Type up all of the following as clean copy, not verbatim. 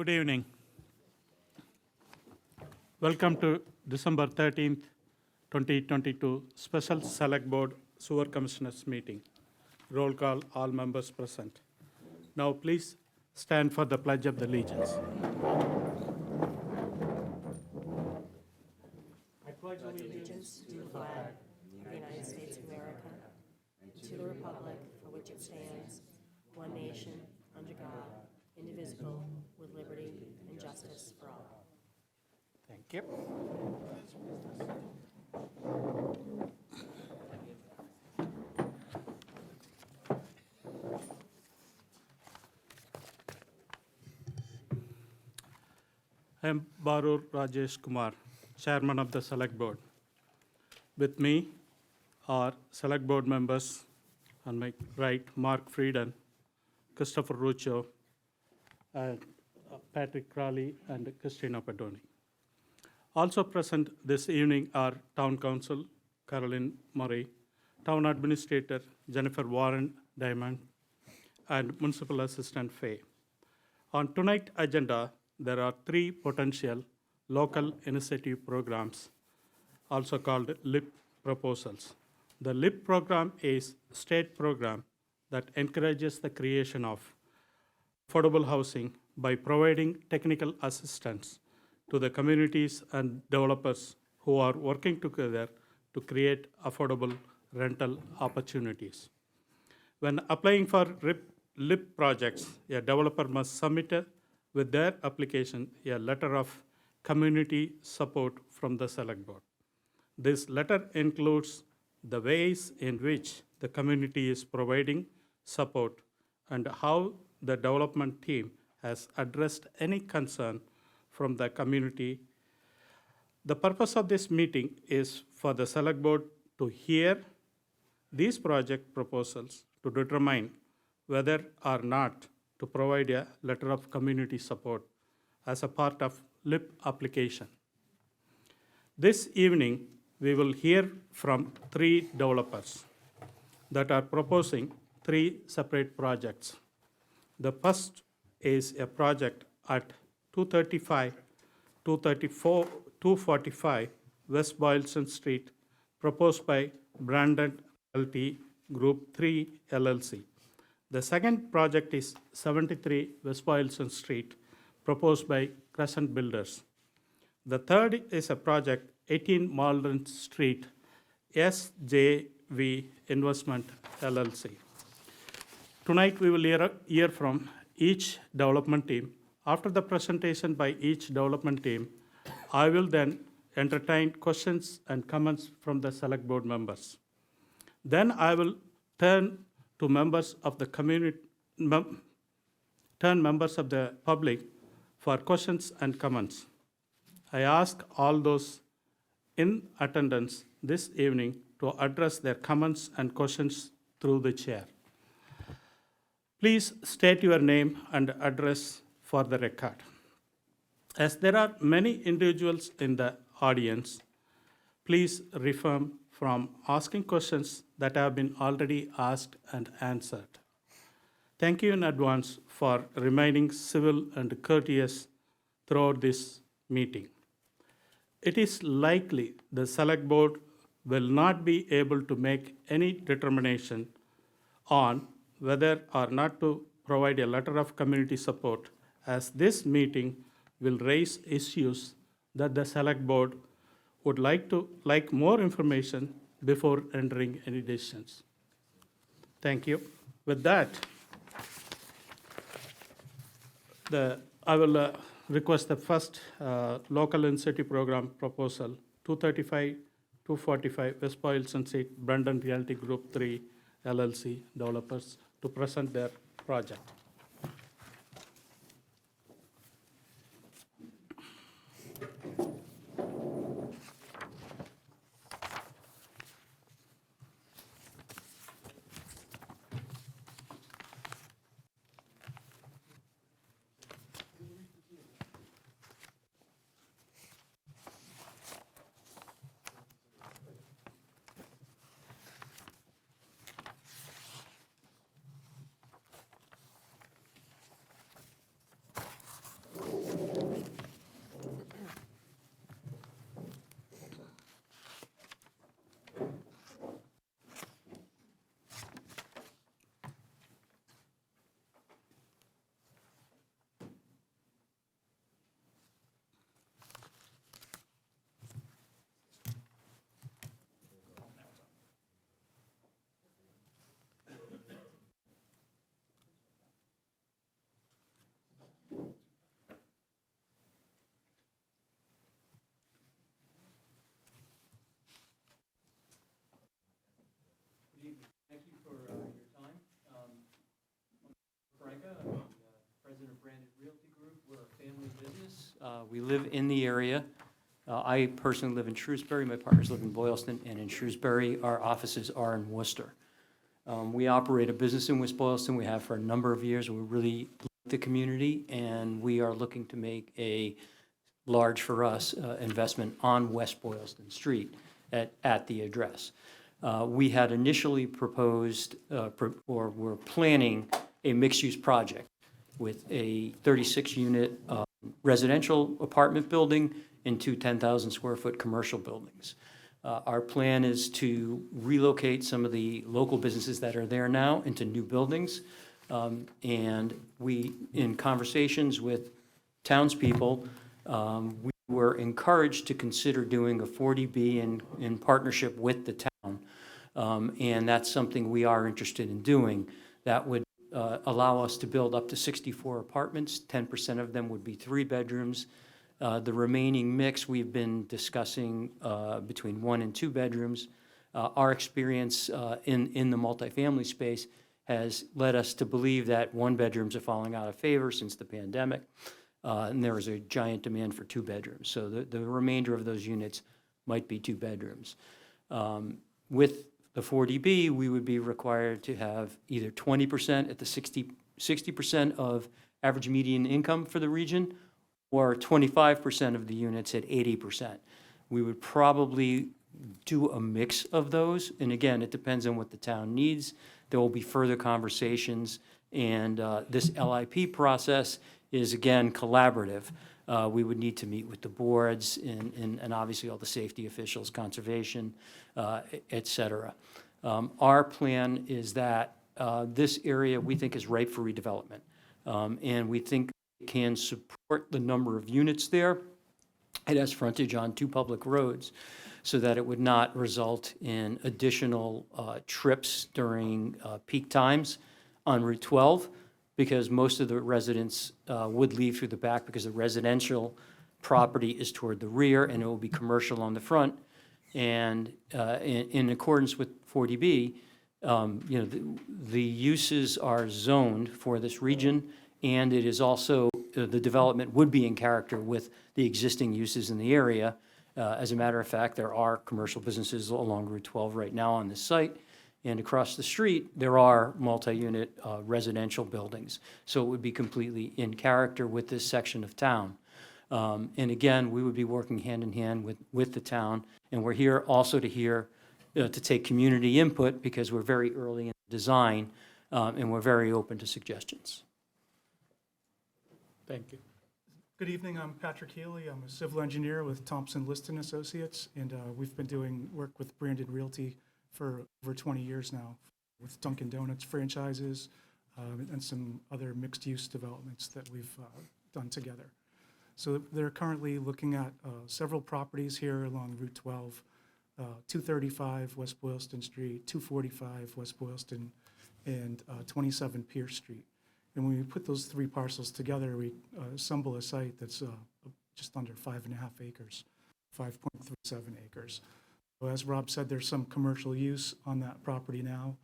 Good evening. Welcome to December 13th, 2022 Special Select Board Sewer Commissioners Meeting. Roll call, all members present. Now please stand for the Pledge of Allegiance. I pledge Allegiance to the flag of the United States of America, and to the republic for which it stands, one nation, under God, indivisible, with liberty and justice for all. Thank you. I am Barur Rajesh Kumar, Chairman of the Select Board. With me are Select Board members on my right, Mark Frieden, Christopher Ruccio, Patrick Crowley, and Christina Padoni. Also present this evening are Town Council Carolyn Murray, Town Administrator Jennifer Warren Diamond, and Municipal Assistant Faye. On tonight's agenda, there are three potential local initiative programs, also called LIP proposals. The LIP program is a state program that encourages the creation of affordable housing by providing technical assistance to the communities and developers who are working together to create affordable rental opportunities. When applying for LIP projects, a developer must submit with their application a letter of community support from the Select Board. This letter includes the ways in which the community is providing support and how the development team has addressed any concern from the community. The purpose of this meeting is for the Select Board to hear these project proposals to determine whether or not to provide a letter of community support as a part of LIP application. This evening, we will hear from three developers that are proposing three separate projects. The first is a project at 235, 234, 245 West Boylston Street, proposed by Brandon LT Group 3 LLC. The second project is 73 West Boylston Street, proposed by Crescent Builders. The third is a project 18 Malden Street, SJV Investment LLC. Tonight we will hear from each development team. After the presentation by each development team, I will then entertain questions and comments from the Select Board members. Then I will turn to members of the community, members of the public for questions and comments. I ask all those in attendance this evening to address their comments and questions through the chair. Please state your name and address for the record. As there are many individuals in the audience, please refrain from asking questions that have been already asked and answered. Thank you in advance for remaining civil and courteous throughout this meeting. It is likely the Select Board will not be able to make any determination on whether or not to provide a letter of community support, as this meeting will raise issues that the Select Board would like more information before entering any decisions. Thank you. With that, I will request the first local initiative program proposal, 235, 245 West Boylston Street, Brandon Realty Group 3 LLC developers to present their project. We live in the area. I personally live in Shrewsbury. My partners live in Boylston, and in Shrewsbury, our offices are in Worcester. We operate a business in West Boylston. We have for a number of years. We really like the community, and we are looking to make a large, for us, investment on West Boylston Street at the address. We had initially proposed, or were planning a mixed-use project with a 36-unit residential apartment building and two 10,000-square-foot commercial buildings. Our plan is to relocate some of the local businesses that are there now into new buildings. And we, in conversations with townspeople, we were encouraged to consider doing a 40B in partnership with the town. And that's something we are interested in doing. That would allow us to build up to 64 apartments. 10% of them would be 3 bedrooms. The remaining mix, we've been discussing between 1 and 2 bedrooms. Our experience in the multifamily space has led us to believe that 1 bedrooms are falling out of favor since the pandemic, and there is a giant demand for 2 bedrooms. So the remainder of those units might be 2 bedrooms. With the 40B, we would be required to have either 20% at the 60% of average median income for the region, or 25% of the units at 80%. We would probably do a mix of those, and again, it depends on what the town needs. There will be further conversations, and this LIP process is, again, collaborative. We would need to meet with the boards and obviously all the safety officials, conservation, et cetera. Our plan is that this area we think is ripe for redevelopment, and we think it can support the number of units there. It has frontage on 2 public roads, so that it would not result in additional trips during peak times on Route 12, because most of the residents would leave through the back because the residential property is toward the rear and it will be commercial on the front. And in accordance with 40B, the uses are zoned for this region, and it is also, the development would be in character with the existing uses in the area. As a matter of fact, there are commercial businesses along Route 12 right now on this site, and across the street, there are multi-unit residential buildings. So it would be completely in character with this section of town. And again, we would be working hand in hand with the town, and we're here also to take community input, because we're very early in the design, and we're very open to suggestions. Thank you. Good evening, I'm Patrick Healy. I'm a civil engineer with Thompson Liston Associates, and we've been doing work with Brandon Realty for over 20 years now, with Dunkin' Donuts franchises and some other mixed-use developments that we've done together. So they're currently looking at several properties here along Route 12, 235 West Boylston Street, 245 West Boylston, and 27 Pierce Street. And when we put those 3 parcels together, we assemble a site that's just under 5.5 acres, 5.37 acres. So as Rob said, there's some commercial use on that property now.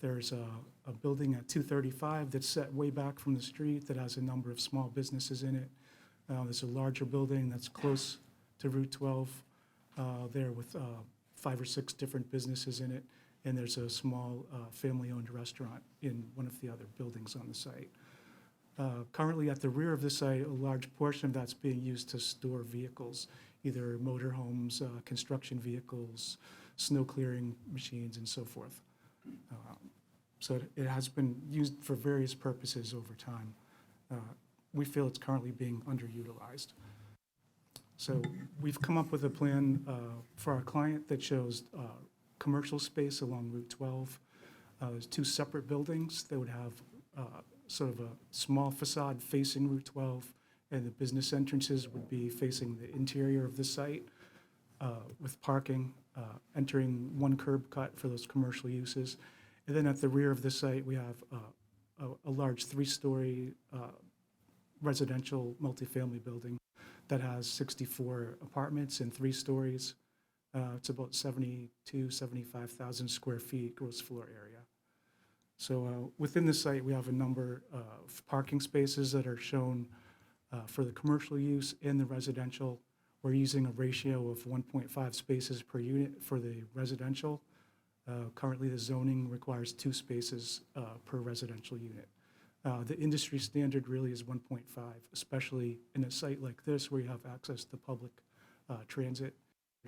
There's a building at 235 that's set way back from the street that has a number of small businesses in it. There's a larger building that's close to Route 12 there with 5 or 6 different businesses in it. And there's a small family-owned restaurant in one of the other buildings on the site. Currently, at the rear of the site, a large portion of that's being used to store vehicles, either motorhomes, construction vehicles, snow clearing machines, and so forth. So it has been used for various purposes over time. We feel it's currently being underutilized. So we've come up with a plan for our client that shows commercial space along Route 12. There's 2 separate buildings that would have sort of a small facade facing Route 12, and the business entrances would be facing the interior of the site with parking, entering 1 curb cut for those commercial uses. And then at the rear of the site, we have a large 3-story residential multifamily building that has 64 apartments and 3 stories. It's about 75,000 square feet gross floor area. So within the site, we have a number of parking spaces that are shown For the commercial use and the residential, we're using a ratio of 1.5 spaces per unit for the residential. Currently, the zoning requires 2 spaces per residential unit. The industry standard really is 1.5, especially in a site like this where you have access to public transit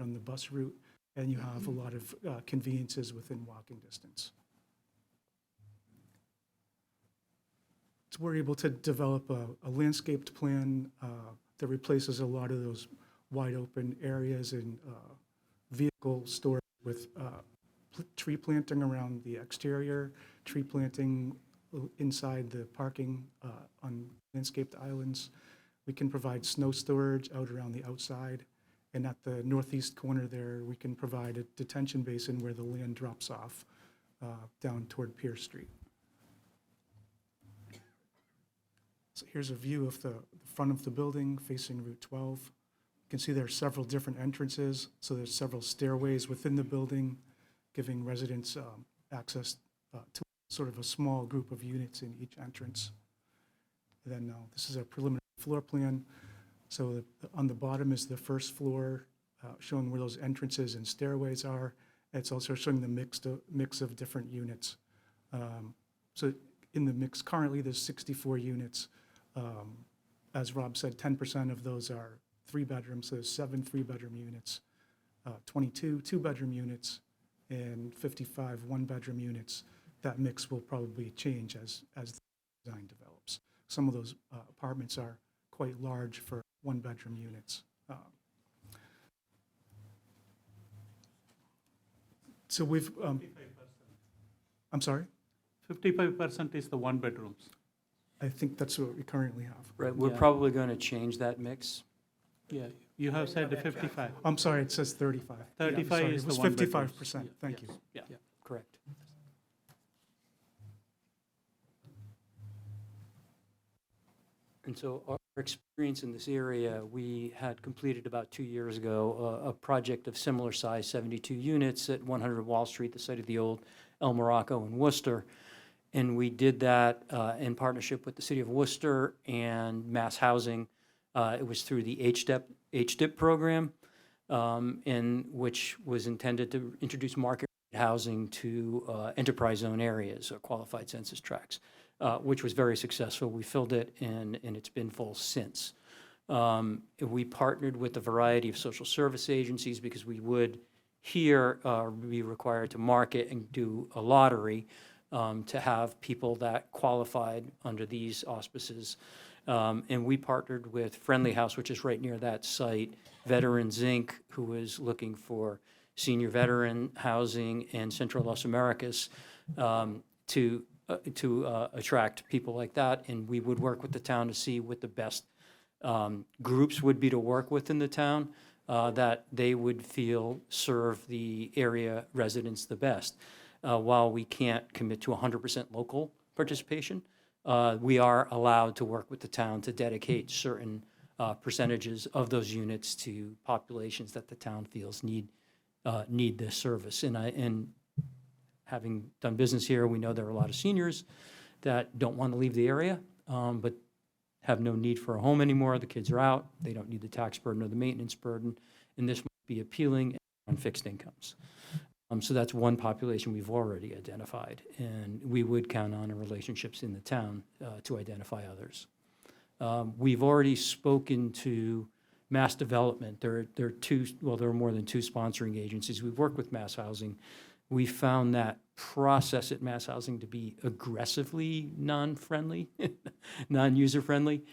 on the bus route, and you have a lot of conveniences within walking distance. So we're able to develop a landscaped plan that replaces a lot of those wide open areas and vehicle storage with tree planting around the exterior, tree planting inside the parking on landscaped islands. We can provide snow storage out around the outside. And at the northeast corner there, we can provide a detention basin where the land drops off down toward Pierce Street. So here's a view of the front of the building facing Route 12. You can see there are several different entrances, so there's several stairways within the building, giving residents access to sort of a small group of units in each entrance. And then this is a preliminary floor plan. So on the bottom is the first floor, showing where those entrances and stairways are. It's also showing the mix of different units. So in the mix currently, there's 64 units. As Rob said, 10% of those are 3-bedrooms, so there's 7 3-bedroom units, 22 2-bedroom units, and 55 1-bedroom units. That mix will probably change as the design develops. Some of those apartments are quite large for 1-bedroom units. So we've, I'm sorry? 55% is the 1-bedrooms. I think that's what we currently have. Right, we're Yeah. probably going to change that mix. Yeah, you have said 55. I'm sorry, it says 35. Yeah, I'm 35 sorry, is it was the 1-bedrooms. 55%, thank you. Yeah. Correct. And so our experience in this area, we had completed about 2 years ago a project of similar size, 72 units at 100 Wall Street, the site of the old El Morocco in Worcester. And we did that in partnership with the City of Worcester and Mass Housing. It was through the HDIP program, in which was intended to introduce market housing to enterprise zone areas, or qualified census tracts, which was very successful. We filled it, and it's been full since. We partnered with a variety of social service agencies because we would here be required to market and do a lottery to have people that qualified under these auspices. And we partnered with Friendly House, which is right near that site, Veterans Inc., who is looking for senior veteran housing, and Central Los Americas to attract people like that. And we would work with the town to see what the best groups would be to work with in the town that they would feel serve the area residents the best. While we can't commit to 100% local participation, we are allowed to work with the town to dedicate certain percentages of those units to populations that the town feels need this service. And having done business here, we know there are a lot of seniors that don't want to leave the area, but have no need for a home anymore. The kids are out. They don't need the tax burden or the maintenance burden, and this might be appealing on fixed incomes. So that's one population we've already identified, and we would count on our relationships in the town to identify others. We've already spoken to Mass Development. There are more than 2 sponsoring agencies. We've worked with Mass Housing. We found that process at Mass Housing to be aggressively non-friendly, non-user-friendly.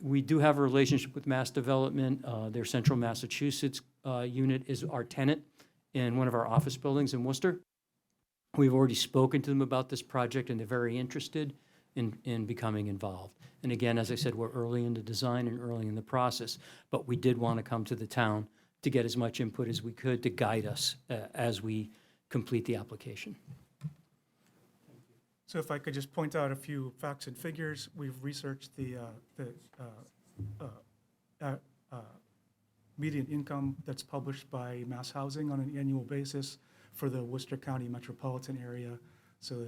We do have a relationship with Mass Development. Their Central Massachusetts unit is our tenant in one of our office buildings in Worcester. We've already spoken to them about this project, and they're very interested in becoming involved. And again, as I said, we're early in the design and early in the process, but we did want to come to the town to get as much input as we could to guide us as we complete the application. So if I could just point out a few facts and figures, we've researched the median income that's published by Mass Housing on an annual basis for the Worcester County metropolitan area. So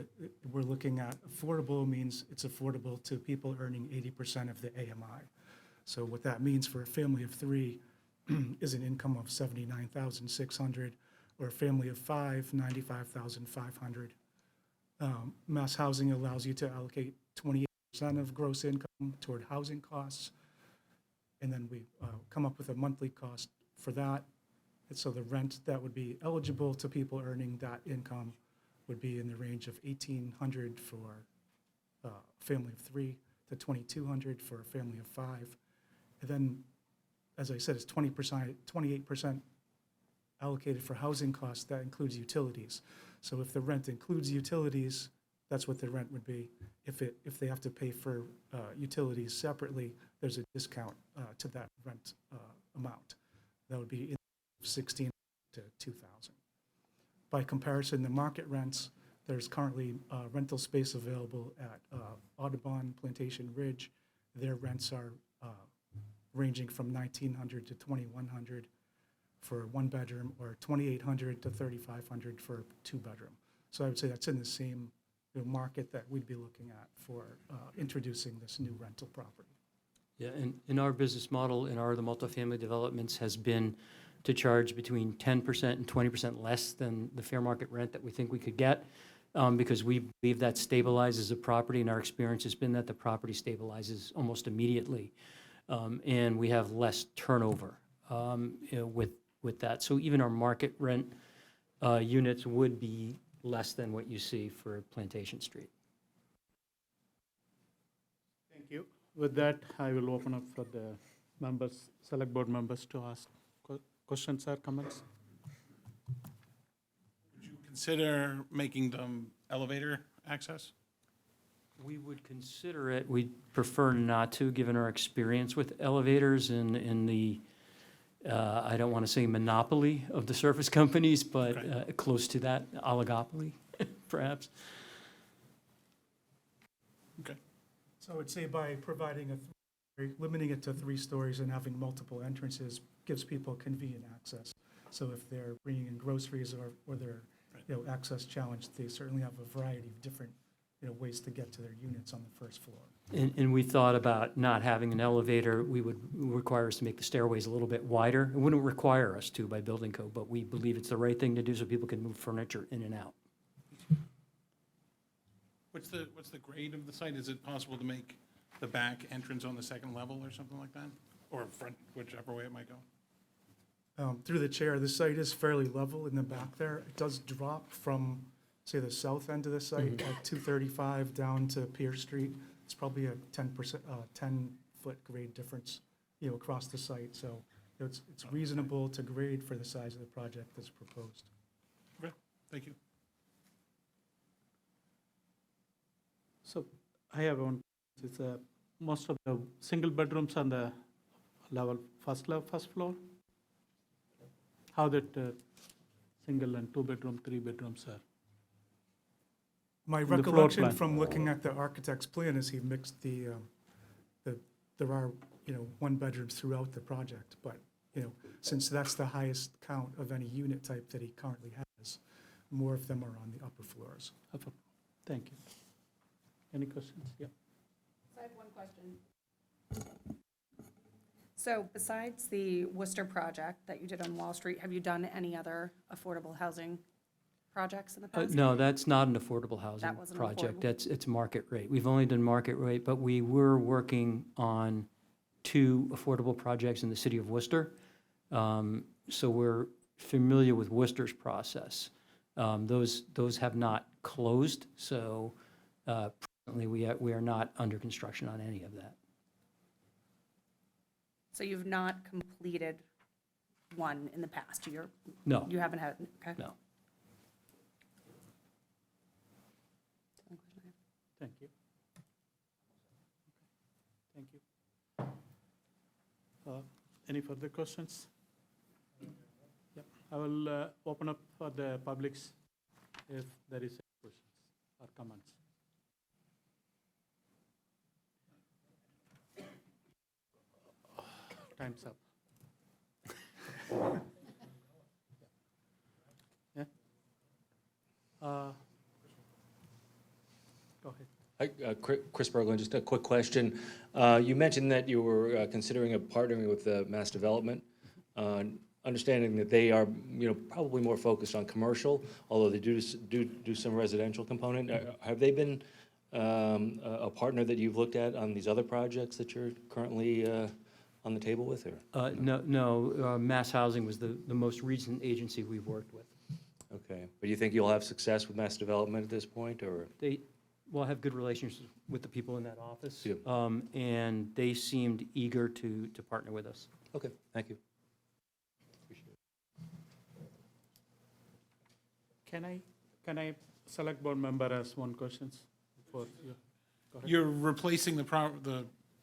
we're looking at affordable means it's affordable to people earning 80% of the AMI. So what that means for a family of three is an income of $79,600, or a family of five, $95,500. Mass housing allows you to allocate 28% of gross income toward housing costs. And then we come up with a monthly cost for that. And so the rent that would be eligible to people earning that income would be in the range of $1,800 for a family of three to $2,200 for a family of five. And then, as I said, it's 28% allocated for housing costs. That includes utilities. So if the rent includes utilities, that's what the rent would be. If they have to pay for utilities separately, there's a discount to that rent amount. That would be in $1,600 to $2,000. By comparison, the market rents, there's currently rental space available at Audubon, Plantation Ridge. Their rents are ranging from $1,900 to $2,100 for a one-bedroom, or $2,800 to $3,500 for a two-bedroom. So I would say that's in the same market that we'd be looking at for introducing this new rental property. Yeah, and in our business model, in the multifamily developments, has been to charge between 10% and 20% less than the fair market rent that we think we could get, because we believe that stabilizes a property, and our experience has been that the property stabilizes almost immediately. And we have less turnover with that. So even our market rent units would be less than what you see for Plantation Street. Thank you. With that, I will open up for the members, select board members to ask questions or comments. Would you consider making them elevator access? We would consider it. We'd prefer not to, given our experience with elevators and in the, I don't want to say monopoly of the service companies, but close to that, oligopoly, perhaps. Okay. So I would say by providing limiting it to 3 stories and having multiple entrances gives people convenient access. So if they're bringing in groceries or they're access challenged, they certainly have a variety of different ways to get to their units on the first floor. And we thought about not having an elevator. We would require us to make the stairways a little bit wider. It wouldn't require us to by building code, but we believe it's the right thing to do so people can move furniture in and out. What's the grade of the site? Is it possible to make the back entrance on the second level or something like that? Or front, whichever way it might go? Through the chair, the site is fairly level in the back there. It does drop from, say, the south end of the site at 235 down to Pierce Street. It's probably a 10-foot grade difference, across the site. So it's reasonable to grade for the size of the project that's proposed. Okay, thank you. So I have one. It's most of the single bedrooms on the first floor. How that single and 2-bedroom, 3-bedrooms are? My the floor recollection plan. from looking at the architect's plan is he mixed there are, 1-bedrooms throughout the project, but, since that's the highest count of any unit type that he currently has, more of them are on the upper floors. Thank you. Any questions? Yeah. So I have one question. So besides the Worcester project that you did on Wall Street, have you done any other affordable housing projects in the past? No, that's not an affordable housing That wasn't project. affordable? It's market rate. We've only done market rate, but we were working on 2 affordable projects in the city of Worcester. So we're familiar with Worcester's process. Those have not closed, so presently we are not under construction on any of that. So you've not completed one in the past? No, You haven't had, okay. no. Thank you. Thank you. Any further questions? Yeah, I will open up for the publics if there is any questions or comments. Time's up. Yeah. Go ahead. Hi, Chris Berglund, just a quick question. You mentioned that you were considering partnering with Mass Development, understanding that they are, probably more focused on commercial, although they do some residential component. Have they been a partner that you've looked at on these other projects that you're currently on the table with, or? No, Mass Housing was the most recent agency we've worked with. Okay, but you think you'll have success with Mass Development at this point, or? They, well, I have good relations with the people in that office. Yeah. And they seemed eager to partner with us. Okay, thank you. Can I select board member ask one questions for you? Go ahead. You're replacing the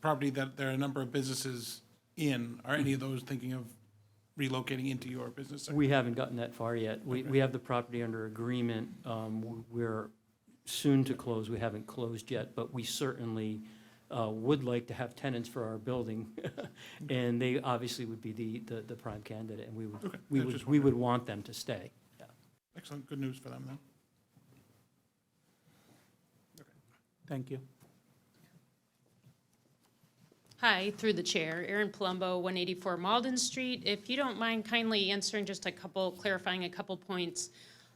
property that there are a number of businesses in. Are any of those thinking of relocating into your business? We haven't gotten that far yet. We have the property under agreement. We're soon to close. We haven't closed yet, but we certainly would like to have tenants for our building. And they obviously would be the prime candidate, and Okay, we I just would wondered. want them to stay. Yeah. Excellent, good news for them then. Thank you. Hi, through the chair, Erin Palumbo, 184 Malden Street. If you don't mind kindly answering just clarifying a couple points.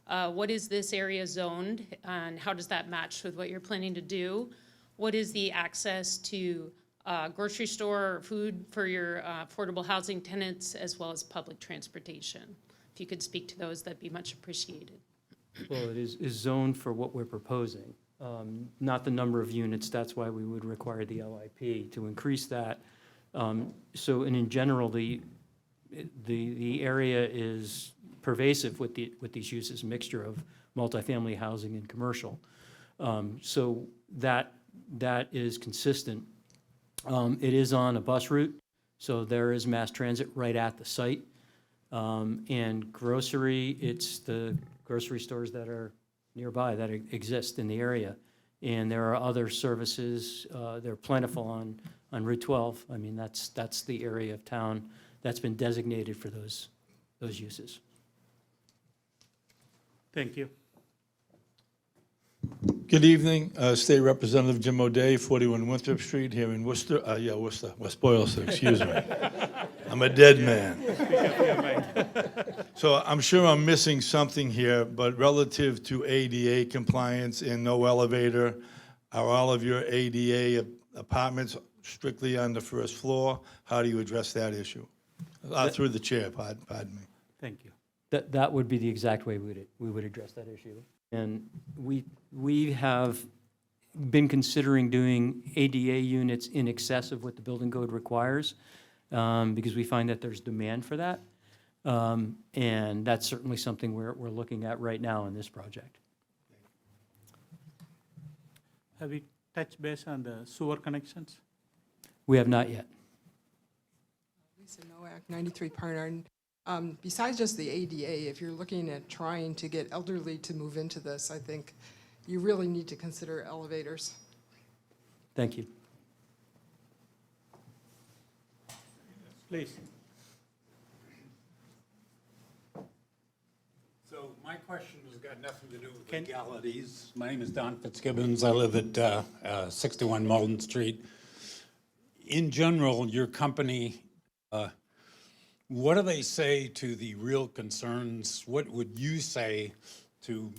What is this area zoned, and how does that match with what you're planning to do? What is the access to grocery store or food for your affordable housing tenants, as well as public transportation? If you could speak to those, that'd be much appreciated. Well, it is zoned for what we're proposing, not the number of units. That's why we would require the LIP to increase that. So, and in general, the area is pervasive with these uses, mixture of multifamily housing and commercial. So that is consistent. It is on a bus route, so there is mass transit right at the site. And grocery, it's the grocery stores that are nearby that exist in the area. And there are other services, they're plentiful on Route 12. I mean, that's the area of town that's been designated for those uses. Thank you. Good evening, State Representative Jim O'Day, 41 Winthrop Street here in Worcester, Worcester, West Boylston, excuse me. I'm a dead man. So I'm sure I'm missing something here, but relative to ADA compliance and no elevator, are all of your ADA apartments strictly on the first floor? How do you address that issue? Through the chair, pardon me. Thank you. That would be the exact way we would address that issue. And we have been considering doing ADA units in excess of what the building code requires, because we find that there's demand for that. And that's certainly something we're looking at right now in this project. Have you touched base on the sewer connections? We have not yet. Lisa Nowak, 93 Parnard. Besides just the ADA, if you're looking at trying to get elderly to move into this, I think you really need to consider elevators. Thank you. Please. So my question has got nothing to do with legalities. My name is Don Fitzgibbons. I live at 61 Malden Street. In general, your company, what do they say to the real concerns? What would you say to,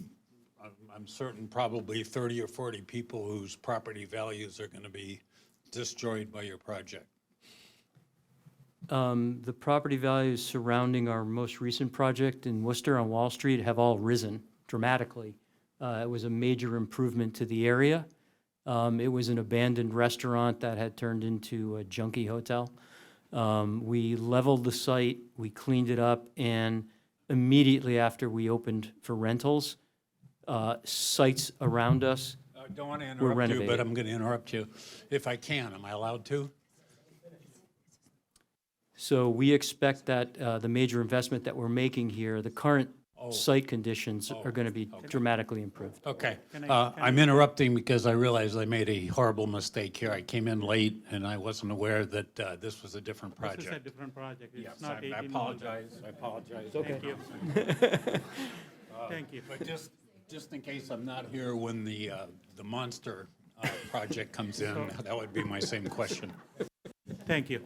I'm certain, probably 30 or 40 people whose property values are going to be destroyed by your project? The property values surrounding our most recent project in Worcester on Wall Street have all risen dramatically. It was a major improvement to the area. It was an abandoned restaurant that had turned into a junkie hotel. We leveled the site, we cleaned it up, and immediately after we opened for rentals, sites around us Don't want to were interrupt you, renovated. but I'm going to interrupt you. If I can, am I allowed to? So we expect that the major investment that we're making here, the current site conditions are going to be dramatically improved. Okay. Can I- I'm interrupting because I realized I made a horrible mistake here. I came in late and I wasn't aware that this was a different This is a project. different project. Yes, It's not I 18 apologize. I apologize. Thank you. Thank you. But just in case I'm not here when the monster project comes in, that would be my same question. Thank you.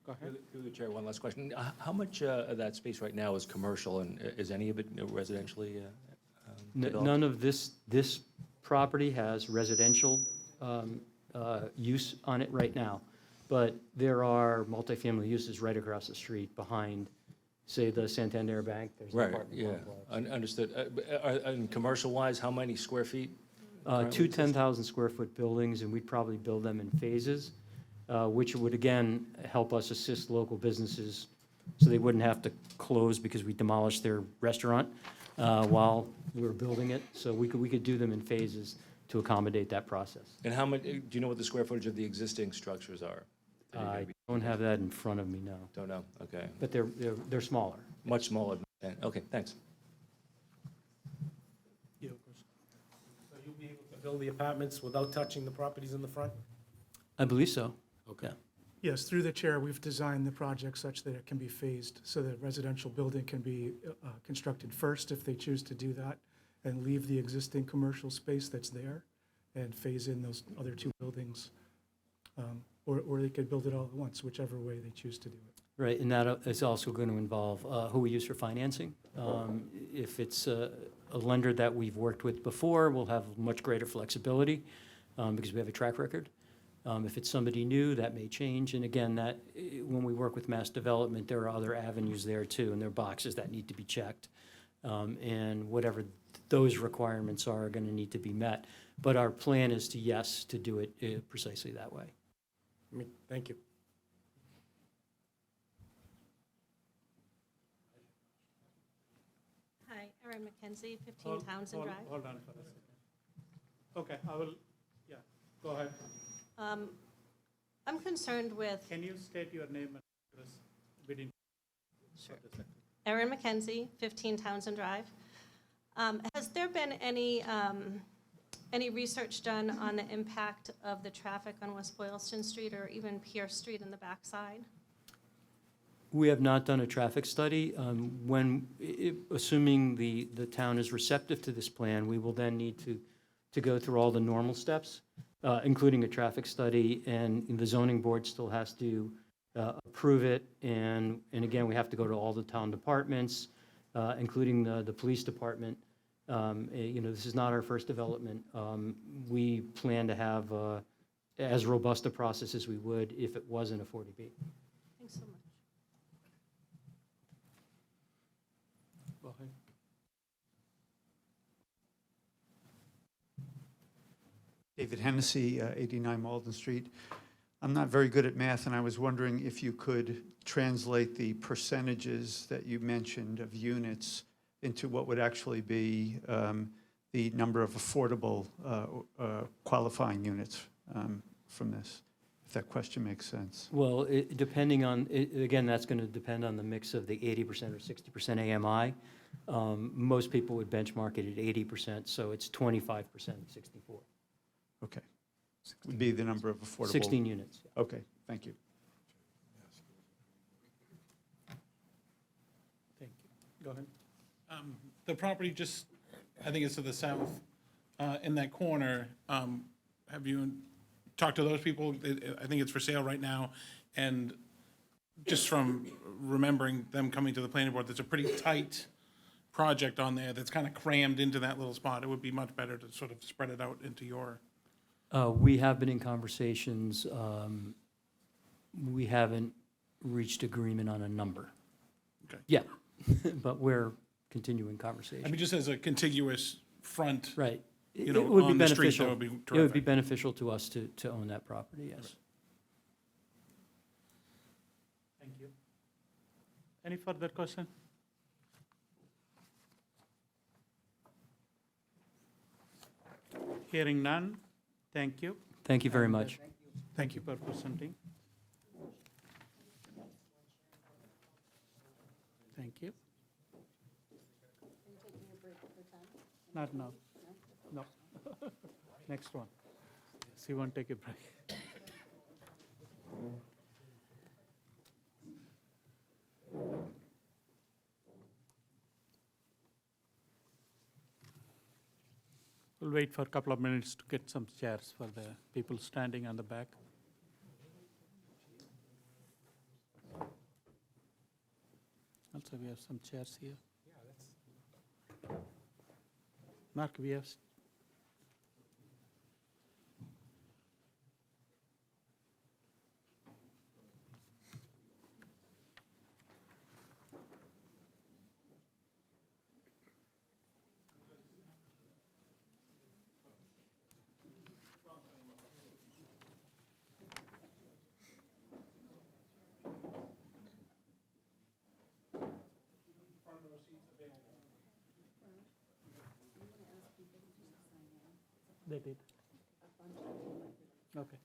Go ahead. Through the chair, one last question. How much of that space right now is commercial, and is any of it residentially developed? None of this property has residential use on it right now, but there are multifamily uses right across the street behind, say, the Santander Bank. There's an Right, apartment yeah, complex. understood. And commercial-wise, how many square feet? Two 10,000 square foot buildings, and we'd probably build them in phases, which would again help us assist local businesses so they wouldn't have to close because we demolished their restaurant while we were building it. So we could do them in phases to accommodate that process. And how much, do you know what the square footage of the existing structures are? I don't have that in front of me, no, Don't know, okay. but they're smaller. Much smaller than, okay, thanks. You have a question? So you'll be able to build the apartments without touching the properties in the front? I believe so. Okay. Yes, through the chair, we've designed the project such that it can be phased, so that residential building can be constructed first if they choose to do that, and leave the existing commercial space that's there, and phase in those other two buildings. Or they could build it all at once, whichever way they choose to do it. Right, and that is also going to involve who we use for financing. If it's a lender that we've worked with before, we'll have much greater flexibility because we have a track record. If it's somebody new, that may change. And again, when we work with mass development, there are other avenues there too, and there are boxes that need to be checked. And whatever those requirements are going to need to be met. But our plan is to do it precisely that way. Thank you. Hi, Erin McKenzie, 15 Townsend Drive. Hold on for a second. Okay, I will, yeah, go ahead. I'm concerned with, Can you state your name and address within? Sure. Erin McKenzie, 15 Townsend Drive. Has there been any research done on the impact of the traffic on West Boylston Street or even Pierce Street in the backside? We have not done a traffic study. Assuming the town is receptive to this plan, we will then need to go through all the normal steps, including a traffic study, and the zoning board still has to approve it. And again, we have to go to all the town departments, including the police department. This is not our first development. We plan to have as robust a process as we would if it wasn't a 40B. Thanks so much. Go ahead. David Hennessy, 89 Malden Street. I'm not very good at math, and I was wondering if you could translate the percentages that you mentioned of units into what would actually be the number of affordable qualifying units from this, if that question makes sense. Well, depending on, again, that's going to depend on the mix of the 80% or 60% AMI. Most people would benchmark it at 80%, so it's 25% of 64. Okay. Would be the number of affordable. 16 units. Okay, thank you. Thank you. Go ahead. The property just, I think it's to the south, in that corner, have you talked to those people? I think it's for sale right now, and just from remembering them coming to the planning board, there's a pretty tight project on there that's kind of crammed into that little spot. It would be much better to sort of spread it out into your... We have been in conversations. We haven't reached agreement on a number. Okay. Yeah, but we're continuing I conversation. mean, just as a contiguous front, Right. you know, It would be on the street, that beneficial. would be It would be terrific. beneficial to us to own that property, yes. Thank you. Any further question? Hearing none, thank you. Thank you very much. Thank you for presenting. Thank you. Not now. No. Next one. So you want to take a break? We'll wait for a couple of minutes to get some chairs for the people standing on the back. Also, we have some chairs here. Mark, we have. They did. Okay.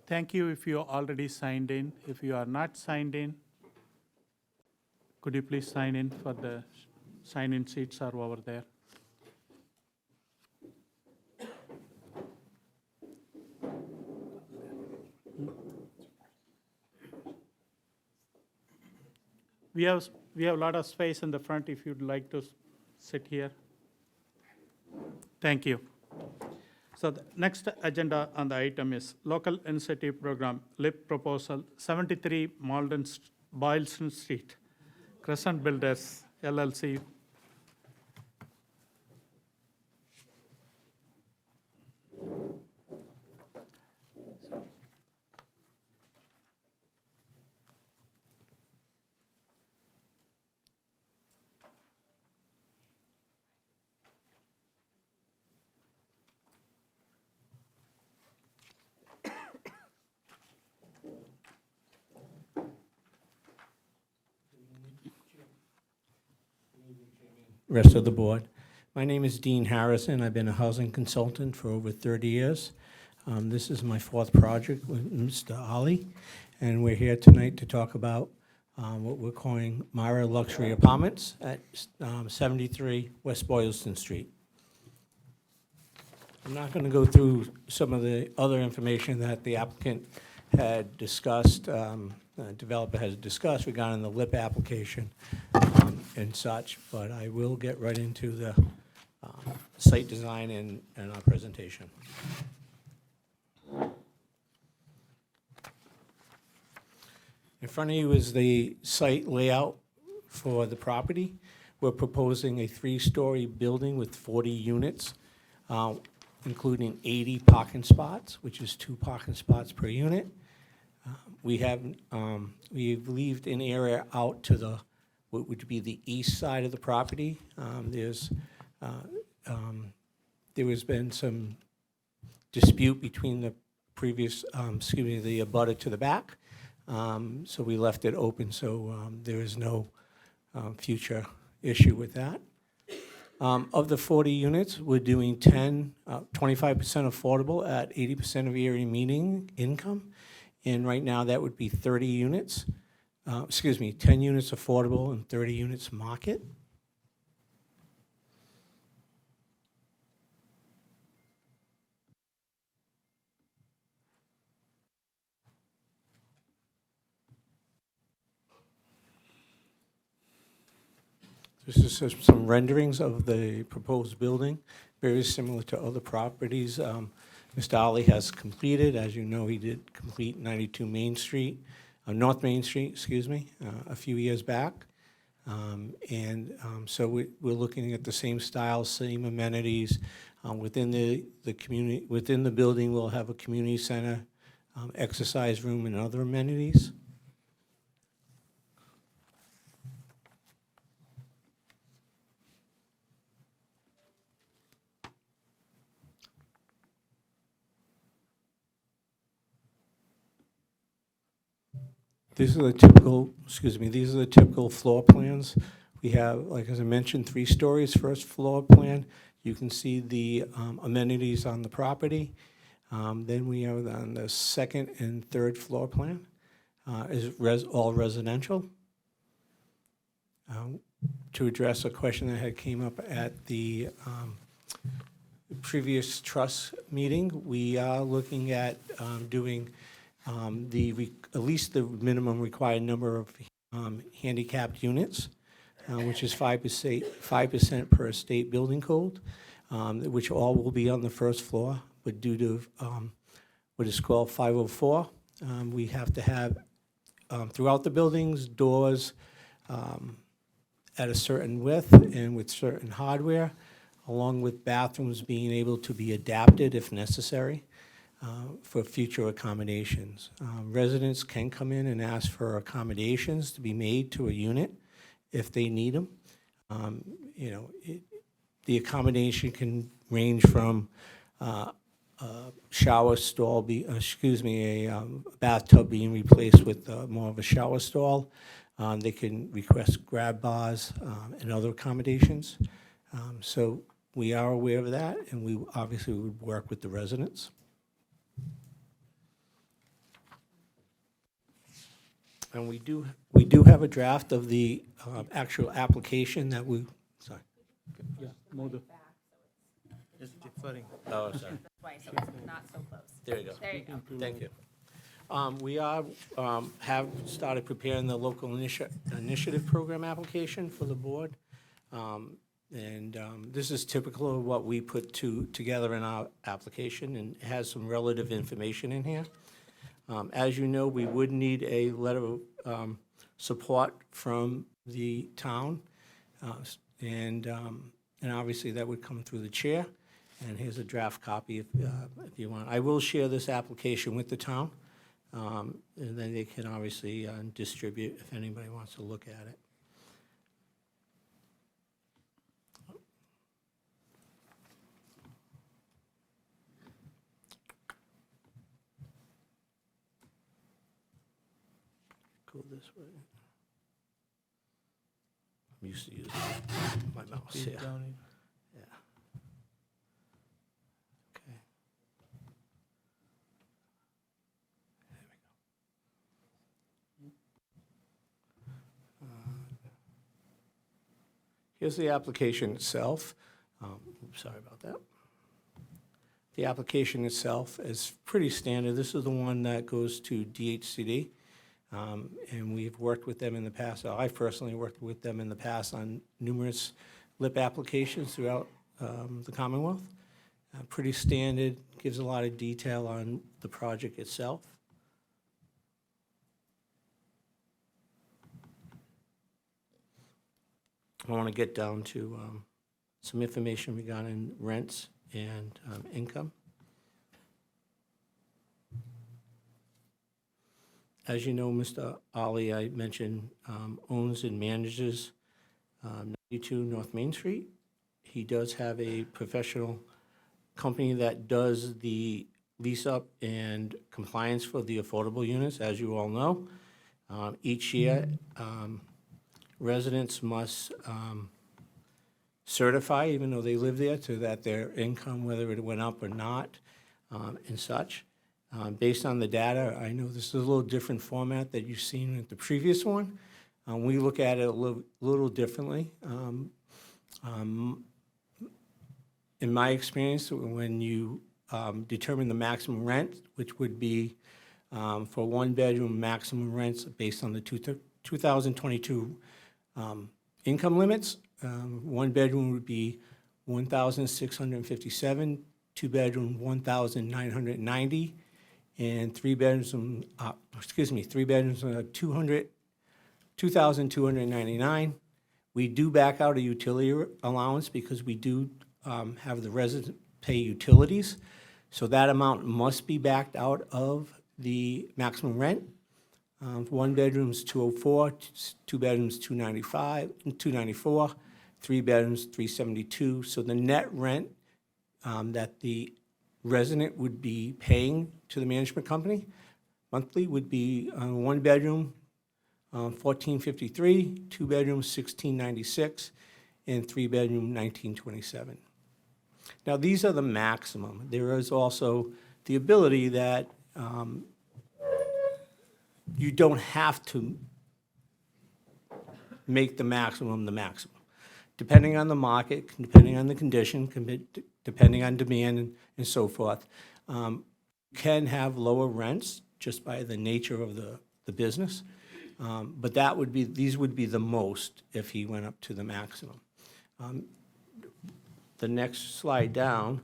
Thank you if you already signed in. If you are not signed in, could you please sign in for the sign-in seats are over there. We have a lot of space in the front if you'd like to sit here. Thank you. So the next agenda on the item is Local Initiative Program, LIP Proposal, 73 Boylston Street, Crescent Builders, LLC. Rest of the board. My name is Dean Harrison. I've been a housing consultant for over 30 years. This is my fourth project with Mr. Ali, and we're here tonight to talk about what we're calling Myra Luxury Apartments at 73 West Boylston Street. I'm not going to go through some of the other information that the applicant had discussed, developer has discussed regarding the LIP application and such, but I will get right into the site design and our presentation. In front of you is the site layout for the property. We're proposing a 3-story building with 40 units, including 80 parking spots, which is 2 parking spots per unit. We've leaved an area out to the, what would be the east side of the property. There has been some dispute between the previous, the abutter to the back. So we left it open, so there is no future issue with that. Of the 40 units, we're doing 25% affordable at 80% of area median income. And right now, that would be 30 units, 10 units affordable and 30 units market. This is just some renderings of the proposed building, very similar to other properties Mr. Ali has completed. As you know, he did complete 92 Main Street, North Main Street, a few years back. So we're looking at the same style, same amenities. Within the community, within the building, we'll have a community center, exercise room, and other amenities. These are the typical floor plans. We have, like as I mentioned, 3 stories, first floor plan. You can see the amenities on the property. Then we have on the second and third floor plan is all residential. To address a question that had came up at the previous trust meeting, we are looking at doing at least the minimum required number of handicapped units, which is 5% per state building code, which all will be on the first floor, but due to what is called 504, we have to have throughout the buildings, doors at a certain width and with certain hardware, along with bathrooms being able to be adapted if necessary for future accommodations. Residents can come in and ask for accommodations to be made to a unit if they need them. You know, the accommodation can range from a shower stall, a bathtub being replaced with more of a shower stall. They can request grab bars and other accommodations. So we are aware of that, and we obviously would work with the residents. And we do have a draft of the actual application that we, sorry. Yeah, move the. Flooding. Oh, sorry. Why, so it's not so close. There you go. There you go. Thank you. We have started preparing the local initiative program application for the board. This is typical of what we put together in our application, and it has some relative information in here. As you know, we would need a letter of support from the town, and obviously that would come through the chair. And here's a draft copy if you want. I will share this application with the town, and then they can obviously distribute if anybody wants to look at it. Go this way. I'm used to using my mouse here. Yeah. Okay. There we go. Here's the application itself. Sorry about that. The application itself is pretty standard. This is the one that goes to DHCD. And we've worked with them in the past. I've personally worked with them in the past on numerous LIP applications throughout the Commonwealth. Pretty standard, gives a lot of detail on the project itself. I want to get down to some information regarding rents and income. As you know, Mr. Ali, I mentioned, owns and manages 92 North Main Street. He does have a professional company that does the lease-up and compliance for the affordable units, as you all know. Each year, residents must certify, even though they live there, to that their income, whether it went up or not, and such. Based on the data, I know this is a little different format that you've seen with the previous one. We look at it a little differently. In my experience, when you determine the maximum rent, which would be for one-bedroom maximum rents based on the 2022 income limits, one bedroom would be $1,657, two-bedroom $1,990, and three bedrooms are $2,299. We do back out a utility allowance because we do have the residents pay utilities. So that amount must be backed out of the maximum rent. One bedroom's $204, two bedrooms $294, three bedrooms $372. So the net rent that the resident would be paying to the management company monthly would be one bedroom $1,453, two bedrooms $1,696, and three bedroom $1,927. Now these are the maximum. There is also the ability that you don't have to make the maximum. Depending on the market, depending on the condition, depending on demand and so forth, can have lower rents just by the nature of the business. But these would be the most if he went up to the maximum. The next slide down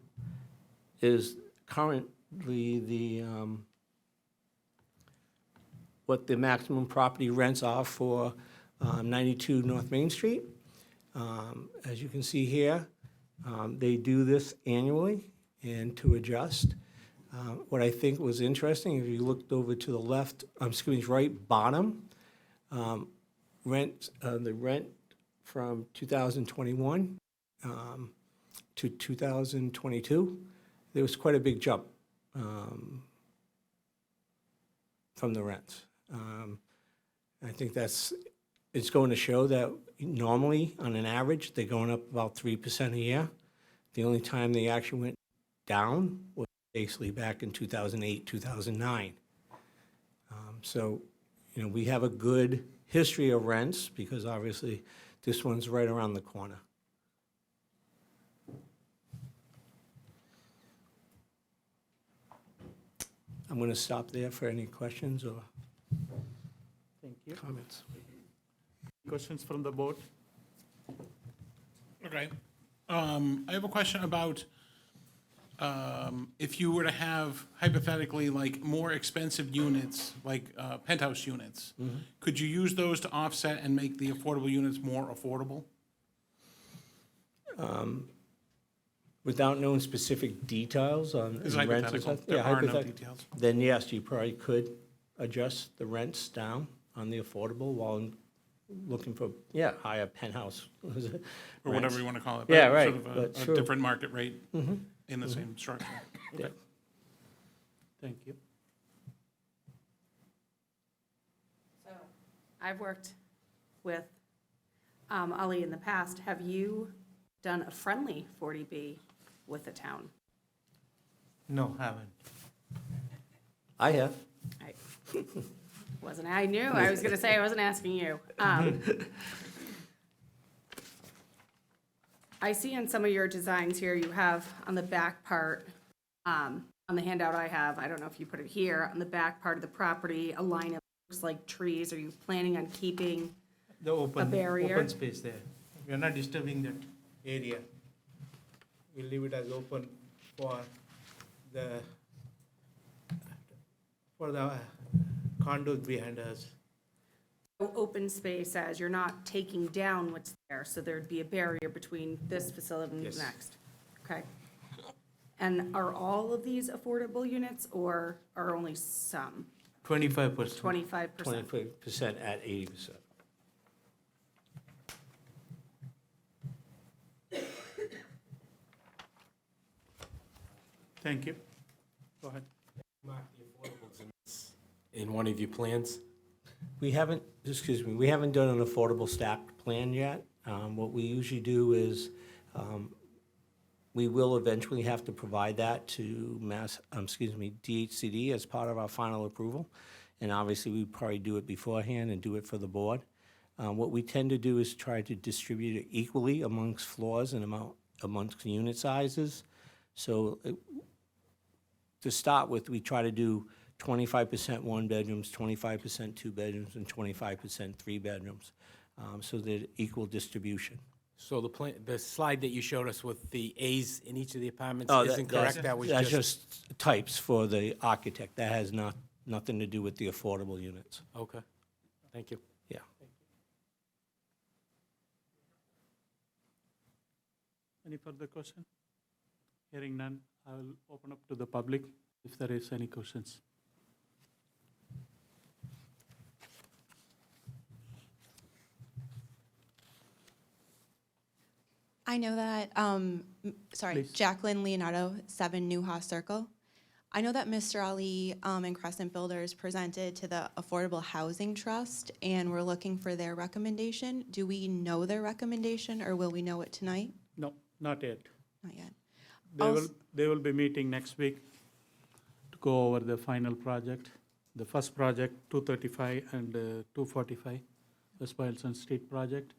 is currently what the maximum property rents are for 92 North Main Street. As you can see here, they do this annually and to adjust. What I think was interesting, if you looked over to the left, right bottom, the rent from 2021 to 2022, there was quite a big jump from the rents. I think it's going to show that normally, on an average, they're going up about 3% a year. The only time they actually went down was basically back in 2008, 2009. So, we have a good history of rents because obviously this one's right around the corner. I'm going to stop there for any questions or Thank you. comments. Questions from the board? Okay. I have a question about if you were to have hypothetically like more expensive units, like penthouse units, could you use those to offset and make the affordable units more affordable? Without knowing specific details on It's rents and hypothetical. stuff. There are no hypothet- details. Then yes, you probably could adjust the rents down on the affordable while looking for, higher penthouse. Or whatever you want to call it. Yeah, but right, Sort of but a true. different market rate in the same structure. Yeah. Thank you. So, I've worked with Ali in the past. Have you done a friendly 40B with the town? No, haven't. I have. I knew, I was gonna say, I wasn't asking you. I see in some of your designs here, you have on the back part, on the handout I have, I don't know if you put it here, on the back part of the property, a line of, looks like trees. Are you planning on keeping The open barrier? space there. We are not disturbing that area. We leave it as open for the condos behind us. Open space as you're not taking down what's there, so there'd be a barrier between this facility and the Yes. next. Okay. And are all of these affordable units, or are only some? 25%. 25%? 25% at 80%. Thank you. Go ahead. Mark the affordables in one of your plans? We haven't done an affordable stacked plan yet. What we usually do is, we will eventually have to provide that to DHCD as part of our final approval. And obviously, we probably do it beforehand and do it for the board. What we tend to do is try to distribute it equally amongst floors and amongst unit sizes. So to start with, we try to do 25% one bedrooms, 25% two bedrooms, and 25% three bedrooms, so that equal distribution. So the slide that you showed us with the As in each of the apartments Oh, isn't correct? That was That's just, just types for the architect. That has nothing to do with the affordable units. okay. Thank you. Yeah. Any further question? Hearing none, I will open up to the public if there is any questions. I know that, Please. Jacqueline Leonardo, 7 New Haas Circle. I know that Mr. Ali and Crescent Builders presented to the Affordable Housing Trust, and we're looking for their recommendation. Do we know their recommendation, or will we know it tonight? No, not yet. Not yet. They will be meeting next week to go over the final project. The first project, 235 and 245, West Boylston Street project,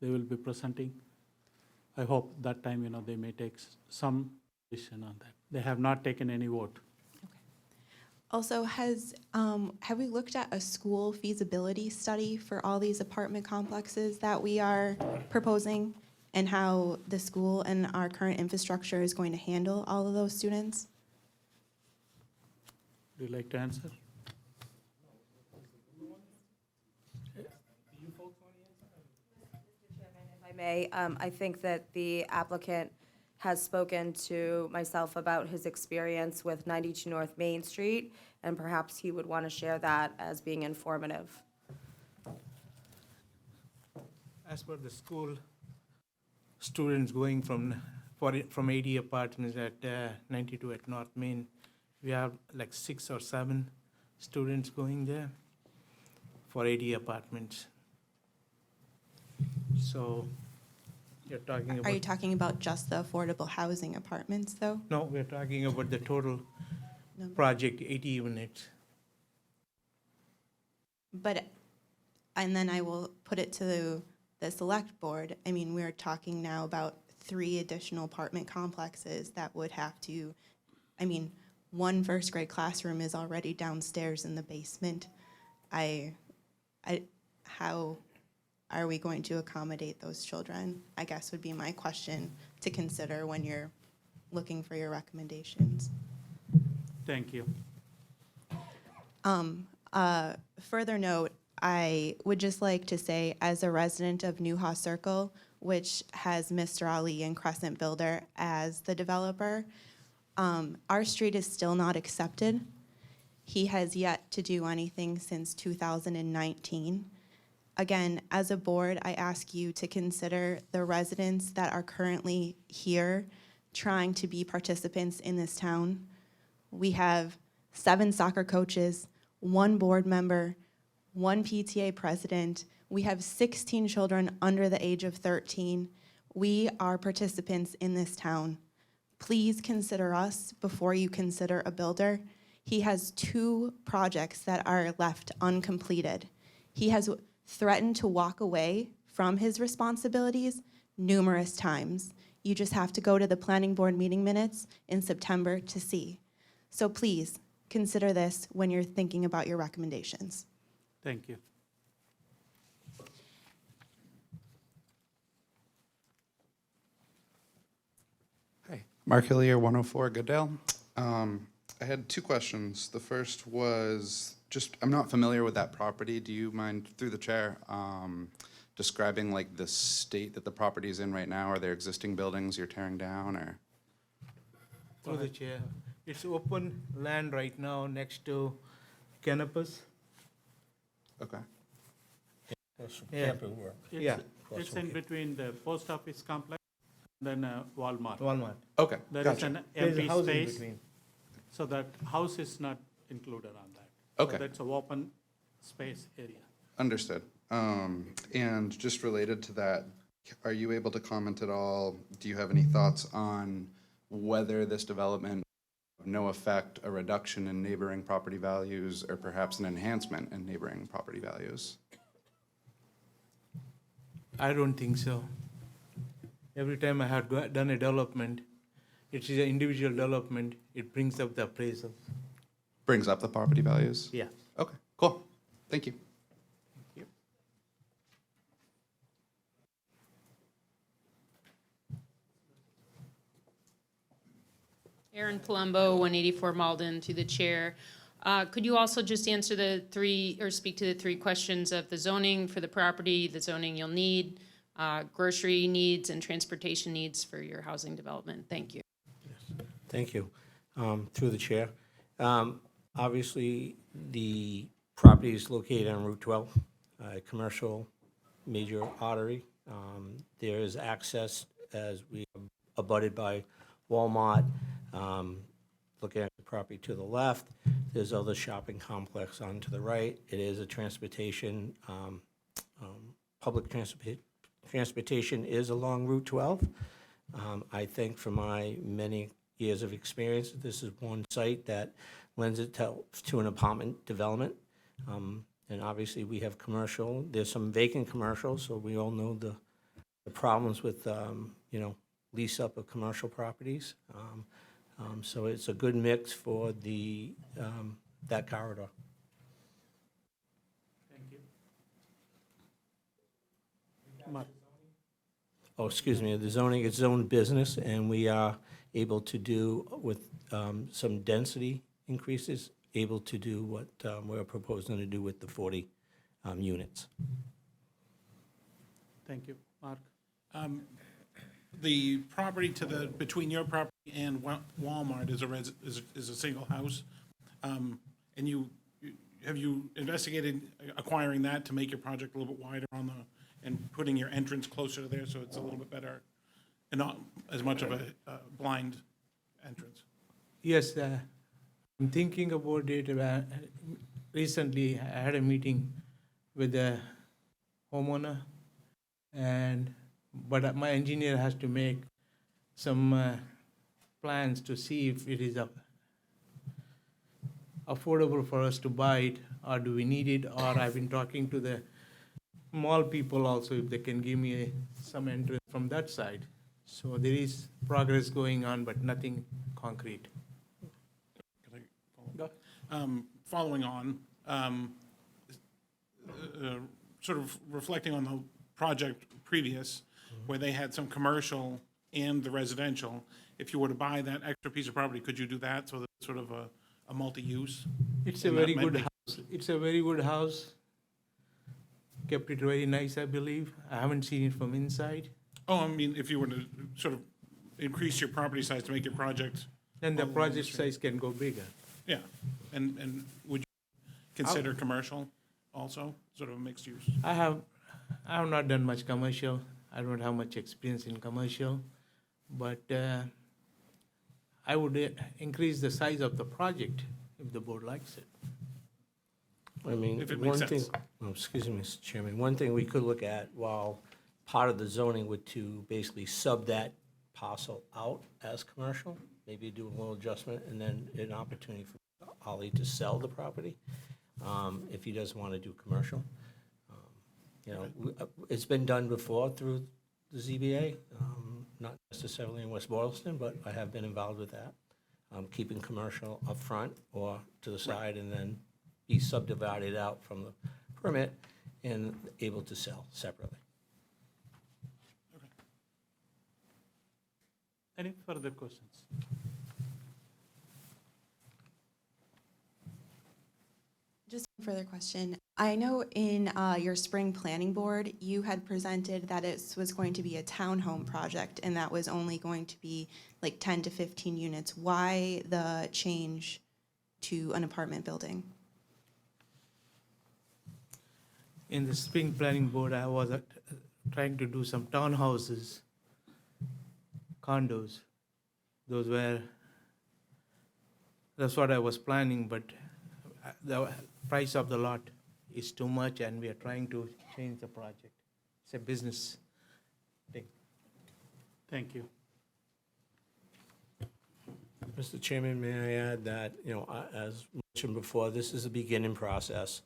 they will be presenting. I hope that time, they may take some decision on that. They have not taken any vote. Also, have we looked at a school feasibility study for all these apartment complexes that we are proposing, and how the school and our current infrastructure is going to handle all of those students? Would you like to answer? If I may, I think that the applicant has spoken to myself about his experience with 92 North Main Street, and perhaps he would want to share that as being informative. As per the school, students going from 80 apartments at 92 at North Main, we have like 6 or 7 students going there for 80 apartments. So you're talking about... Are you talking about just the affordable housing apartments, though? No, we're talking about the total Number. project, 80 units. But, and then I will put it to the select board. I mean, we're talking now about 3 additional apartment complexes that would have to, I mean, 1 first grade classroom is already downstairs in the basement. How are we going to accommodate those children? I guess would be my question to consider when you're looking for your recommendations. Thank you. Further note, I would just like to say, as a resident of Newhaw Circle, which has Mr. Ali and Crescent Builder as the developer, our street is still not accepted. He has yet to do anything since 2019. Again, as a board, I ask you to consider the residents that are currently here trying to be participants in this town. We have 7 soccer coaches, 1 board member, 1 PTA president. We have 16 children under the age of 13. We are participants in this town. Please consider us before you consider a builder. He has 2 projects that are left uncompleted. He has threatened to walk away from his responsibilities numerous times. You just have to go to the planning board meeting minutes in September to see. So please consider this when you're thinking about your recommendations. Thank you. Hi, Mark Hillier, 104 Goodale. I had 2 questions. The first was just, I'm not familiar with that property. Do you mind, through the chair, describing like the state that the property is in right now? Are there existing buildings you're tearing down, or? Through the chair. It's open land right now next to campus. Okay. Yeah. Yeah. It's in between the post office complex and then Walmart. Walmart. Okay, There is gotcha. an There's a empty house in space, between. so that house is not included on that. So Okay. that's an open space area. Understood. And just related to that, are you able to comment at all, do you have any thoughts on whether this development have no effect, a reduction in neighboring property values, or perhaps an enhancement in neighboring property values? I don't think so. Every time I have done a development, it is an individual development, it brings up the appraisal. Brings up the property values? Yeah. Okay, cool. Thank you. Aaron Palumbo, 184 Malden, to the chair. Could you also just answer the 3, or speak to the 3 questions of the zoning for the property, the zoning you'll need, grocery needs, and transportation needs for your housing development? Thank you. Thank you. Through the chair. Obviously, the property is located on Route 12, a commercial major artery. There is access, as we are abutted by Walmart. Looking at the property to the left, there's other shopping complex on to the right. It is a transportation, public transportation is along Route 12. I think from my many years of experience, this is one site that lends itself to an apartment development. And obviously, we have commercial. There's some vacant commercial, so we all know the problems with, lease up of commercial properties. So it's a good mix for the that corridor. Thank you. Mark? Oh, excuse me, the zoning, it's zoned business, and we are able to do, with some density increases, able to do what we're proposing to do with the 40 units. Thank you. Mark? The property between your property and Walmart is a single house. And have you investigated acquiring that to make your project a little bit wider and putting your entrance closer to there so it's a little bit better and not as much of a blind entrance? Yes, I'm thinking about it. Recently, I had a meeting with the homeowner, but my engineer has to make some plans to see if it is affordable for us to buy it, or do we need it, or I've been talking to the mall people also, if they can give me some entrance from that side. So there is progress going on, but nothing concrete. Following on, sort of reflecting on the project previous, where they had some commercial and the residential, if you were to buy that extra piece of property, could you do that so that it's sort of a multi-use? It's a very good house. It's a very good house. Kept it very nice, I believe. I haven't seen it from inside. Oh, I mean, if you were to sort of increase your property size to make your project. Then the project size can go bigger. Yeah, and would you consider commercial also, sort of a mixed use? I have not done much commercial. I don't have much experience in commercial, but I would increase the size of the project if the board likes it. I mean, If it makes one thing, sense. excuse me, Mr. Chairman, one thing we could look at, while part of the zoning would to basically sub that parcel out as commercial, maybe do a little adjustment, and then an opportunity for Ollie to sell the property, if he doesn't want to do commercial. You know, it's been done before through the ZBA, not necessarily in West Boylston, but I have been involved with that. Keeping commercial up front or to the side, and then be subdivided out from the permit and able to sell separately. Any further questions? Just one further question. I know in your spring planning board, you had presented that it was going to be a townhome project, and that was only going to be like 10 to 15 units. Why the change to an apartment building? In the spring planning board, I was trying to do some townhouses, condos. That's what I was planning, but the price of the lot is too much, and we are trying to change the project. It's a business thing. Thank you. Mr. Chairman, may I add that, you know, as mentioned before, this is a beginning process.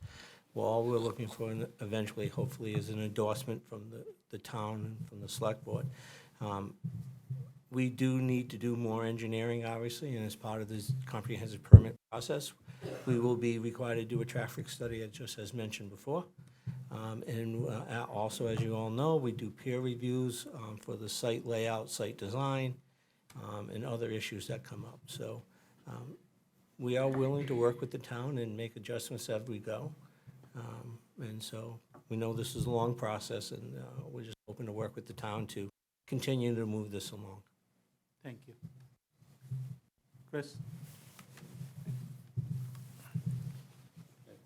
Well, all we're looking for eventually, hopefully, is an endorsement from the town and from the select board. We do need to do more engineering, obviously, and as part of this comprehensive permit process, we will be required to do a traffic study, just as mentioned before. And also, as you all know, we do peer reviews for the site layout, site design, and other issues that come up. So we are willing to work with the town and make adjustments as we go. And so we know this is a long process, and we're just hoping to work with the town to continue to move this along. Thank you. Chris?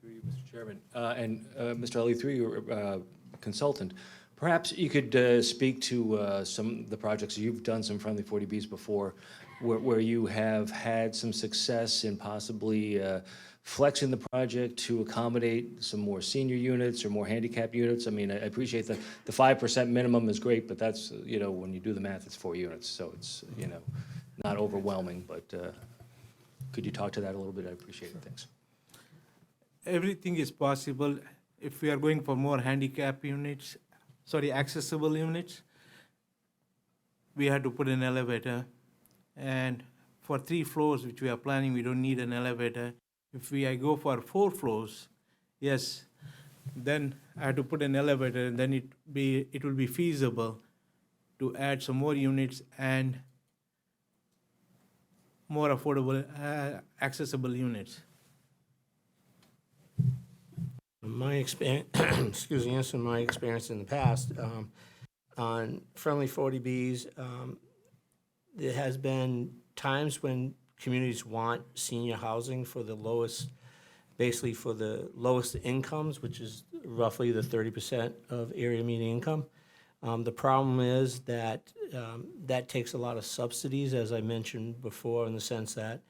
Through you, Mr. Chairman. And Mr. Ali, through your consultant, perhaps you could speak to some of the projects. You've done some friendly 40Bs before, where you have had some success in possibly flexing the project to accommodate some more senior units or more handicap units. I mean, I appreciate the 5% minimum is great, but that's, you know, when you do the math, it's 4 units. So it's, you know, not overwhelming, but could you talk to that a little bit? I appreciate it. Thanks. Everything is possible. If we are going for more accessible units, we had to put an elevator. And for 3 floors, which we are planning, we don't need an elevator. If I go for 4 floors, yes, then I have to put an elevator, and then it will be feasible to add some more units and more affordable, accessible units. My experience, excuse me, yes, in my experience in the past, on friendly 40Bs, there has been times when communities want senior housing for the lowest, basically for the lowest incomes, which is roughly the 30% of area median income. The problem is that that takes a lot of subsidies, as I mentioned before, in the sense that,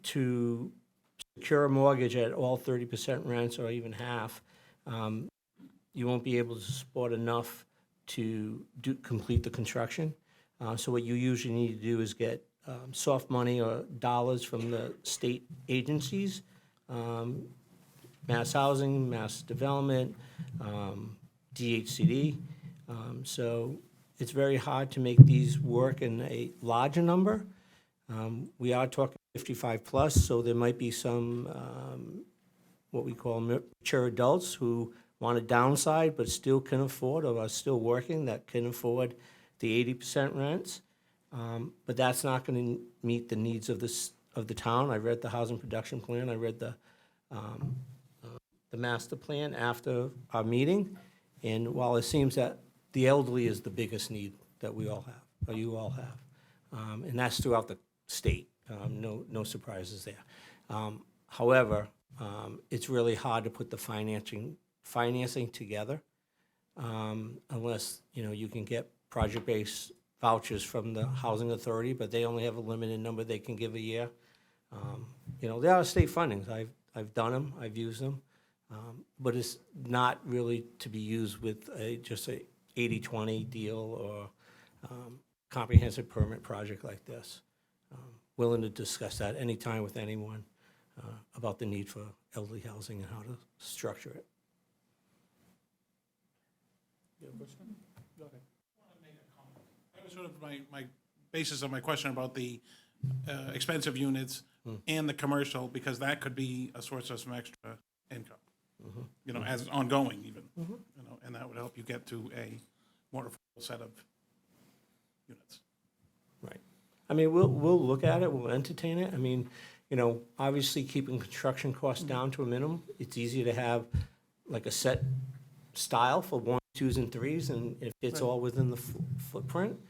to secure a mortgage at all 30% rents or even half, you won't be able to support enough to complete the construction. So what you usually need to do is get soft money or dollars from the state agencies, Mass Housing, Mass Development, DHCD. So it's very hard to make these work in a larger number. We are talking 55 plus, so there might be some what we call mature adults who want to downside but still can afford, or are still working, that can afford the 80% rents. But that's not going to meet the needs of the town. I read the housing production plan. I read the master plan after our meeting. And while it seems that the elderly is the biggest need that we all have, or you all have, and that's throughout the state, no surprises there. However, it's really hard to put the financing together unless, you can get project-based vouchers from the housing authority, but they only have a limited number they can give a year. There are state fundings. I've done them, I've used them, but it's not really to be used with just a 80-20 deal or comprehensive permit project like this. Willing to discuss that anytime with anyone about the need for elderly housing and how to structure it. You have a question? Go ahead. That was sort of my basis of my question about the expensive units and the commercial, because that could be a source of some extra income, as ongoing even, and that would help you get to a more affordable set of units. Right. I mean, we'll look at it, we'll entertain it. I mean, obviously keeping construction costs down to a minimum. It's easier to have like a set style for 1s, 2s, and 3s, and it fits all within the footprint.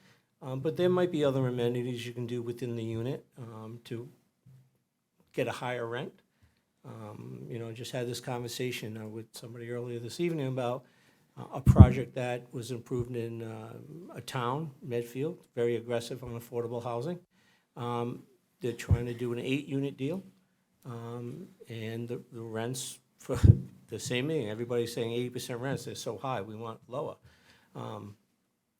But there might be other amenities you can do within the unit to get a higher rent. Just had this conversation with somebody earlier this evening about a project that was approved in a town, Medfield, very aggressive on affordable housing. They're trying to do an 8-unit deal, and the rents for the same thing. Everybody's saying 80% rents, they're so high, we want lower.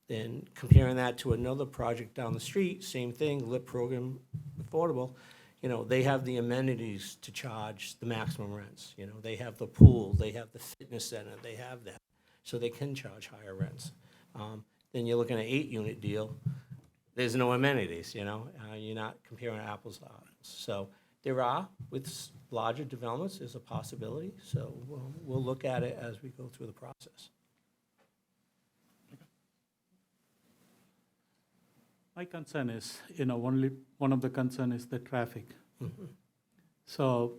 And comparing that to another project down the street, same thing, LIP program, affordable, they have the amenities to charge the maximum rents. They have the pool, they have the fitness center, they have that. So they can charge higher rents. Then you're looking at an 8-unit deal, there's no amenities, you're not comparing apples to apples. So there are, with larger developments, there's a possibility. So we'll look at it as we go through the process. My concern is, only one of the concern is the traffic. Mm-hmm. So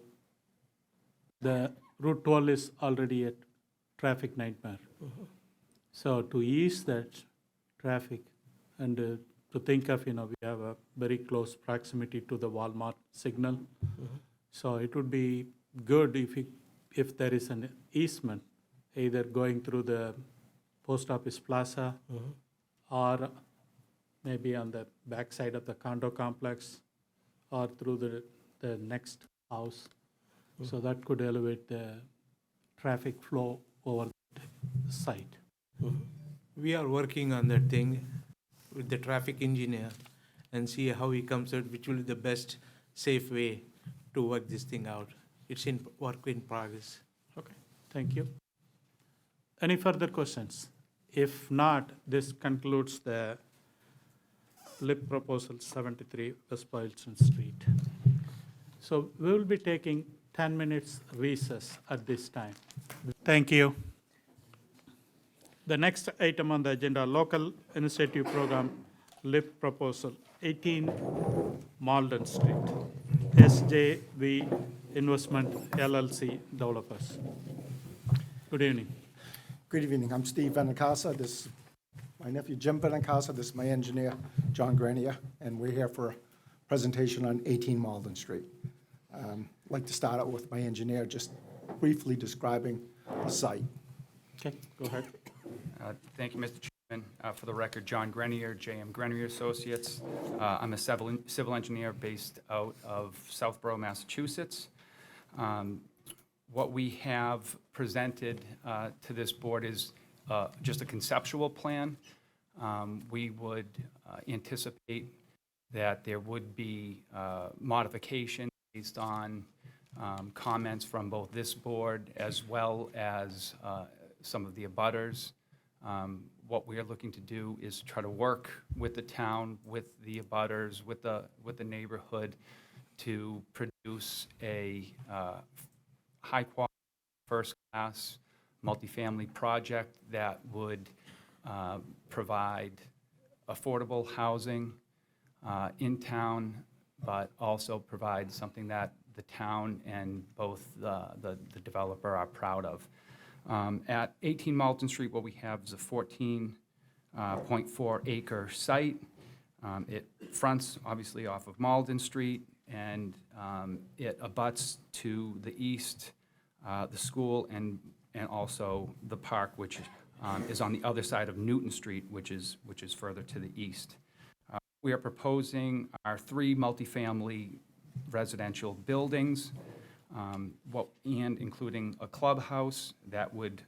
the Route 12 is already a traffic nightmare. Mm-hmm. So to ease that traffic and to think of, we have a very close proximity to the Walmart signal. Mm-hmm. So it would be good if there is an easement, either going through the post office plaza or maybe on the back side of the condo complex or through the next house. So that could elevate the traffic flow over the site. We are working on that thing with the traffic engineer and see how he comes out, which will be the best safe way to work this thing out. It's in work in progress. Okay, thank you. Any further questions? If not, this concludes the LIP proposal 73 West Boylston Street. So we will be taking 10 minutes recess at this time. Thank you. The next item on the agenda, Local Initiative Program, LIP proposal, 18 Malden Street, SJV Investment LLC developers. Good evening. Good evening. I'm Steve Benincasa. This is my nephew Jim Benincasa. This is my engineer, John Grenier, and we're here for a presentation on 18 Malden Street. I'd like to start out with my engineer just briefly describing the site. Okay, go ahead. Thank you, Mr. Chairman. For the record, John Grenier, J.M. Grenier Associates. I'm a civil engineer based out of Southborough, Massachusetts. What we have presented to this board is just a conceptual plan. We would anticipate that there would be modification based on comments from both this board as well as some of the abutters. What we are looking to do is try to work with the town, with the abutters, with the neighborhood to produce a high-quality, first-class, multifamily project that would provide affordable housing in town, but also provide something that the town and both the developer are proud of. At 18 Malden Street, what we have is a 14.4 acre site. It fronts obviously off of Malden Street, and it abuts to the east the school and also the park, which is on the other side of Newton Street, which is further to the east. We are proposing our 3 multifamily residential buildings, and including a clubhouse that would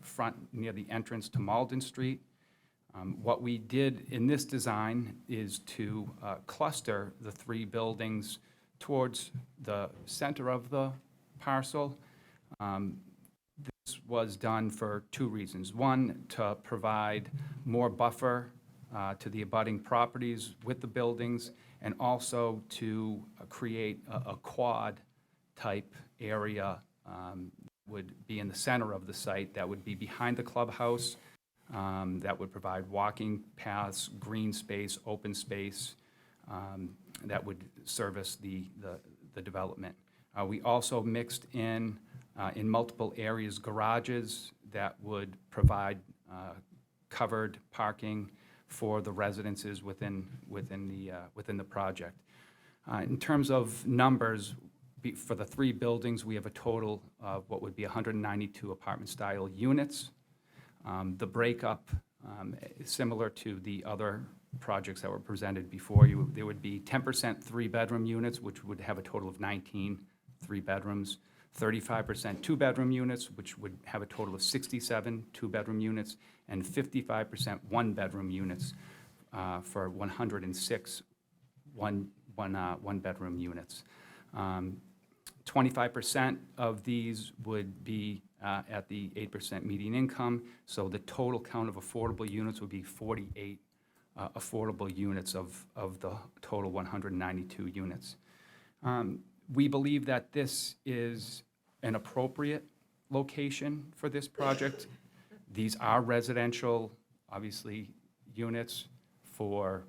front near the entrance to Malden Street. What we did in this design is to cluster the 3 buildings towards the center of the parcel. This was done for 2 reasons. One, to provide more buffer to the abutting properties with the buildings, and also to create a quad type area would be in the center of the site that would be behind the clubhouse, that would provide walking paths, green space, open space, that would service the development. We also mixed in multiple areas garages that would provide covered parking for the residences within the project. In terms of numbers, for the 3 buildings, we have a total of what would be 192 apartment-style units. The breakup is similar to the other projects that were presented before you. There would be 10% 3-bedroom units, which would have a total of 19 3-bedrooms, 35% 2-bedroom units, which would have a total of 67 2-bedroom units, and 55% 1-bedroom units for 106 one-bedroom units. 25% of these would be at the 8% median income, so the total count of affordable units would be 48 affordable units of the total 192 units. We believe that this is an appropriate location for this project. These are residential, obviously, units for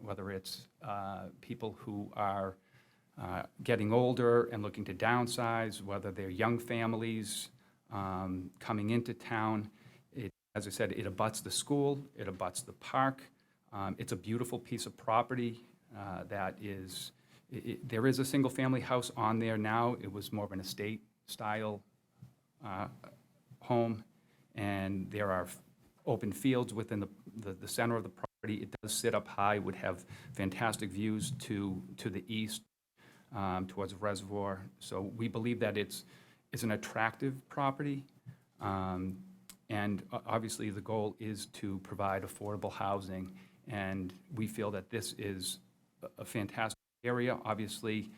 whether it's people who are getting older and looking to downsize, whether they're young families coming into town. As I said, it abuts the school, it abuts the park. It's a beautiful piece of property that is, there is a single-family house on there now. It was more of an estate-style home, and there are open fields within the center of the property. It does sit up high, would have fantastic views to the east, towards the reservoir. So we believe that it's an attractive property, and obviously the goal is to provide affordable housing, and we feel that this is a fantastic area. Obviously,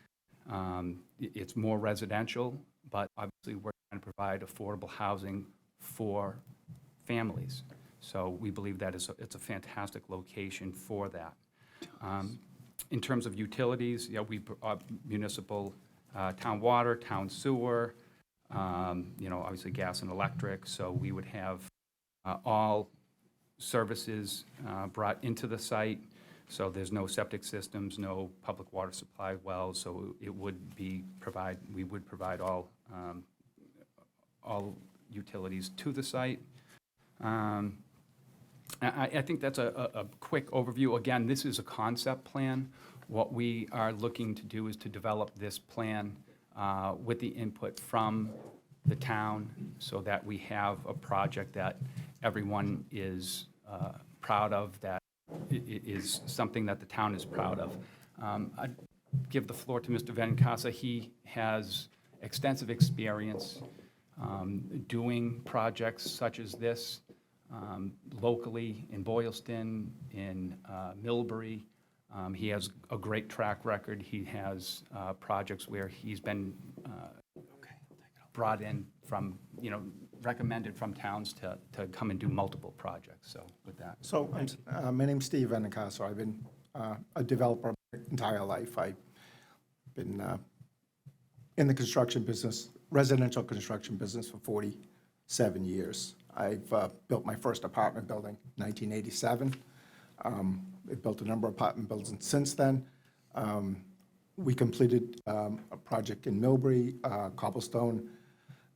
it's more residential, but obviously we're trying to provide affordable housing for families. So we believe that it's a fantastic location for that. In terms of utilities, yeah, municipal town water, town sewer, obviously gas and electric. So we would have all services brought into the site. So there's no septic systems, no public water supply wells. So it would be we would provide all utilities to the site. I think that's a quick overview. Again, this is a concept plan. What we are looking to do is to develop this plan with the input from the town so that we have a project that everyone is proud of, that is something that the town is proud of. I'd give the floor to Mr. Benincasa. He has extensive experience doing projects such as this locally in Boylston, in Millbury. He has a great track record. He has projects where he's been brought in from, recommended from towns to come and do multiple projects. So with that. So my name's Steve Benincasa. I've been a developer my entire life. I've been in the construction business, residential construction business, for 47 years. I've built my first apartment building in 1987. I've built a number of apartment buildings since then. We completed a project in Millbury, Cobblestone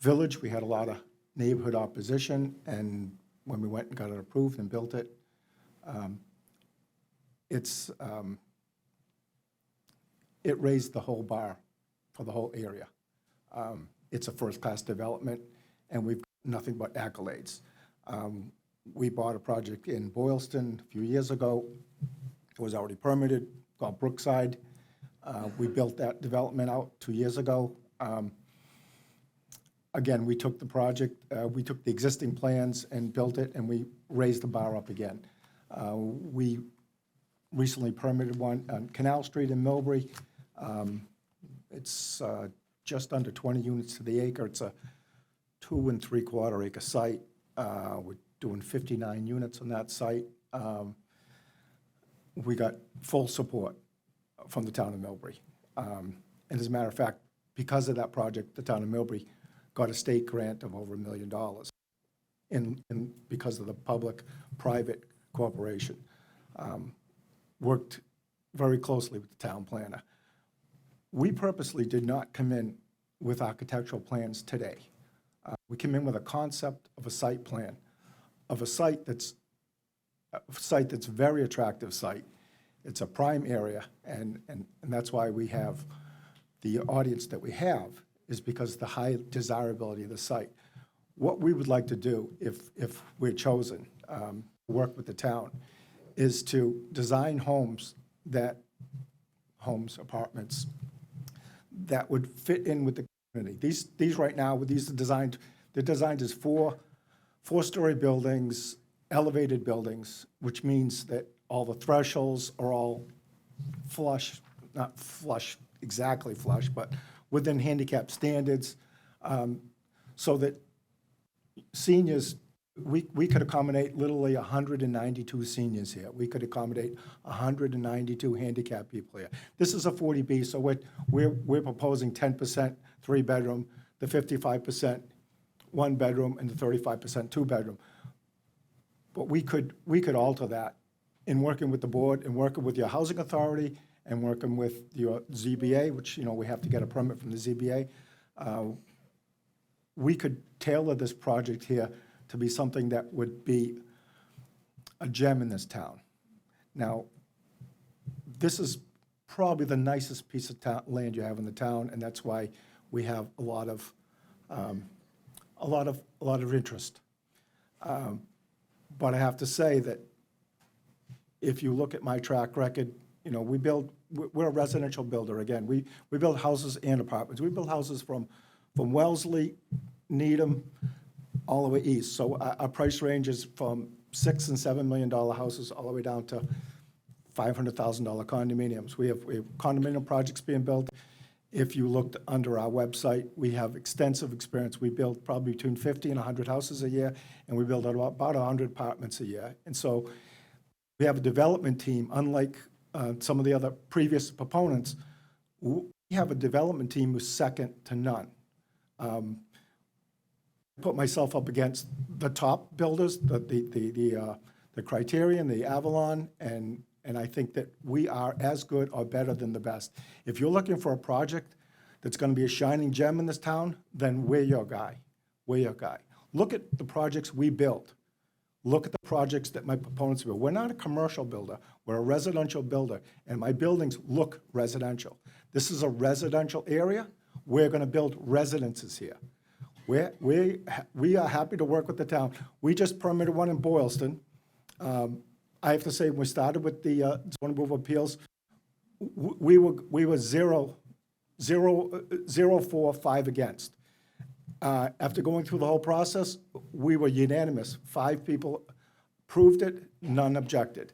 Village. We had a lot of neighborhood opposition, and when we went and got it approved and built it, it raised the whole bar for the whole area. It's a first-class development, and we've got nothing but accolades. We bought a project in Boylston a few years ago. It was already permitted, called Brookside. We built that development out 2 years ago. Again, we took the project, we took the existing plans and built it, and we raised the bar up again. We recently permitted one on Canal Street in Millbury. It's just under 20 units to the acre. It's a 2 3/4 acre site. We're doing 59 units on that site. We got full support from the town of Millbury. And as a matter of fact, because of that project, the town of Millbury got a state grant of over $1 million because of the public-private cooperation. Worked very closely with the town planner. We purposely did not come in with architectural plans today. We came in with a concept of a site plan, of a site that's a very attractive site. It's a prime area, and that's why we have the audience that we have, is because of the high desirability of the site. What we would like to do, if we're chosen, work with the town, is to design apartments that would fit in with the community. These right now, these are designed, they're designed as four-story buildings, elevated buildings, which means that all the thresholds are all flush, not flush, exactly flush, but within handicap standards, so that seniors, we could accommodate literally 192 seniors here. We could accommodate 192 handicapped people here. This is a 40B, so we're proposing 10% 3-bedroom, the 55% 1-bedroom, and the 35% 2-bedroom. But we could alter that in working with the board and working with your housing authority and working with your ZBA, which, we have to get a permit from the ZBA. We could tailor this project here to be something that would be a gem in this town. Now, this is probably the nicest piece of land you have in the town, and that's why we have a lot of interest. But I have to say that if you look at my track record, we're a residential builder. Again, we build houses and apartments. We build houses from Wellesley, Needham, all the way east. So our price range is from $6 and $7 million houses all the way down to $500,000 condominiums. We have condominium projects being built. If you looked under our website, we have extensive experience. We build probably between 50 and 100 houses a year, and we build about 100 apartments a year. And so we have a development team, unlike some of the other previous proponents. We we have a development team who's second to none. Put myself up against the top builders, the Criterion, the Avalon, and I think that we are as good or better than the best. If you're looking for a project that's gonna be a shining gem in this town, then we're your guy. We're your guy. Look at the projects we built. Look at the projects that my proponents build. We're not a commercial builder, we're a residential builder, and my buildings look residential. This is a residential area. We're gonna build residences here. We are happy to work with the town. We just permitted one in Boylston. I have to say, when we started with the zoning board of appeals, we were 0-4-5 against. After going through the whole process, we were unanimous. 5 people approved it, none objected.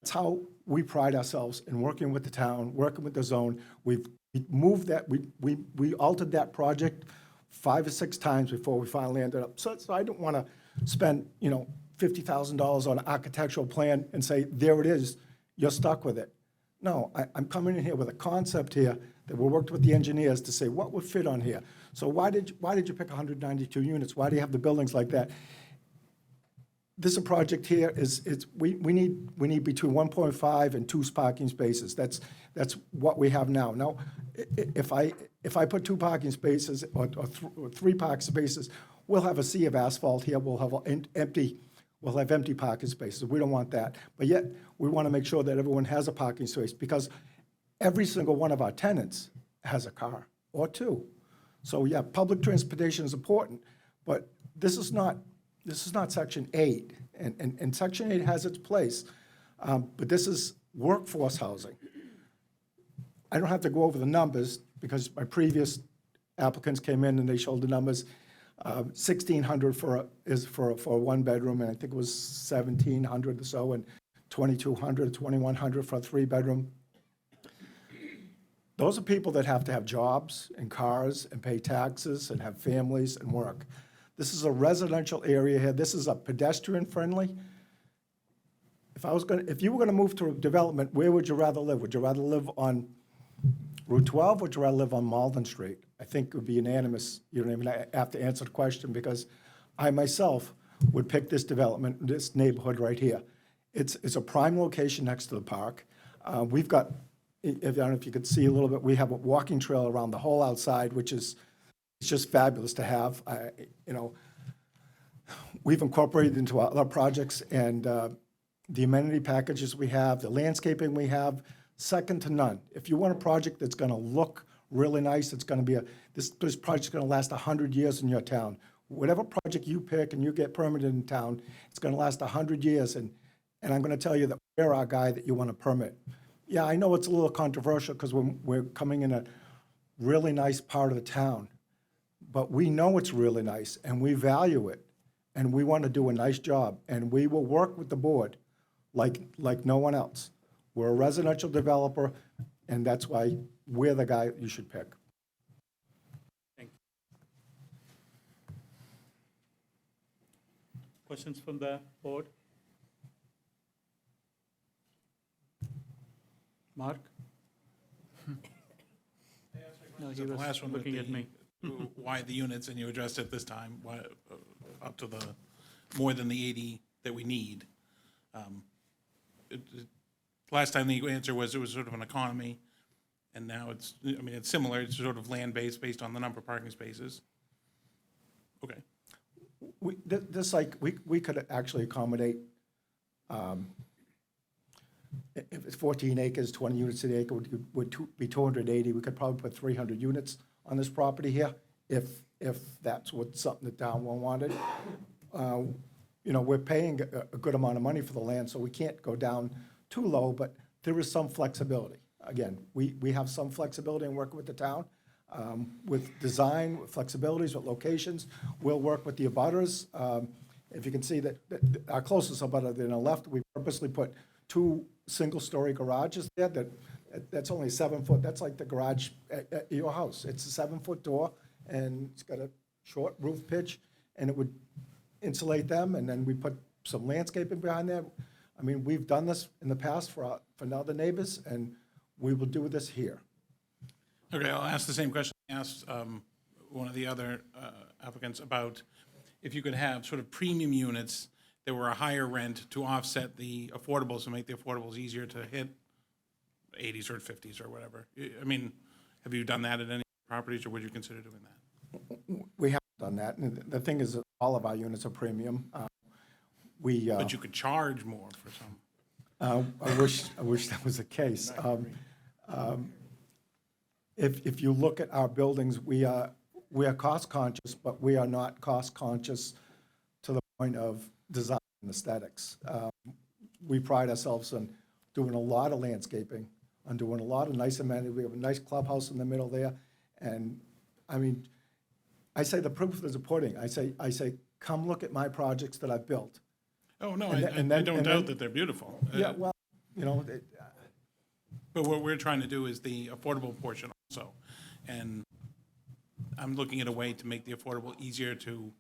That's how we pride ourselves in working with the town, working with the zone. We moved that, we altered that project 5 or 6 times before we finally ended up. So I don't want to spend, $50,000 on an architectural plan and say, there it is, you're stuck with it. No, I'm coming in here with a concept here that we worked with the engineers to say what would fit on here. So why did you pick 192 units? Why do you have the buildings like that? This project here we need between 1.5 and 2 parking spaces. That's what we have now. Now, if I put 2 parking spaces or 3 parking spaces, we'll have a sea of asphalt here. We'll have empty parking spaces. We don't want that. But yet, we want to make sure that everyone has a parking space because every single one of our tenants has a car or 2. So yeah, public transportation is important, but this is not Section 8, and Section 8 has its place, but this is workforce housing. I don't have to go over the numbers because my previous applicants came in and they showed the numbers. 1,600 for a 1-bedroom, and I think it was 1,700 or so, and 2,200, 2,100 for a 3-bedroom. Those are people that have to have jobs and cars and pay taxes and have families and work. This is a residential area here. This is a pedestrian-friendly. If you were gonna move to a development, where would you rather live? Would you rather live on Route 12, or would you rather live on Malden Street? I think it would be unanimous. You don't even have to answer the question because I myself would pick this development, this neighborhood right here. It's a prime location next to the park. We've got, I don't know if you could see a little bit, we have a walking trail around the whole outside, which is, it's just fabulous to have. We've incorporated into our other projects, and the amenity packages we have, the landscaping we have, second to none. If you want a project that's gonna look really nice, it's gonna be this project's gonna last 100 years in your town. Whatever project you pick and you get permitted in town, it's gonna last 100 years, and I'm gonna tell you that we're our guy that you wanna permit. Yeah, I know it's a little controversial because we're coming in a really nice part of the town, but we know it's really nice, and we value it, and we wanna do a nice job, and we will work with the board like no one else. We're a residential developer, and that's why we're the guy you should pick. Thank you. Questions from the board? Mark? No, he So the was last one with looking at me. Why the units, and you addressed it this time, why, up to the, more than the 80 that we need. Last time the answer was it was sort of an economy, and now it's similar, it's sort of land-based based on the number of parking spaces. Okay. We could actually accommodate, if it's 14 acres, 20 units an acre would be 280. We could probably put 300 units on this property here, if that's something the town wanted. We're paying a good amount of money for the land, so we can't go down too low, but there is some flexibility. Again, we have some flexibility in working with the town, with design, with flexibilities, with locations. We'll work with the abutters. If you can see that our closest abutter on the left, we purposely put 2 single-story garages there. That's only 7 foot. That's like the garage at your house. It's a 7-foot door, and it's got a short roof pitch, and it would insulate them, and then we put some landscaping behind there. I mean, we've done this in the past for other neighbors, and we will do this here. Okay, I'll ask the same question I asked one of the other applicants about if you could have sort of premium units that were a higher rent to offset the affordables and make the affordables easier to hit 80s or 50s or whatever. I mean, have you done that at any properties, or would you consider doing that? We have done that, and the thing is, that all of our units are premium. But you could charge more for some. I wish that was the case. If you look at our buildings, we are cost conscious, but we are not cost conscious to the point of design and aesthetics. We pride ourselves on doing a lot of landscaping, on doing a lot of nice amenities. We have a nice clubhouse in the middle there, and I mean, I say the proof is the pudding. I say, come look at my projects that I've built. Oh, no, And I don't doubt that they're beautiful. Yeah, well, you know, But what we're trying to do is the affordable portion also. And I'm looking at a way to make the affordable easier to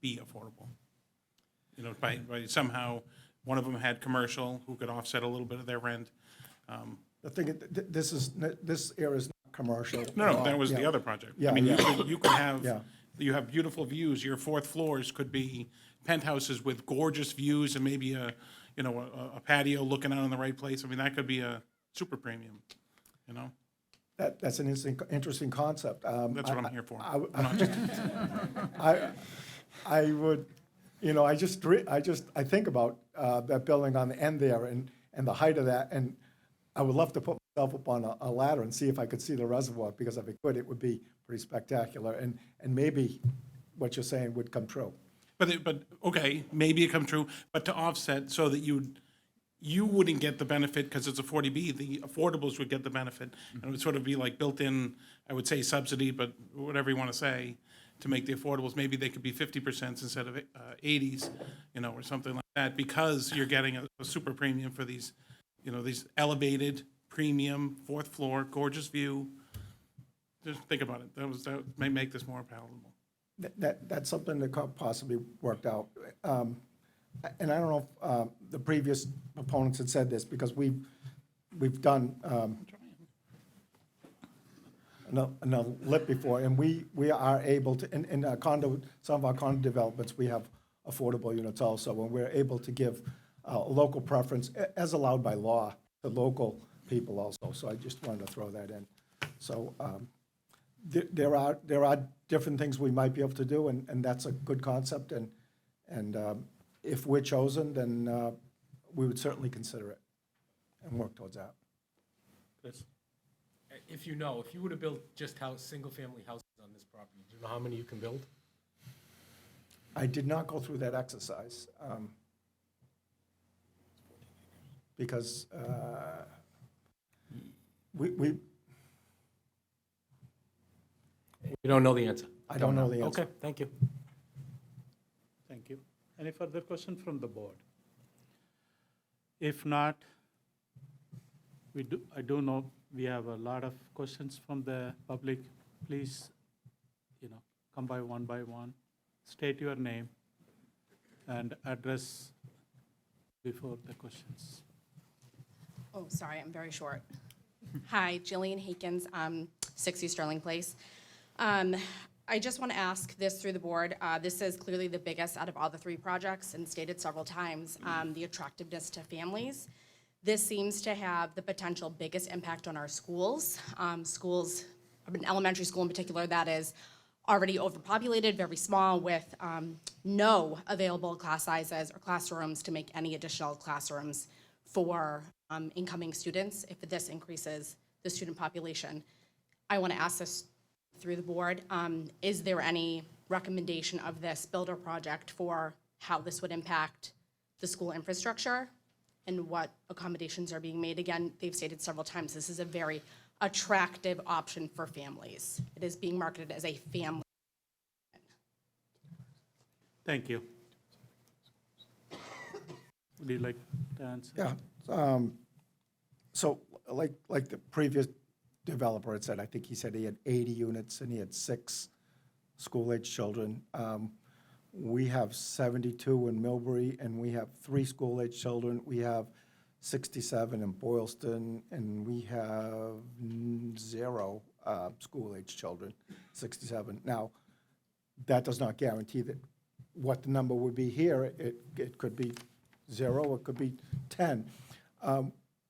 be affordable. You know, by somehow, one of them had commercial who could offset a little bit of their rent. the thing, this area is not commercial. No, that was the Yeah. other project. I Yeah, mean, yeah. you could have, Yeah. you have beautiful views. Your fourth floors could be penthouses with gorgeous views and maybe a patio looking out in the right place. I mean, that could be a super premium, you know? That's an interesting concept. That's what I'm here for. I would, you know, I think about that building on the end there and the height of that, and I would love to put myself up on a ladder and see if I could see the reservoir, because if I could, it would be pretty spectacular, and maybe what you're saying would come true. But okay, maybe it come true, but to offset so that you wouldn't get the benefit because it's a 40B, the affordables would get the benefit. And it would sort of be like built-in, I would say subsidy, but whatever you want to say, to make the affordables, maybe they could be 50% instead of 80s, you know, or something like that, because you're getting a super premium for these, you know, these elevated, premium, fourth floor, gorgeous view. Just think about it. That may make this more palatable. That's something that could possibly worked out. And I don't know if the previous opponents had said this, because we've done a lip before, and we are able to, in our condo, some of our condo developments, we have affordable units also, and we're able to give a local preference, as allowed by law, to local people also. So I just wanted to throw that in. So there are different things we might be able to do, and that's a good concept, and if we're chosen, then we would certainly consider it and work towards that. Chris? If you were to build just single-family houses on this property, do you know how many you can build? I did not go through that exercise, because we You don't know the answer? I don't know the answer. Okay, thank you. Thank you. Any further question from the board? If not, I do know we have a lot of questions from the public. Please, come by one, state your name and address before the questions. Oh, sorry, I'm very short. Hi, Jillian Hakens, 60 Sterling Place. I just want to ask this through the board. This is clearly the biggest out of all the three projects and stated several times, the attractiveness to families. This seems to have the potential biggest impact on our schools. Schools, an elementary school in particular, that is already overpopulated, very small, with no available class sizes or classrooms to make any additional classrooms for incoming students if this increases the student population. I want to ask this through the board. Is there any recommendation of this builder project for how this would impact the school infrastructure and what accommodations are being made? Again, they've stated several times, this is a very attractive option for families. It is being marketed as a family. Thank you. Would you like to answer? Yeah. So like the previous developer had said, I think he said he had 80 units and he had 6 school-age children. We have 72 in Millbury, and we have 3 school-age children. We have 67 in Boylston, and we have 0 school-age children, 67. Now, that does not guarantee that what the number would be here. It could be 0, it could be 10.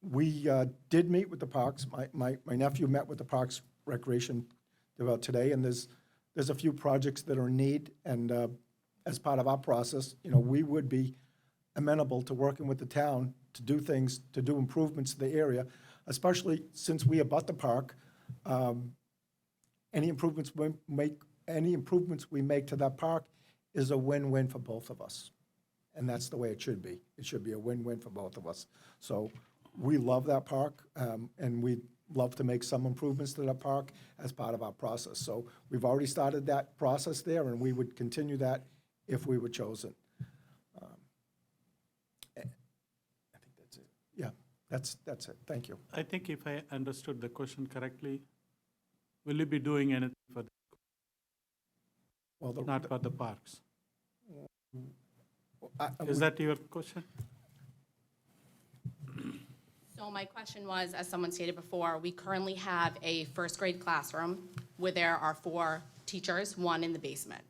We did meet with the parks. My nephew met with the Parks Recreation about today, and there's a few projects that are in need, and as part of our process, we would be amenable to working with the town to do things, to do improvements to the area, especially since we abut the park. Any improvements we make to that park is a win-win for both of us. And that's the way it should be. It should be a win-win for both of us. So we love that park, and we'd love to make some improvements to that park as part of our process. So we've already started that process there, and we would continue that if we were chosen. I think that's it. Yeah, that's it. Thank you. I think if I understood the question correctly, will you be doing anything for the, not for the parks? Is that your question? So my question was, as someone stated before, we currently have a first grade classroom where there are 4 teachers, 1 in the basement.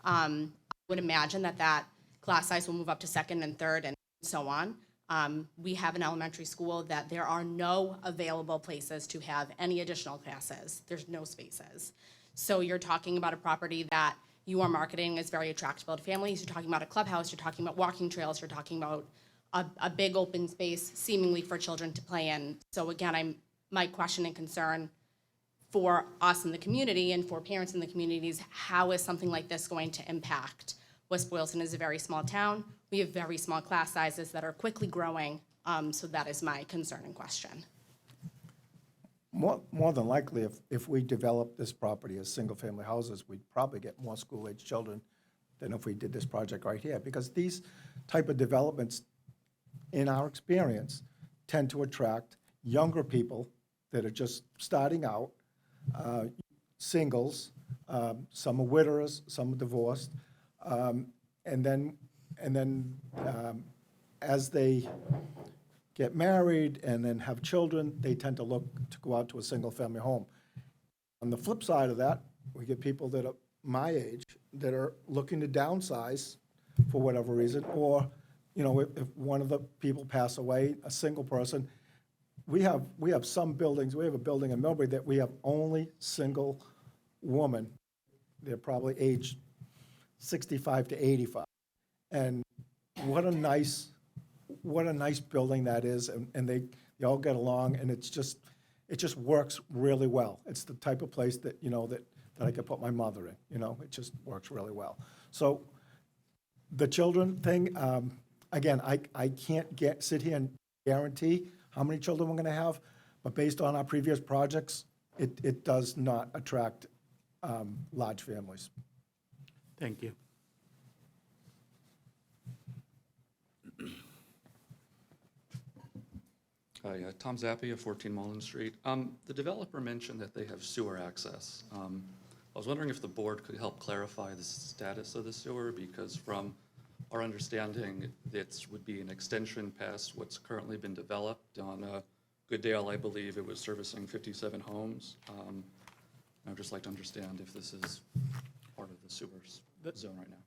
I would imagine that class size will move up to second and third and so on. We have an elementary school that there are no available places to have any additional classes. There's no spaces. So you're talking about a property that you are marketing as very attractive to families. You're talking about a clubhouse. You're talking about walking trails. You're talking about a big open space seemingly for children to play in. So again, my question and concern for us in the community and for parents in the community is, how is something like this going to impact? West Boylston is a very small town. We have very small class sizes that are quickly growing. So that is my concern and question. More than likely, if we develop this property as single-family houses, we'd probably get more school-age children than if we did this project right here, because these type of developments, in our experience, tend to attract younger people that are just starting out, singles, some are widowers, some are divorced, and then as they get married and then have children, they tend to look to go out to a single-family home. On the flip side of that, we get people that are my age that are looking to downsize for whatever reason, or if one of the people pass away, a single person. We have some buildings. We have a building in Millbury that we have only single woman. They're probably aged 65 to 85, and what a nice building that is, and they all get along, and it just works really well. It's the type of place that that I could put my mother in. It just works really well. So the children thing, again, I can't sit here and guarantee how many children we're going to have, but based on our previous projects, it does not attract large families. Thank you. Hi, Tom Zappi of 14 Mullen Street. The developer mentioned that they have sewer access. I was wondering if the board could help clarify the status of the sewer, because from our understanding, it would be an extension past what's currently been developed. On Gooddale, I believe it was servicing 57 homes. I'd just like to understand if this is part of the sewers zone right now.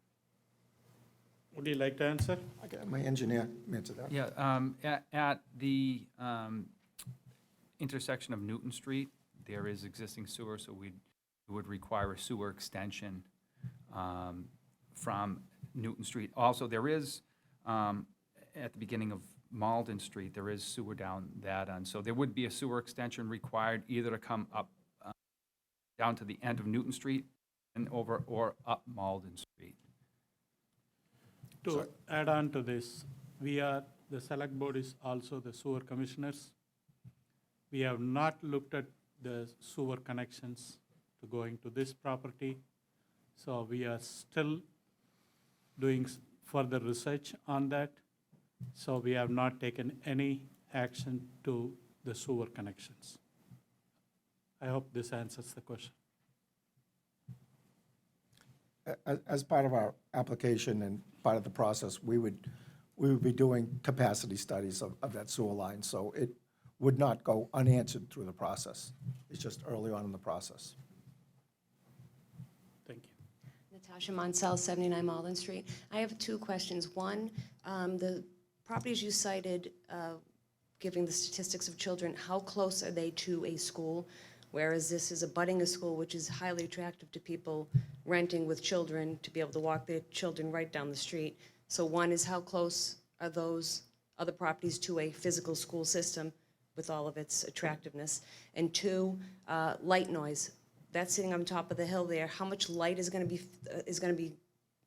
Would you like to answer? Okay, my engineer answer that. Yeah, at the intersection of Newton Street, there is existing sewer, so we would require a sewer extension from Newton Street. Also, there is, at the beginning of Malden Street, there is sewer down that end. So there would be a sewer extension required either to come up down to the end of Newton Street and over or up Malden Street. To add on to this, the select board is also the sewer commissioners. We have not looked at the sewer connections to going to this property. So we are still doing further research on that. So we have not taken any action to the sewer connections. I hope this answers the question. As part of our application and part of the process, we would be doing capacity studies of that sewer line. So would not go unanswered through the process. It's just early on in the process. Thank you. Natasha Monsell, 79 Malden Street. I have two questions. One, the properties you cited, giving the statistics of children, how close are they to a school? Whereas this is abutting a school, which is highly attractive to people renting with children to be able to walk their children right down the street. So one is, how close are those other properties to a physical school system with all of its attractiveness? And two, light noise. That's sitting on top of the hill there. How much light is going to be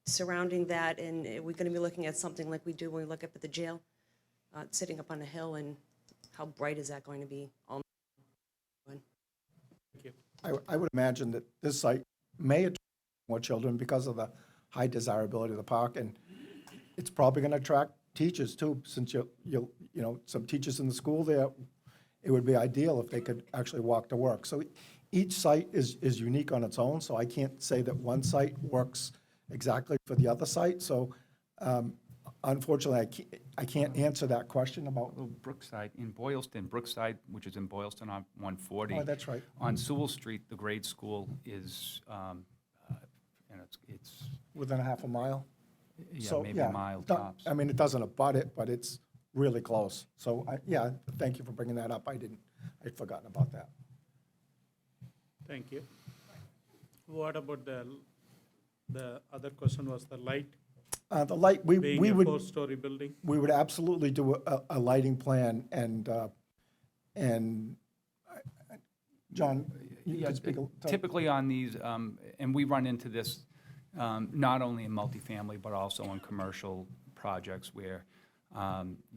surrounding that? And are we going to be looking at something like we do when we look up at the jail, sitting up on a hill? And how bright is that going to be all night? I would imagine that this site may attract more children because of the high desirability of the park, and it's probably going to attract teachers too, since you'll some teachers in the school there. It would be ideal if they could actually walk to work. So each site is unique on its own, so I can't say that one site works exactly for the other site. So unfortunately, I can't answer that question about. Brookside, in Boylston, Brookside, which is in Boylston on 140. Oh, that's right. On Sewell Street, the grade school is, and it's Within a half a mile? yeah, So, maybe a mile no, tops. I mean, it doesn't abut it, but it's really close. So, yeah, thank you for bringing that up. I'd forgotten about that. Thank you. What about the other question was the light? The light, we Being a would. four-story building? We would absolutely do a lighting plan, and John, you Yeah, can speak. typically on these, and we run into this not only in multifamily, but also on commercial projects where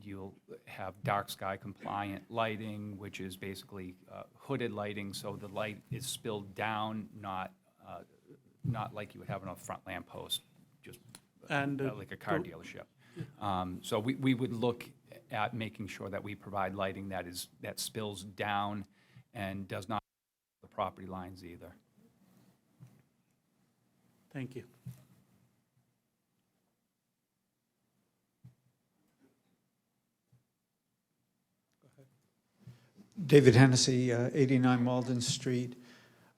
you'll have dark sky compliant lighting, which is basically hooded lighting, so the light is spilled down, not like you would have on a front lamppost, just And like a car dealership. So we would look at making sure that we provide lighting that spills down and does not the property lines either. Thank you. David Hennessy, 89 Malden Street.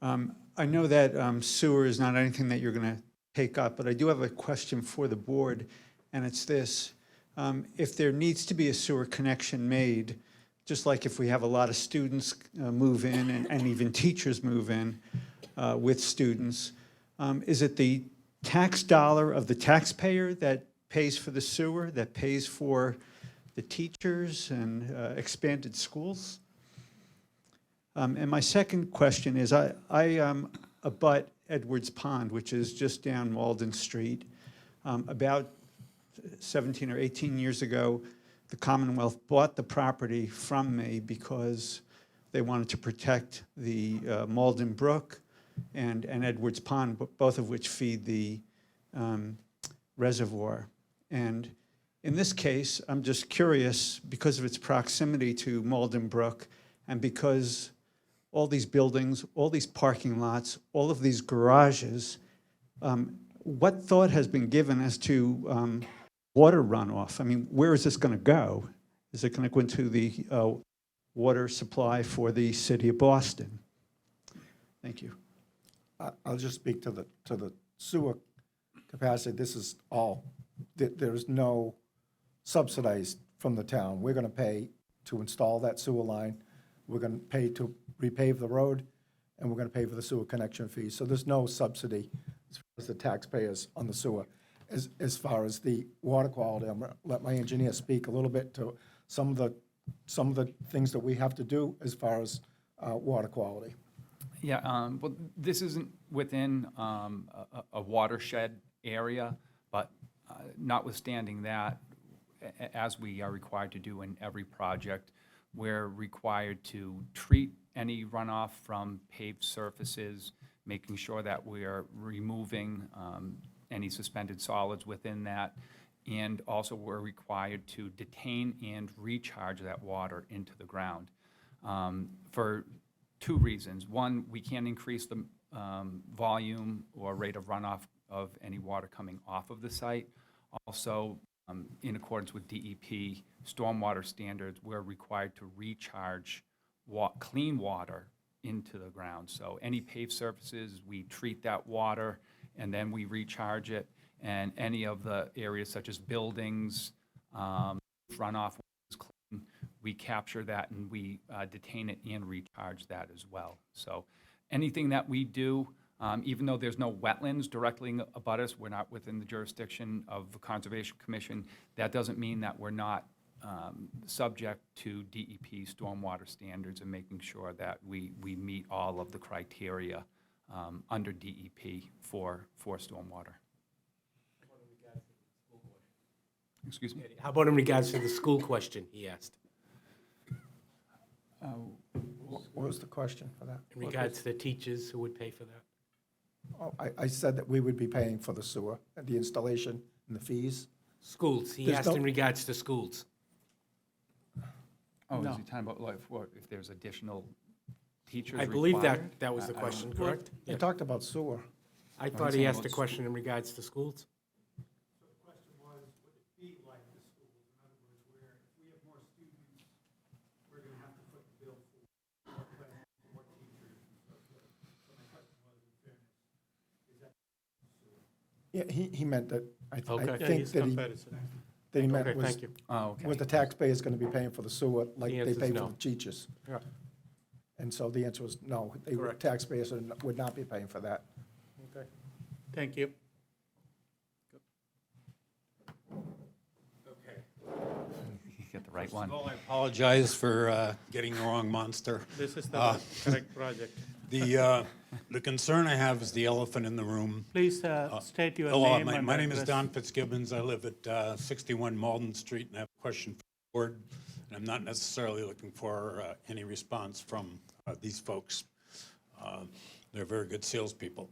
I know that sewer is not anything that you're going to take up, but I do have a question for the board, and it's this. If there needs to be a sewer connection made, just like if we have a lot of students move in and even teachers move in with students, is it the tax dollar of the taxpayer that pays for the sewer, that pays for the teachers and expanded schools? And my second question is, I abut Edwards Pond, which is just down Malden Street. About 17 or 18 years ago, the Commonwealth bought the property from me because they wanted to protect the Malden Brook and Edwards Pond, both of which feed the reservoir. And in this case, I'm just curious, because of its proximity to Malden Brook and because all these buildings, all these parking lots, all of these garages, what thought has been given as to water runoff? I mean, where is this going to go? Is it going to go into the water supply for the city of Boston? Thank you. I'll just speak to the sewer capacity. This is all, there's no subsidized from the town. We're going to pay to install that sewer line. We're going to pay to repave the road, and we're going to pay for the sewer connection fees. So there's no subsidy as far as the taxpayers on the sewer. As far as the water quality, I'm going to let my engineer speak a little bit to some of the things that we have to do as far as water quality. Yeah, well, this isn't within a watershed area, but notwithstanding that, as we are required to do in every project, we're required to treat any runoff from paved surfaces, making sure that we are removing any suspended solids within that, and also we're required to detain and recharge that water into the ground for two reasons. One, we can't increase the volume or rate of runoff of any water coming off of the site. Also, in accordance with DEP stormwater standards, we're required to recharge clean water into the ground. So any paved surfaces, we treat that water and then we recharge it. And any of the areas such as buildings, runoff is clean, we capture that and we detain it and recharge that as well. So anything that we do, even though there's no wetlands directly abut us, we're not within the jurisdiction of the Conservation Commission, that doesn't mean that we're not subject to DEP stormwater standards and making sure that we meet all of the criteria under DEP for stormwater. Excuse me? How about in regards to the school question he asked? What was the question for that? In regards to the teachers who would pay for that? Oh, I said that we would be paying for the sewer, and the installation and the fees. Schools, he There's asked no- in regards to schools. Oh, No. is he talking about like, if there's additional teachers I believe required? that was the I don't question, know. correct? I talked about sewer. I thought he asked a question in regards to schools. Yeah, he meant that, I Okay. Yeah, think his that comparison. he meant Okay, was, thank you. Oh, okay. was the taxpayers gonna be paying for the sewer like The they answer's pay for no. the teachers? Yeah. And so the answer was no, Correct. taxpayers would not be paying for that. Okay. Thank you. You get the right one. Well, I apologize for getting the wrong monster. This is the correct project. The concern I have is the elephant in the room. Please state your Hello, name and my name is address. Don Fitzgibbons. I live at 61 Malden Street, and I have a question for the board. And I'm not necessarily looking for any response from these folks. They're very good salespeople.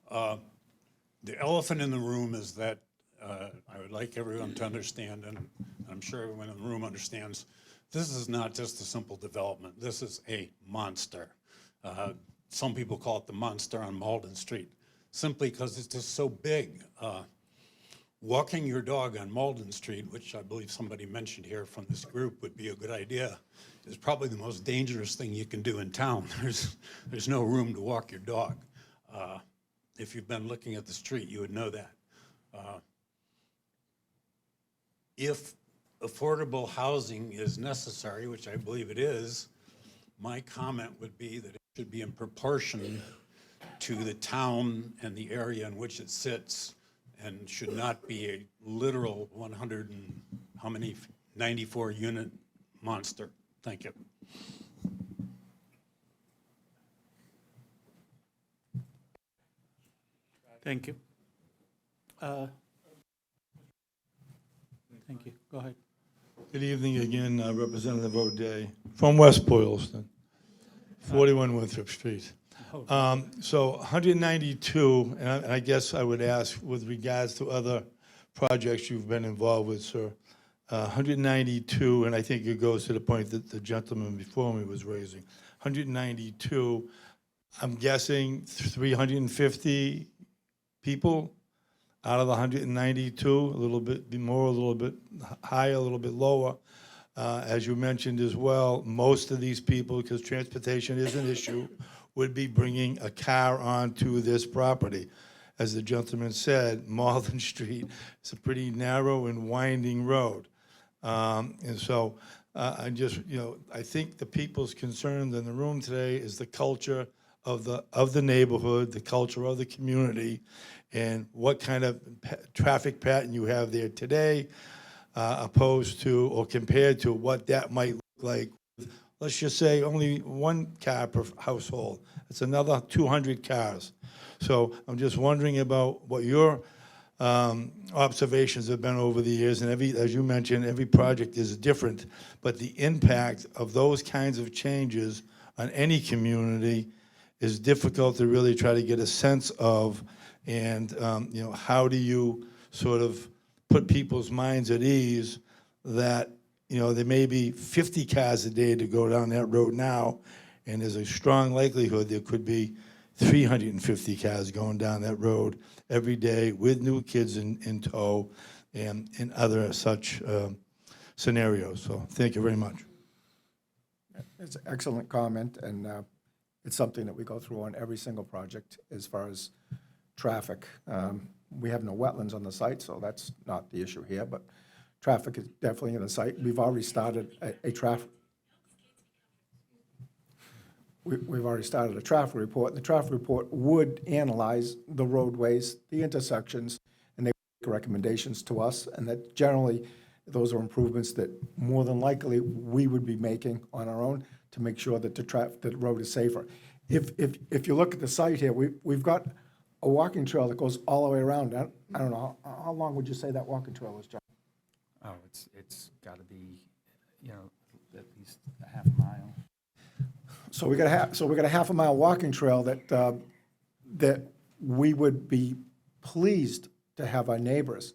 The elephant in the room is that I would like everyone to understand, and I'm sure everyone in the room understands, this is not just a simple development. This is a monster. Some people call it the monster on Malden Street, simply because it's just so big. Walking your dog on Malden Street, which I believe somebody mentioned here from this group would be a good idea, is probably the most dangerous thing you can do in town. There's no room to walk your dog. If you've been looking at the street, you would know that. If affordable housing is necessary, which I believe it is, my comment would be that it should be in proportion to the town and the area in which it sits, and should not be a literal 100 and how many, 94 unit monster. Thank you. Thank you. Thank you. Go ahead. Good evening again, Representative O'Day, from West Boylston, 41 Winthrop Street. So 192, and I guess I would ask with regards to other projects you've been involved with, sir, 192, and I think it goes to the point that the gentleman before me was raising. 192, I'm guessing 350 people out of the 192, a little bit more, a little bit higher, a little bit lower. As you mentioned as well, most of these people, because transportation is an issue, would be bringing a car onto this property. As the gentleman said, Malden Street is a pretty narrow and winding road. And so I just, I think the people's concerns in the room today is the culture of the neighborhood, the culture of the community, and what kind of traffic pattern you have there today, opposed to or compared to what that might look like. Let's just say only one car per household. It's another 200 cars. So I'm just wondering about what your observations have been over the years, and as you mentioned, every project is different, but the impact of those kinds of changes on any community is difficult to really try to get a sense of, and how do you sort of put people's minds at ease that there may be 50 cars a day to go down that road now, and there's a strong likelihood there could be 350 cars going down that road every day with new kids in tow, and in other such scenarios. So thank you very much. It's an excellent comment, and it's something that we go through on every single project as far as traffic. We have no wetlands on the site, so that's not the issue here, but traffic is definitely in the site. We've already started a traffic. We've already started a traffic report. The traffic report would analyze the roadways, the intersections, and they make recommendations to us, and that generally, those are improvements that more than likely we would be making on our own to make sure that the road is safer. If you look at the site here, we've got a walking trail that goes all the way around. I don't know, how long would you say that walking trail is, John? Oh, it's got to be, at least a half a mile. So we got a half a mile walking trail that we would be pleased to have our neighbors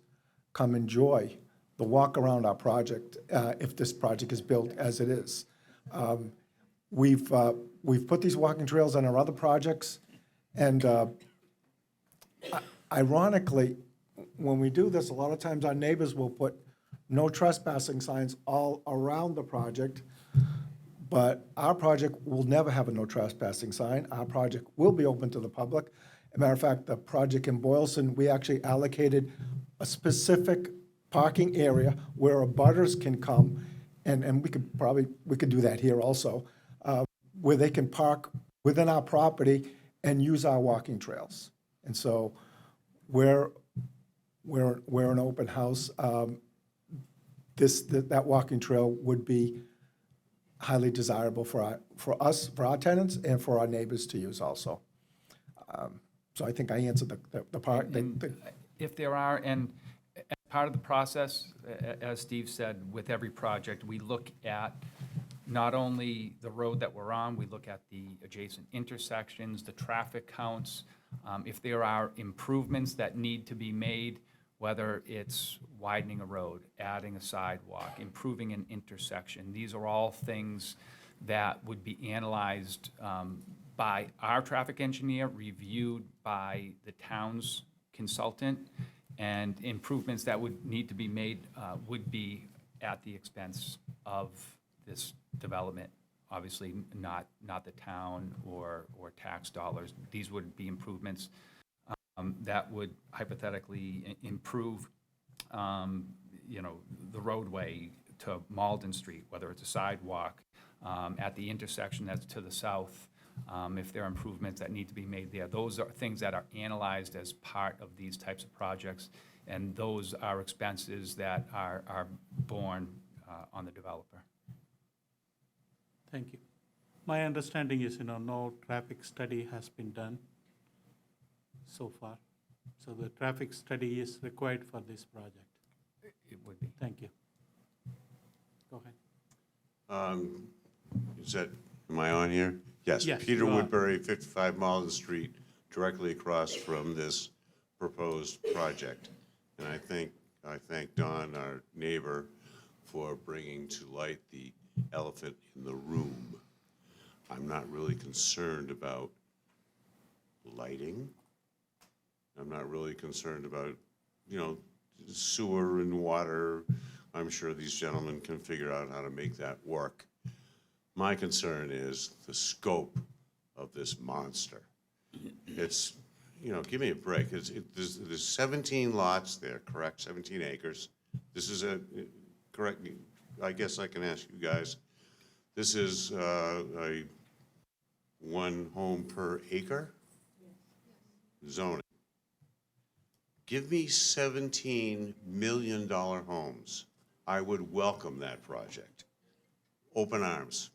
come enjoy the walk around our project if this project is built as it is. We've put these walking trails on our other projects, and ironically, when we do this, a lot of times our neighbors will put no trespassing signs all around the project, but our project will never have a no trespassing sign. Our project will be open to the public. As a matter of fact, the project in Boylston, we actually allocated a specific parking area where abutters can come, and we could do that here also, where they can park within our property and use our walking trails. And so we're an open house. That walking trail would be highly desirable for us, for our tenants, and for our neighbors to use also. So I think I answered the part. If there are, and as part of the process, as Steve said, with every project, we look at not only the road that we're on, we look at the adjacent intersections, the traffic counts. If there are improvements that need to be made, whether it's widening a road, adding a sidewalk, improving an intersection, these are all things that would be analyzed by our traffic engineer, reviewed by the town's consultant, and improvements that would need to be made would be at the expense of this development. Obviously, not the town or tax dollars. These would be improvements that would hypothetically improve, the roadway to Malden Street, whether it's a sidewalk, at the intersection that's to the south, if there are improvements that need to be made there. Those are things that are analyzed as part of these types of projects, and those are expenses that are borne on the developer. Thank you. My understanding is, no traffic study has been done so far. So the traffic study is required for this project. It would be. Thank you. Go ahead. Am I on here? Yes. Yes, Peter you are. Woodbury, 55 Malden Street, directly across from this proposed project. And I thank Don, our neighbor, for bringing to light the elephant in the room. I'm not really concerned about lighting. I'm not really concerned about, sewer and water. I'm sure these gentlemen can figure out how to make that work. My concern is the scope of this monster. It's, give me a break. There's 17 lots there, correct? 17 acres. This is correct, I guess I can ask you guys. This is a one home per acre zoning. Give me $17 million homes. I would welcome that project. Open arms.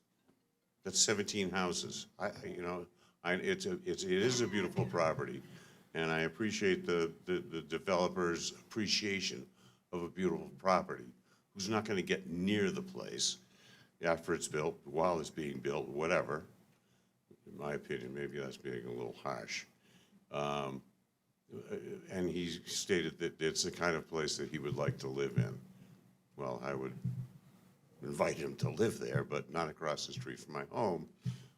That's 17 houses. It is a beautiful property, and I appreciate the developer's appreciation of a beautiful property. Who's not going to get near the place after it's built, while it's being built, whatever. In my opinion, maybe that's being a little harsh. And he stated that it's the kind of place that he would like to live in. Well, I would invite him to live there, but not across the street from my home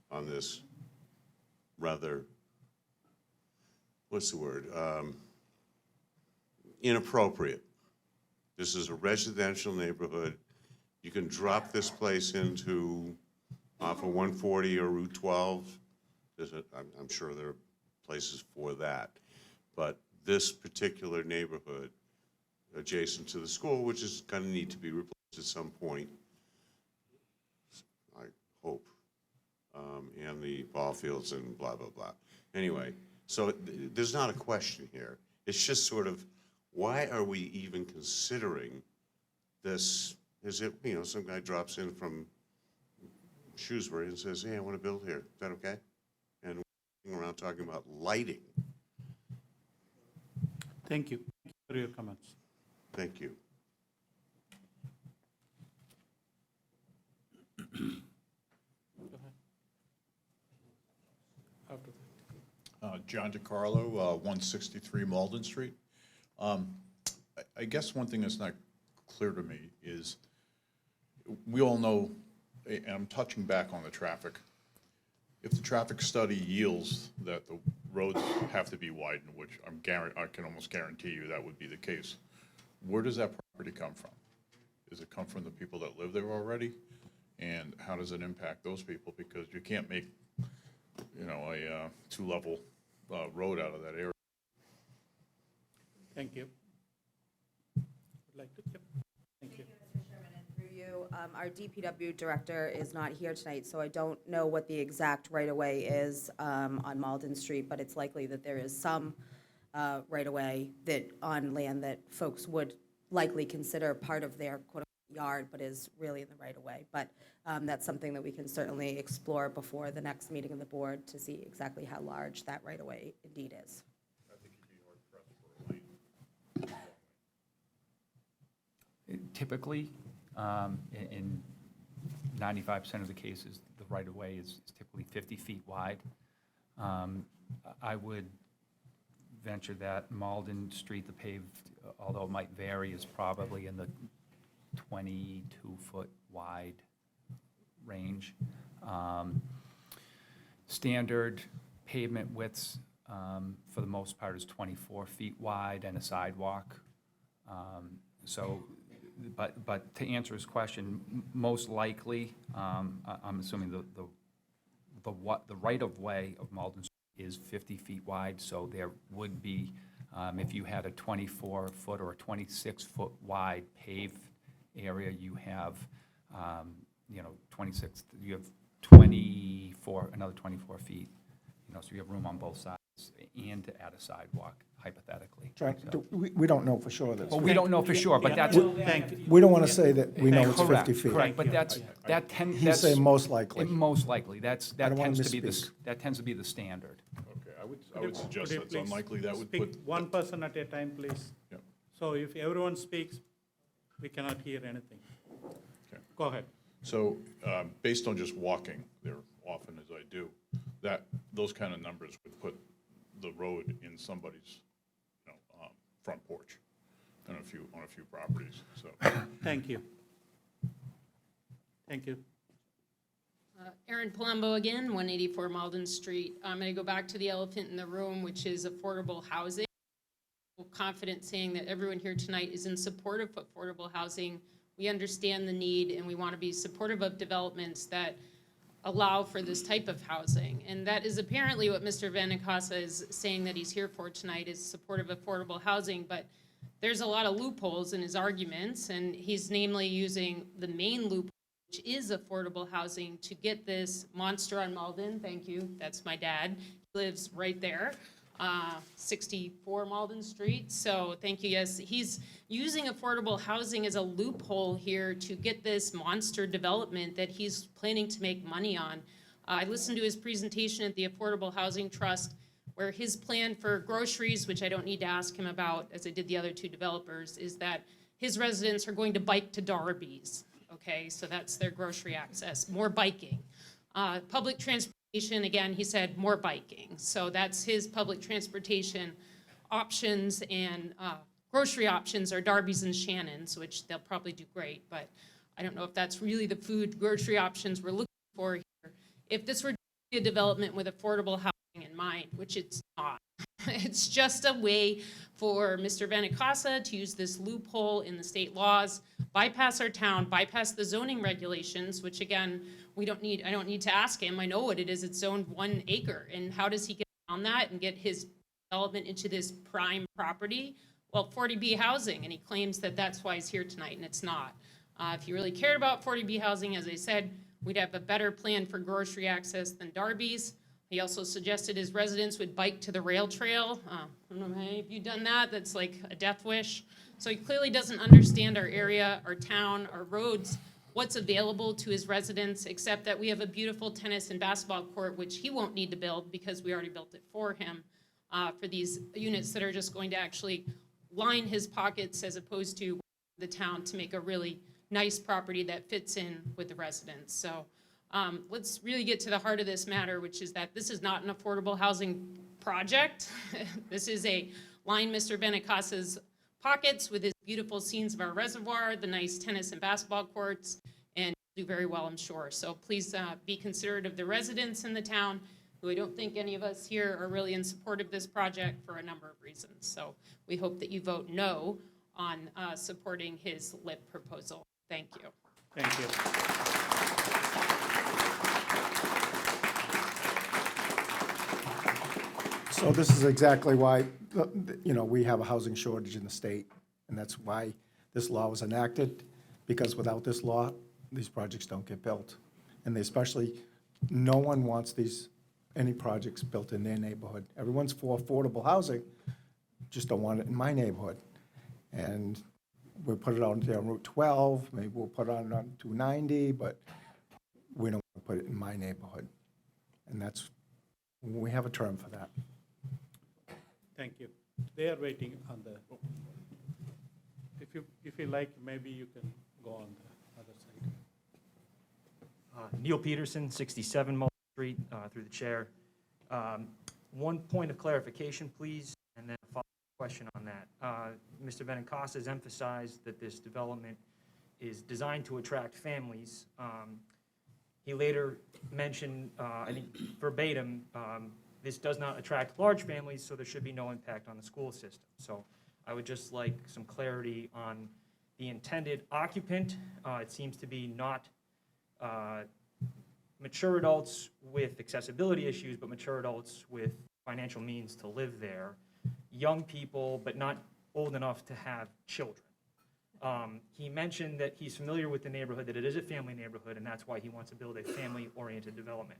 on this rather, what's the word, inappropriate This is a residential neighborhood. You can drop this place into off of 140 or Route 12. I'm sure there are places for that. But this particular neighborhood adjacent to the school, which is going to need to be replaced at some point, I hope, and the ball fields and blah, blah, blah. Anyway, so there's not a question here. It's just sort of, why are we even considering this? Is it, you know, some guy drops in from Shrewsbury and says, hey, I want to build here. Is that okay? And we're around talking about lighting. Thank you. Thank you for your comments. Thank you. John DiCarlo, 163 Malden Street. I guess one thing that's not clear to me is, we all know, and I'm touching back on the traffic, if the traffic study yields that the roads have to be widened, which I can almost guarantee you that would be the case, where does that property come from? Does it come from the people that live there already? And how does it impact those people? Because you can't make, you know, a two-level road out of that area. Thank you. Would like to, yep. Thank you. Mr. Chairman, and through you, our DPW director is not here tonight, so I don't know what the exact right-of-way is on Malden Street, but it's likely that there is some right-of-way that, on land that folks would likely consider part of their quote-unquote yard, but is really in the right-of-way. But that's something that we can certainly explore before the next meeting of the board to see exactly how large that right-of-way indeed is. Typically, in 95% of the cases, the right-of-way is typically 50 feet wide. I would venture that Malden Street, the paved, although it might vary, is probably in the 22-foot wide range. Standard pavement widths, for the most part, is 24 feet wide and a sidewalk. But to answer his question, most likely, I'm assuming the right-of-way of Malden Street is 50 feet wide, so there would be, if you had a 24-foot or a 26-foot wide paved area, you have, 26, you have 24, another 24 feet, so you have room on both sides and to add a sidewalk, hypothetically. We don't know for sure this. Well, we don't know for sure, but that's. We don't want to say that we know it's 50 feet. Correct, but You say most likely. Most likely, that don't wanna tends to be the, misspeak. that tends to be the standard. Okay, I would suggest Could you that's please unlikely. That would speak put. one person at a time, please. Yeah. So if everyone speaks, we cannot hear anything. Okay. Go ahead. So, based on just walking there often as I do, those kind of numbers would put the road in somebody's, front porch on a few properties, so. Thank you. Thank you. Erin Palumbo again, 184 Malden Street. I'm going to go back to the elephant in the room, which is affordable housing. I'm confident saying that everyone here tonight is in support of affordable housing. We understand the need, and we want to be supportive of developments that allow for this type of housing. And that is apparently what Mr. Vanicasa is saying that he's here for tonight, is support of affordable housing. But there's a lot of loopholes in his arguments, and he's namely using the main loophole, which is affordable housing, to get this monster on Malden. Thank you, that's my dad. He lives right there, 64 Malden Street. So thank you, yes. He's using affordable housing as a loophole here to get this monster development that he's planning to make money on. I listened to his presentation at the Affordable Housing Trust, where his plan for groceries, which I don't need to ask him about, as I did the other two developers, is that his residents are going to bike to Darby's. Okay, so that's their grocery access, more biking. Public transportation, again, he said more biking. So that's his public transportation options, and grocery options are Darby's and Shannon's, which they'll probably do great, but I don't know if that's really the food grocery options we're looking for here. If this were a development with affordable housing in mind, which it's not, It's just a way for Mr. Benincasa to use this loophole in the state laws, bypass our town, bypass the zoning regulations, which again, I don't need to ask him. I know what it is. It's zoned 1 acre. And how does he get around that and get his development into this prime property? Well, 40B housing, and he claims that that's why he's here tonight, and it's not. If he really cared about 40B housing, as I said, we'd have a better plan for grocery access than Darby's. He also suggested his residents would bike to the rail trail. I don't know how many of you done that. That's like a death wish. So he clearly doesn't understand our area, our town, our roads, what's available to his residents, except that we have a beautiful tennis and basketball court, which he won't need to build because we already built it for him, for these units that are just going to actually line his pockets as opposed to the town to make a really nice property that fits in with the residents. So let's really get to the heart of this matter, which is that this is not an affordable housing project. This is a line Mr. Benincasa's pockets with his beautiful scenes of our reservoir, the nice tennis and basketball courts, and do very well, I'm sure. So please be considerate of the residents in the town, who I don't think any of us here are really in support of this project for a number of reasons. So we hope that you vote no on supporting his LIP proposal. Thank you. Thank you. So this is exactly why, we have a housing shortage in the state, and that's why this law was enacted, because without this law, these projects don't get built. And especially, no one wants any projects built in their neighborhood. Everyone's for affordable housing, just don't want it in my neighborhood. And we'll put it out there on Route 12, maybe we'll put it on 290, but we don't want to put it in my neighborhood. And we have a term for that. Thank you. They are waiting on the, if you like, maybe you can go on the other side. Neil Peterson, 67 Mullen Street, through the chair. One point of clarification, please, and then a follow-up question on that. Mr. Benincasa has emphasized that this development is designed to attract families. He later mentioned, I think verbatim, this does not attract large families, so there should be no impact on the school system. So I would just like some clarity on the intended occupant. It seems to be not mature adults with accessibility issues, but mature adults with financial means to live there. Young people, but not old enough to have children. He mentioned that he's familiar with the neighborhood, that it is a family neighborhood, and that's why he wants to build a family-oriented development.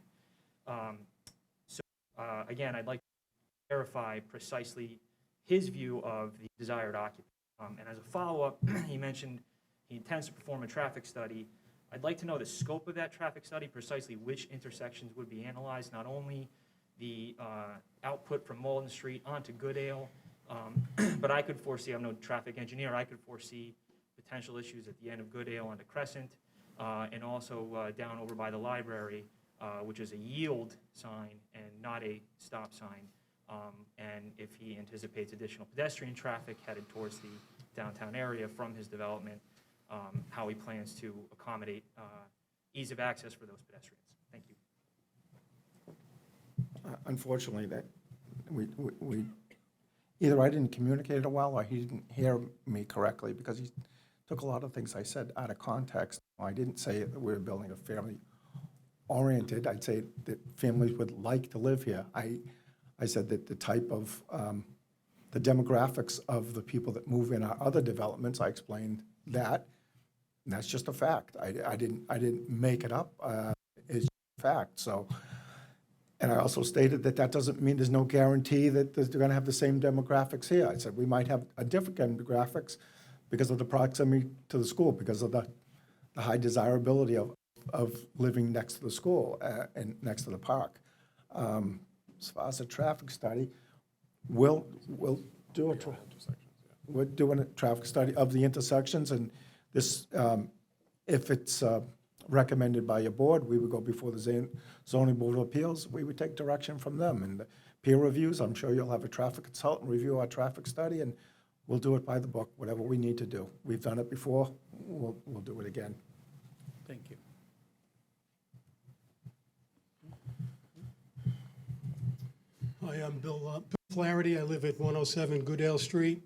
Again, I'd like to clarify precisely his view of the desired occupant. And as a follow-up, he mentioned he intends to perform a traffic study. I'd like to know the scope of that traffic study, precisely which intersections would be analyzed, not only the output from Malden Street onto Goodale, but I could foresee, I'm no traffic engineer, I could foresee potential issues at the end of Goodale onto Crescent, and also down over by the library, which is a yield sign and not a stop sign. And if he anticipates additional pedestrian traffic headed towards the downtown area from his development, how he plans to accommodate ease of access for those pedestrians. Thank you. Unfortunately, that we either I didn't communicate it well or he didn't hear me correctly, because he took a lot of things I said out of context. I didn't say that we were building a family-oriented. I'd say that families would like to live here. I said that the type of, the demographics of the people that move in our other developments, I explained that, and that's just a fact. I didn't make it up. It's just a fact. So, and I also stated that that doesn't mean there's no guarantee that they're going to have the same demographics here. I said we might have a different demographics because of the proximity to the school, because of the high desirability of living next to the school and next to the park. As far as a traffic study, we're doing a traffic study of the intersections, and this, if it's recommended by your board, we would go before the zoning board of appeals. We would take direction from them, and the peer reviews, I'm sure you'll have a traffic consultant review our traffic study, and we'll do it by the book, whatever we need to do. We've done it before, we'll do it again. Thank you. Hi, I'm Bill Flaherty. I live at 107 Goodale Street.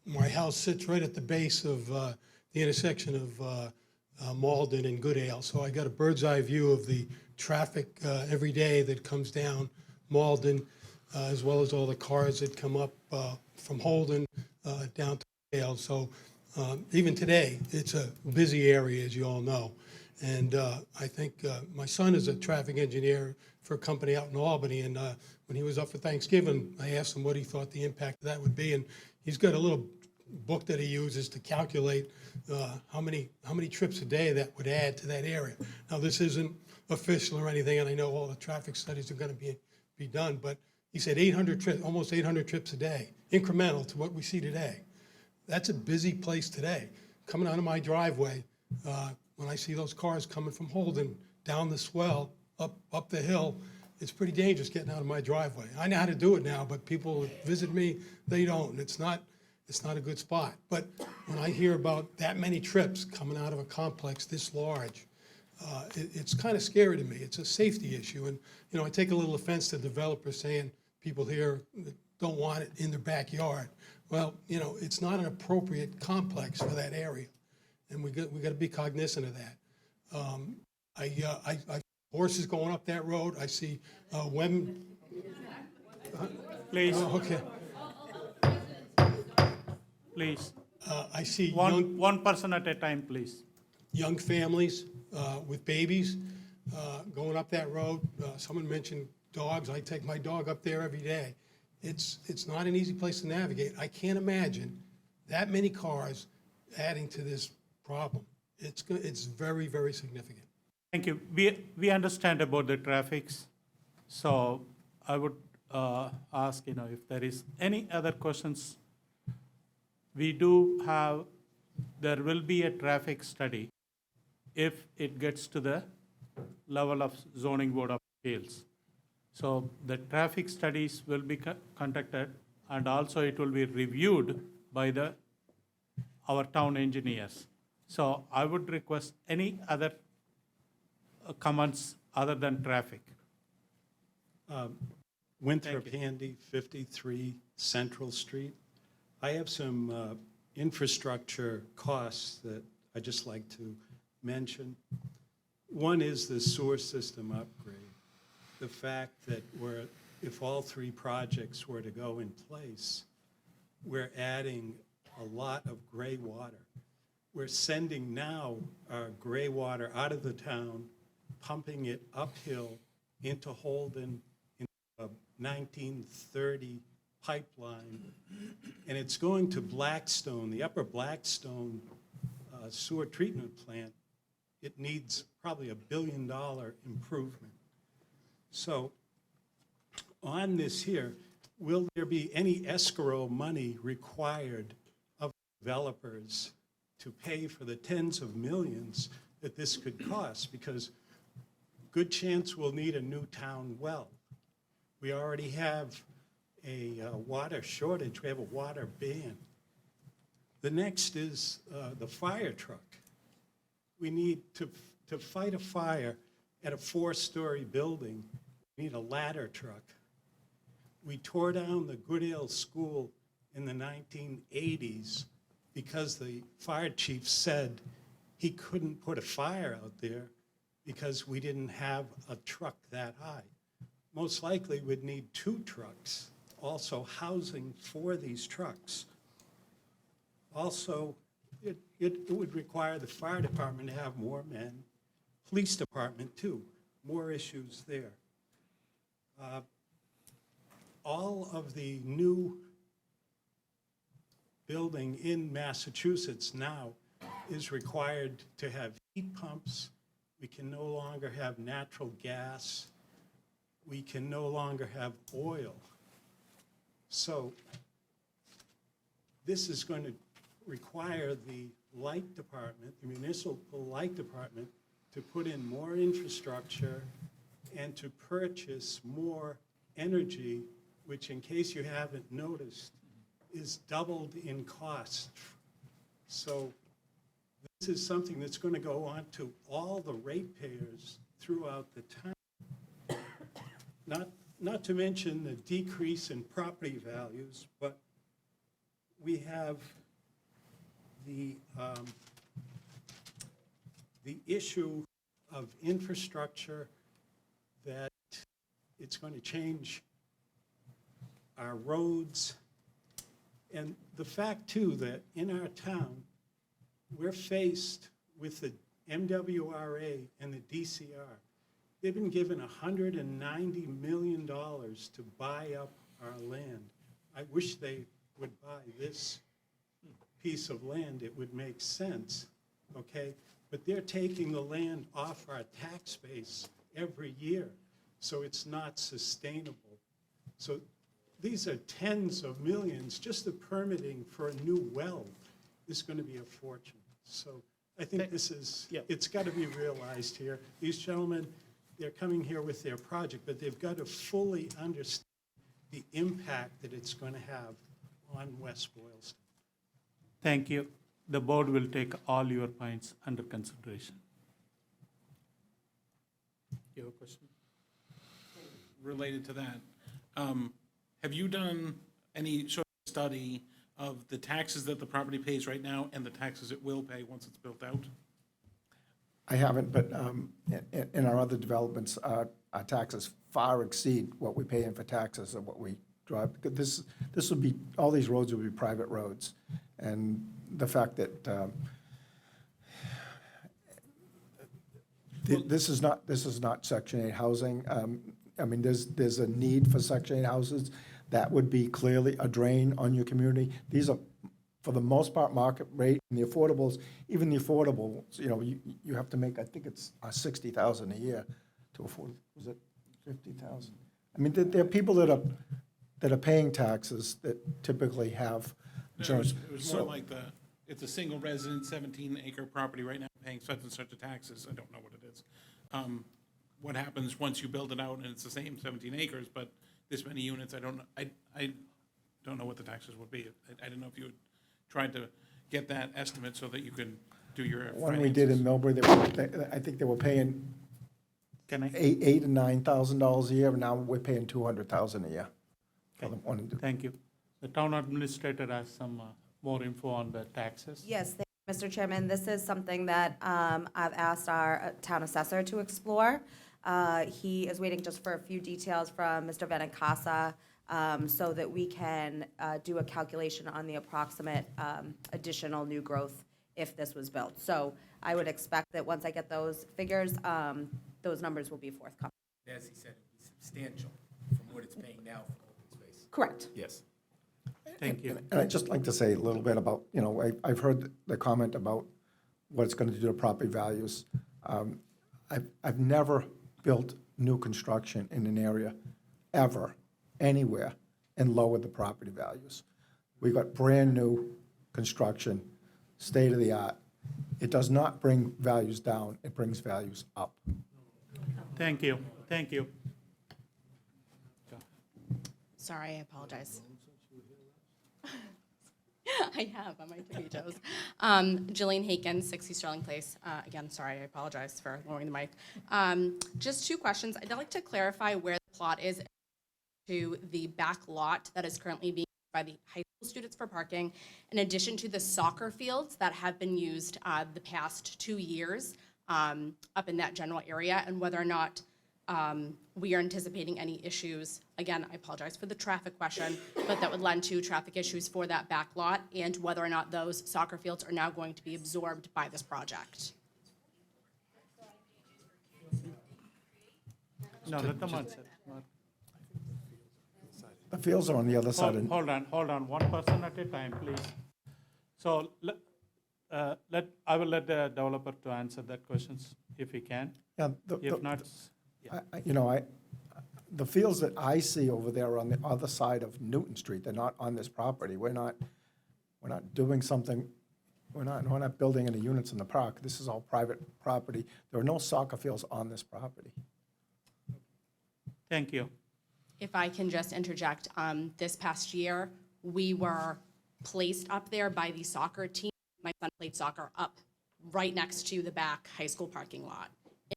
My house sits right at the base of the intersection of Malden and Goodale. So I got a bird's eye view of the traffic every day that comes down Malden, as well as all the cars that come up from Holden down to Goodale. So even today, it's a busy area, as you all know. And I think my son is a traffic engineer for a company out in Albany, and when he was up for Thanksgiving, I asked him what he thought the impact of that would be, and he's got a little book that he uses to calculate how many trips a day that would add to that area. Now, this isn't official or anything, and I know all the traffic studies are going to be done, but he said 800 trips, almost 800 trips a day, incremental to what we see today. That's a busy place today. Coming out of my driveway, when I see those cars coming from Holden down the swell, up the hill, it's pretty dangerous getting out of my driveway. I know how to do it now, but people that visit me, they don't. And it's not a good spot. But when I hear about that many trips coming out of a complex this large, it's kind of scary to me. It's a safety issue. And, you know, I take a little offense to developers saying people here don't want it in their backyard. Well, you know, it's not an appropriate complex for that area. And we got to be cognizant of that. I horses going up that road. I see women. Please. Okay. Please. I see one person at a time, please. young families with babies going up that road. Someone mentioned dogs. I take my dog up there every day. It's not an easy place to navigate. I can't imagine that many cars adding to this problem. It's very, very significant. Thank you. We understand about the traffics, so I would ask, you know, if there is any other questions. We do have, there will be a traffic study if it gets to the level of zoning board of appeals. So the traffic studies will be conducted, and also it will be reviewed by our town engineers. So I would request any other comments other than traffic. Winthrop Thank you. Handy, 53 Central Street. I have some infrastructure costs that I'd just like to mention. One is the sewer system upgrade. The fact that if all three projects were to go in place, we're adding a lot of gray water. We're sending now our gray water out of the town, pumping it uphill into Holden in a 1930 pipeline, and it's going to Blackstone, the upper Blackstone sewer treatment plant. It needs probably $1 billion improvement. So on this here, will there be any escrow money required of developers to pay for the tens of millions that this could cost? Because good chance we'll need a new town well. We already have a water shortage. We have a water ban. The next is the fire truck. We need to fight a fire at a 4-story building. We need a ladder truck. We tore down the Goodale School in the 1980s because the fire chief said he couldn't put a fire out there because we didn't have a truck that high. Most likely we'd need 2 trucks, also housing for these trucks. Also, it would require the fire department to have more men, police department too, more issues there. All of the new building in Massachusetts now is required to have heat pumps. We can no longer have natural gas. We can no longer have oil. So this is going to require the light department, the municipal light department, to put in more infrastructure and to purchase more energy, which, in case you haven't noticed, is doubled in cost. So this is something that's going to go on to all the ratepayers throughout the town. not to mention the decrease in property values, but we have the issue of infrastructure, that it's going to change our roads. And the fact, too, that in our town, we're faced with the MWRA and the DCR. They've been given $190 million to buy up our land. I wish they would buy this piece of land. It would make sense, okay? But they're taking the land off our tax base every year, so it's not sustainable. So these are tens of millions. Just the permitting for a new well is going to be a fortune. So I think this is, it's got to be realized here. These gentlemen, they're coming here with their project, but they've got to fully understand the impact that it's going to have on West Boylston. Thank you. The board will take all your points under consideration. You have a question? Related to that, have you done any sort of study of the taxes that the property pays right now and the taxes it will pay once it's built out? I haven't, but in our other developments, our taxes far exceed what we pay in for taxes and what we drive. This would be, all these roads would be private roads. And the fact that this is not Section 8 housing. I mean, there's a need for Section 8 houses. That would be clearly a drain on your community. These are, for the most part, market rate, and the affordables, even the affordables, you know, you have to make, I think it's $60,000 a year to afford, was it 50,000? I mean, there are people that are paying taxes that typically have insurance. It was more like it's a single resident, 17-acre property right now paying such and such a taxes. I don't know what it is. What happens once you build it out and it's the same 17 acres, but this many units, I don't know. I don't know what the taxes would be. I don't know if you had tried to get that estimate so that you could do your When we did in Millbury, I think they were paying $8,000 and $9,000 a year, and now we're paying $200,000 a year. Thank you. The town administrator has some more info on the taxes. Yes, Mr. Chairman, this is something that I've asked our town assessor to explore. He is waiting just for a few details from Mr. Benincasa so that we can do a calculation on the approximate additional new growth if this was built. So I would expect that once I get those figures, those numbers will be forthcoming. As he said, it would be substantial from what it's paying now for open space. Correct. Yes. Thank you. And I'd just like to say a little bit about, you know, I've heard the comment about what it's going to do to property values. I've never built new construction in an area, ever, anywhere, and lowered the property values. We've got brand-new construction, state-of-the-art. It does not bring values down, it brings values up. Thank you. Thank you. Sorry, I apologize. I have on my tippy toes. Jillian Haken, 60 Sterling Place. Again, sorry, I apologize for lowering the mic. Just two questions. I'd like to clarify where the plot is to the back lot that is currently being used by the high school students for parking, in addition to the soccer fields that have been used the past 2 years up in that general area, and whether or not we are anticipating any issues. Again, I apologize for the traffic question, but that would lend to traffic issues for that back lot, and whether or not those soccer fields are now going to be absorbed by this project. No, let them answer. The fields are on the other side. Hold on, one person at a time, please. So I will let the developer to answer that questions if he can. Yeah, If not, the fields that I see over there are on the other side of Newton Street. They're not on this property. We're not doing something, we're not building any units in the park. This is all private property. There are no soccer fields on this property. thank you. If I can just interject, this past year, we were placed up there by the soccer team. My son played soccer up right next to the back high school parking lot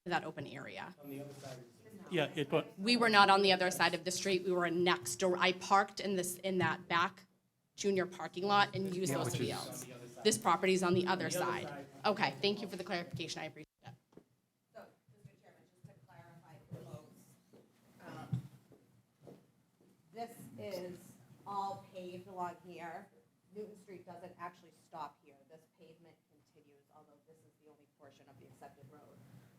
in that open area. On the other side. Yeah, it was, We were not on the other side of the street, we were next door. I parked in that back junior parking lot and used those fields. This property's on the other side. Okay, thank you for the clarification, I appreciate it. So, Mr. Chairman, just to clarify the votes, this is all paved along here. Newton Street doesn't actually stop here. This pavement continues, although this is the only portion of the accepted road.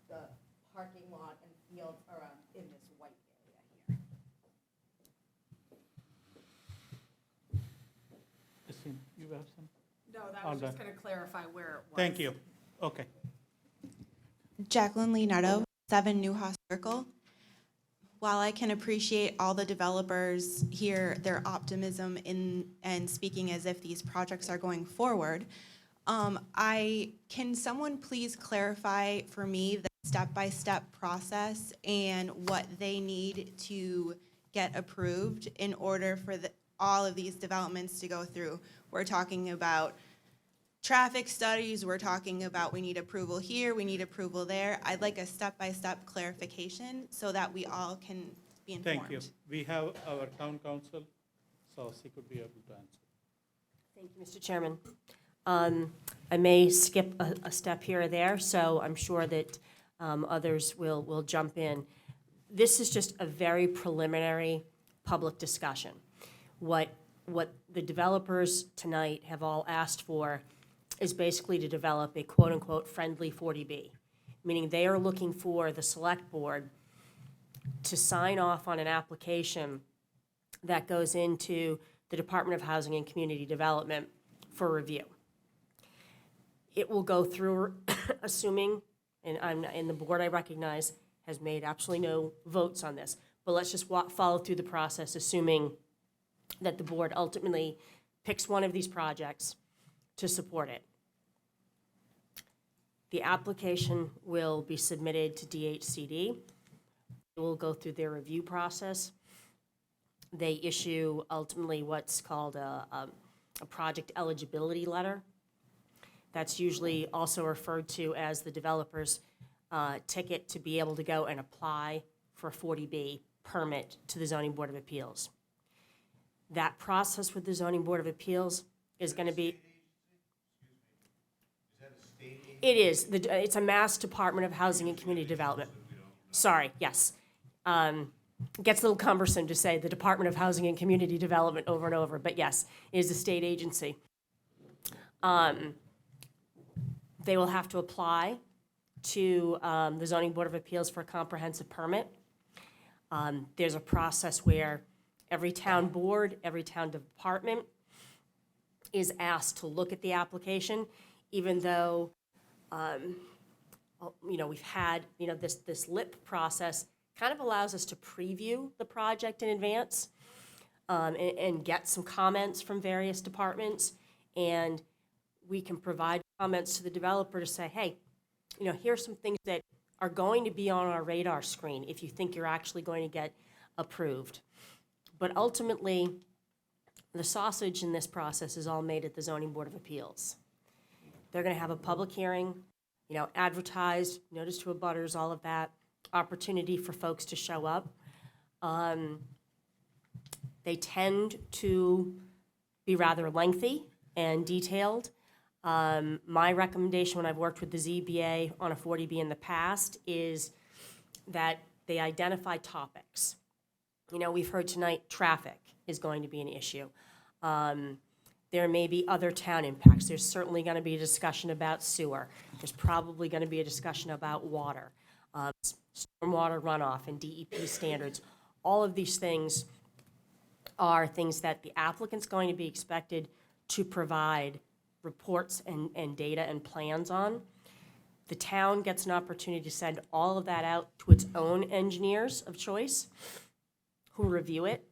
The parking lot and fields are in this white area here. Christine, you have some? No, that All was just done. going to clarify where it was. Thank you. Okay. Jacqueline Leonardo, 7 Newhouse Circle. While I can appreciate all the developers here, their optimism and speaking as if these projects are going forward, can someone please clarify for me the step-by-step process and what they need to get approved in order for all of these developments to go through? We're talking about traffic studies, we're talking about we need approval here, we need approval there. I'd like a step-by-step clarification so that we all can be informed. Thank you. We have our town council, so she could be able to answer. Thank you, Mr. Chairman. I may skip a step here or there, so I'm sure that others will jump in. This is just a very preliminary public discussion. What the developers tonight have all asked for is basically to develop a quote-unquote friendly 40B, meaning they are looking for the select board to sign off on an application that goes into the Department of Housing and Community Development for review. It will go through, assuming, and the board I recognize has made absolutely no votes on this, but let's just follow through the process, assuming that the board ultimately picks one of these projects to support it. The application will be submitted to DHCD. It will go through their review process. They issue ultimately what's called a project eligibility letter. That's usually also referred to as the developer's ticket to be able to go and apply for a 40B permit to the Zoning Board of Appeals. That process with the Zoning Board of Appeals is going to be... It is. It's a Mass Department of Housing and Community Development. Sorry, yes. Gets a little cumbersome to say the Department of Housing and Community Development over and over, but yes, it is a state agency. They will have to apply to the Zoning Board of Appeals for a comprehensive permit. There's a process where every town board, every town department is asked to look at the application, even though, we've had, this LIP process kind of allows us to preview the project in advance and get some comments from various departments. And we can provide comments to the developer to say, hey, here's some things that are going to be on our radar screen if you think you're actually going to get approved. But ultimately, the sausage in this process is all made at the Zoning Board of Appeals. They're going to have a public hearing, advertised, notice to abutters, all of that, opportunity for folks to show up. They tend to be rather lengthy and detailed. My recommendation when I've worked with the ZBA on a 40B in the past is that they identify topics. We've heard tonight traffic is going to be an issue. There may be other town impacts. There's certainly going to be a discussion about sewer. There's probably going to be a discussion about water, stormwater runoff and DEP standards. All of these things are things that the applicant's going to be expected to provide reports and data and plans on. The town gets an opportunity to send all of that out to its own engineers of choice who review it,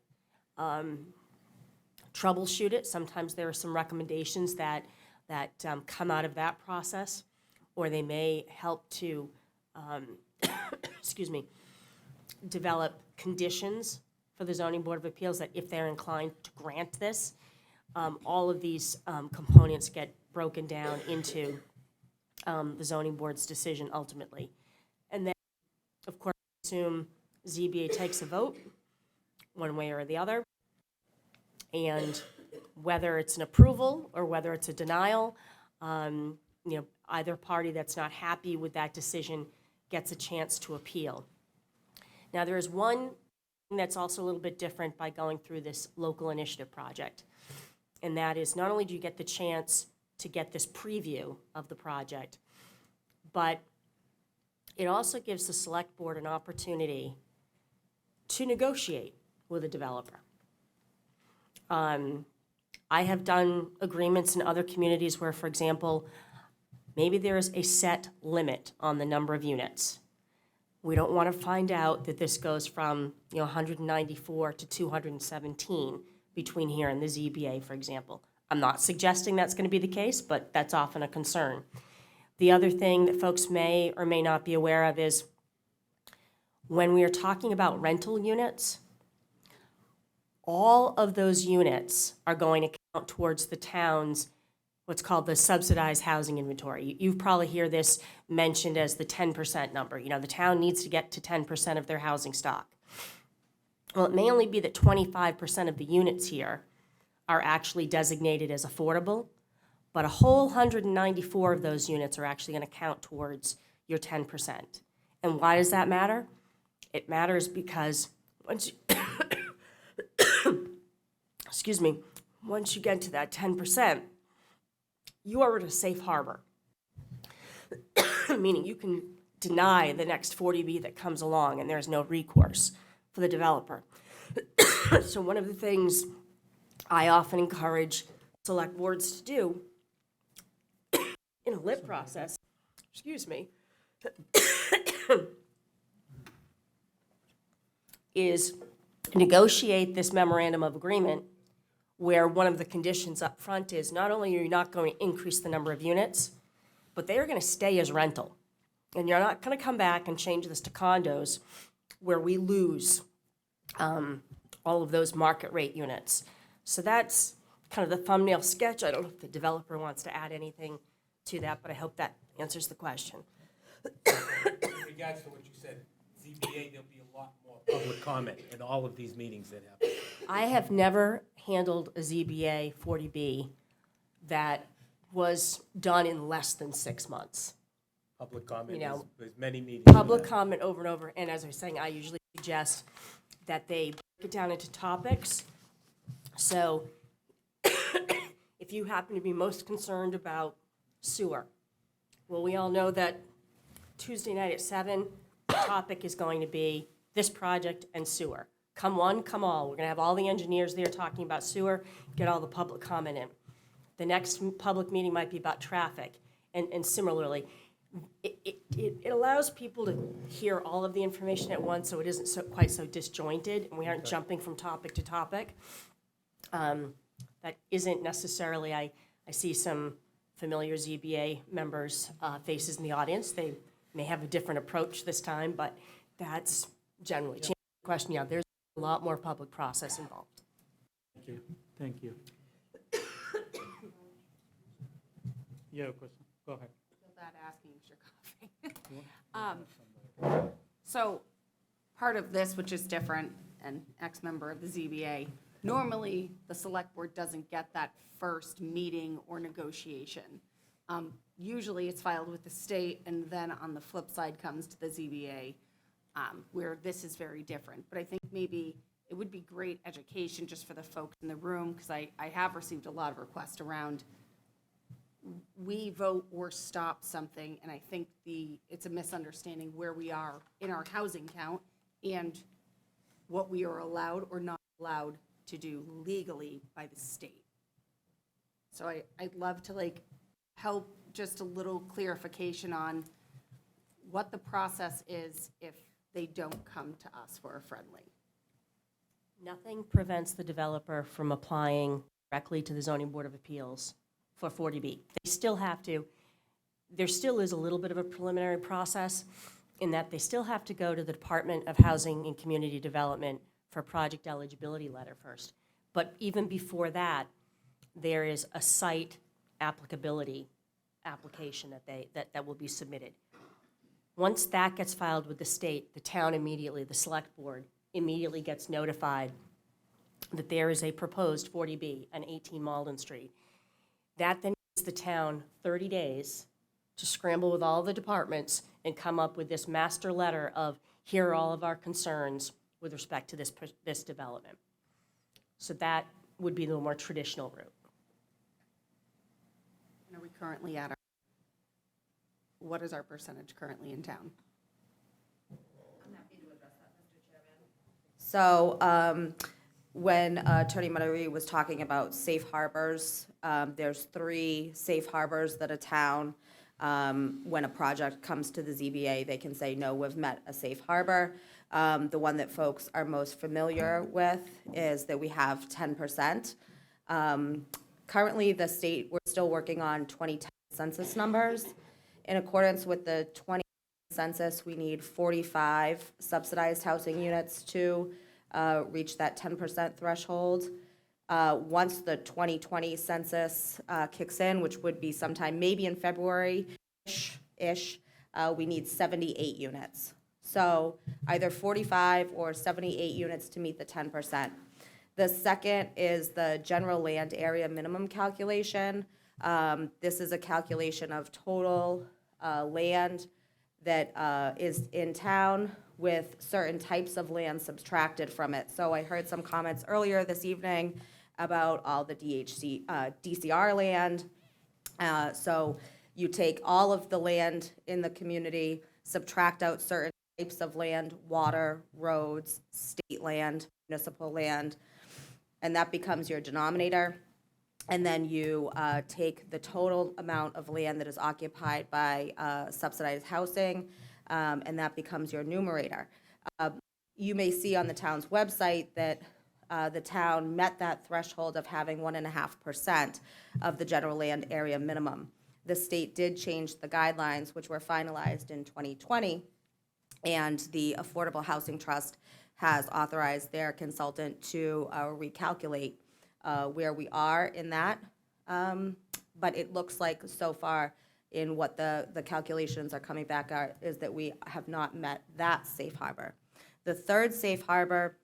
troubleshoot it. Sometimes there are some recommendations that come out of that process, or they may help to, develop conditions for the Zoning Board of Appeals that if they're inclined to grant this, all of these components get broken down into the zoning board's decision ultimately. And then, of course, assume ZBA takes a vote, one way or the other, and whether it's an approval or whether it's a denial, either party that's not happy with that decision gets a chance to appeal. Now, there is one thing that's also a little bit different by going through this local initiative project, and that is not only do you get the chance to get this preview of the project, but it also gives the select board an opportunity to negotiate with a developer. I have done agreements in other communities where, for example, maybe there is a set limit on the number of units. We don't want to find out that this goes from 194 to 217 between here and the ZBA, for example. I'm not suggesting that's going to be the case, but that's often a concern. The other thing that folks may or may not be aware of is when we are talking about rental units, all of those units are going to count towards the town's what's called the subsidized housing inventory. You probably hear this mentioned as the 10% number. The town needs to get to 10% of their housing stock. Well, it may only be that 25% of the units here are actually designated as affordable, but a whole 194 of those units are actually going to count towards your 10%. And why does that matter? It matters because once you excuse me, once you get to that 10%, you are at a safe harbor, meaning you can deny the next 40B that comes along and there's no recourse for the developer. So one of the things I often encourage select boards to do in a lit process, excuse me, is negotiate this memorandum of agreement where one of the conditions up front is not only are you not going to increase the number of units, but they are going to stay as rental. And you're not going to come back and change this to condos where we lose all of those market rate units. So that's kind of the thumbnail sketch. I don't know if the developer wants to add anything to that, but I hope that answers the question. In regards to what you said, ZBA, there'll be a lot more public comment in all of these meetings that happen. I have never handled a ZBA 40B that was done in less than 6 months. Public comment, You know, there's many meetings. Public comment over and over, and as I was saying, I usually suggest that they break it down into topics. So if you happen to be most concerned about sewer, well, we all know that Tuesday night at 7, the topic is going to be this project and sewer. Come one, come all. We're going to have all the engineers there talking about sewer, get all the public comment in. The next public meeting might be about traffic, and similarly. It allows people to hear all of the information at once, so it isn't quite so disjointed, and we aren't jumping from topic to topic. That isn't necessarily, I see some familiar ZBA members' faces in the audience. They may have a different approach this time, but that's generally, to answer the question, yeah, there's a lot more public process involved. Thank you. Thank you. You have a question? Go ahead. That asking if you're coughing. So part of this, which is different, an ex-member of the ZBA, normally the select board doesn't get that first meeting or negotiation. Usually it's filed with the state, and then on the flip side comes to the ZBA, where this is very different. But I think maybe it would be great education just for the folks in the room, because I have received a lot of requests around we vote or stop something, and I think it's a misunderstanding where we are in our housing count and what we are allowed or not allowed to do legally by the state. So I'd love to help just a little clarification on what the process is if they don't come to us for a friendly. Nothing prevents the developer from applying directly to the Zoning Board of Appeals for 40B. They still have to, there still is a little bit of a preliminary process in that they still have to go to the Department of Housing and Community Development for a project eligibility letter first. But even before that, there is a site applicability application that will be submitted. Once that gets filed with the state, the town immediately, the select board immediately gets notified that there is a proposed 40B on 18 Malden Street. That then gives the town 30 days to scramble with all the departments and come up with this master letter of, here are all of our concerns with respect to this development. So that would be the more traditional route. And are we currently at what is our percentage currently in town? So when Attorney Muddery was talking about safe harbors, there's 3 safe harbors that a town, when a project comes to the ZBA, they can say, no, we've met a safe harbor. The one that folks are most familiar with is that we have 10%. Currently, the state, we're still working on 2010 census numbers. In accordance with the 20 census, we need 45 subsidized housing units to reach that 10% threshold. Once the 2020 census kicks in, which would be sometime maybe in February-ish, we need 78 units. So either 45 or 78 units to meet the 10%. The second is the general land area minimum calculation. This is a calculation of total land that is in town with certain types of land subtracted from it. So I heard some comments earlier this evening about all the DCR land. So you take all of the land in the community, subtract out certain types of land, water, roads, state land, municipal land, and that becomes your denominator. And then you take the total amount of land that is occupied by subsidized housing, and that becomes your numerator. You may see on the town's website that the town met that threshold of having 1.5% of the general land area minimum. The state did change the guidelines, which were finalized in 2020, and the Affordable Housing Trust has authorized their consultant to recalculate where we are in that. But it looks like so far in what the calculations are coming back are, is that we have not met that safe harbor. The third safe harbor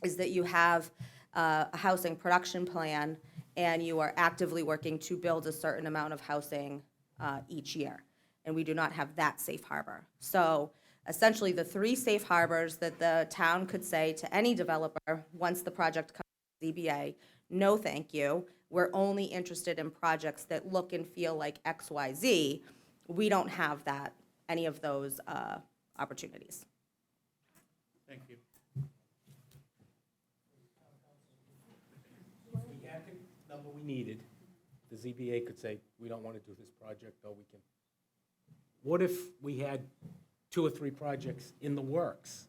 is that you have a housing production plan and you are actively working to build a certain amount of housing each year. And we do not have that safe harbor. So essentially the 3 safe harbors that the town could say to any developer once the project comes to the ZBA, no thank you, we're only interested in projects that look and feel like XYZ. We don't have that, any of those opportunities. Thank you. If we had the number we needed, the ZBA could say, we don't want to do this project, or we can. What if we had 2 or 3 projects in the works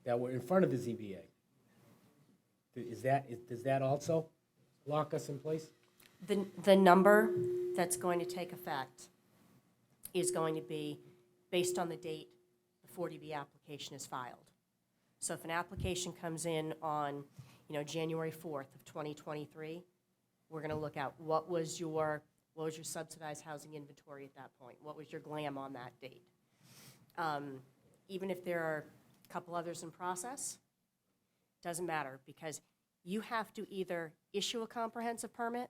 that were in front of the ZBA? Does that also lock us in place? The number that's going to take effect is going to be based on the date the 40B application is filed. So if an application comes in on, January 4th of 2023, we're going to look at what was your subsidized housing inventory at that point? What was your GLAM on that date? Even if there are a couple others in process, doesn't matter, because you have to either issue a comprehensive permit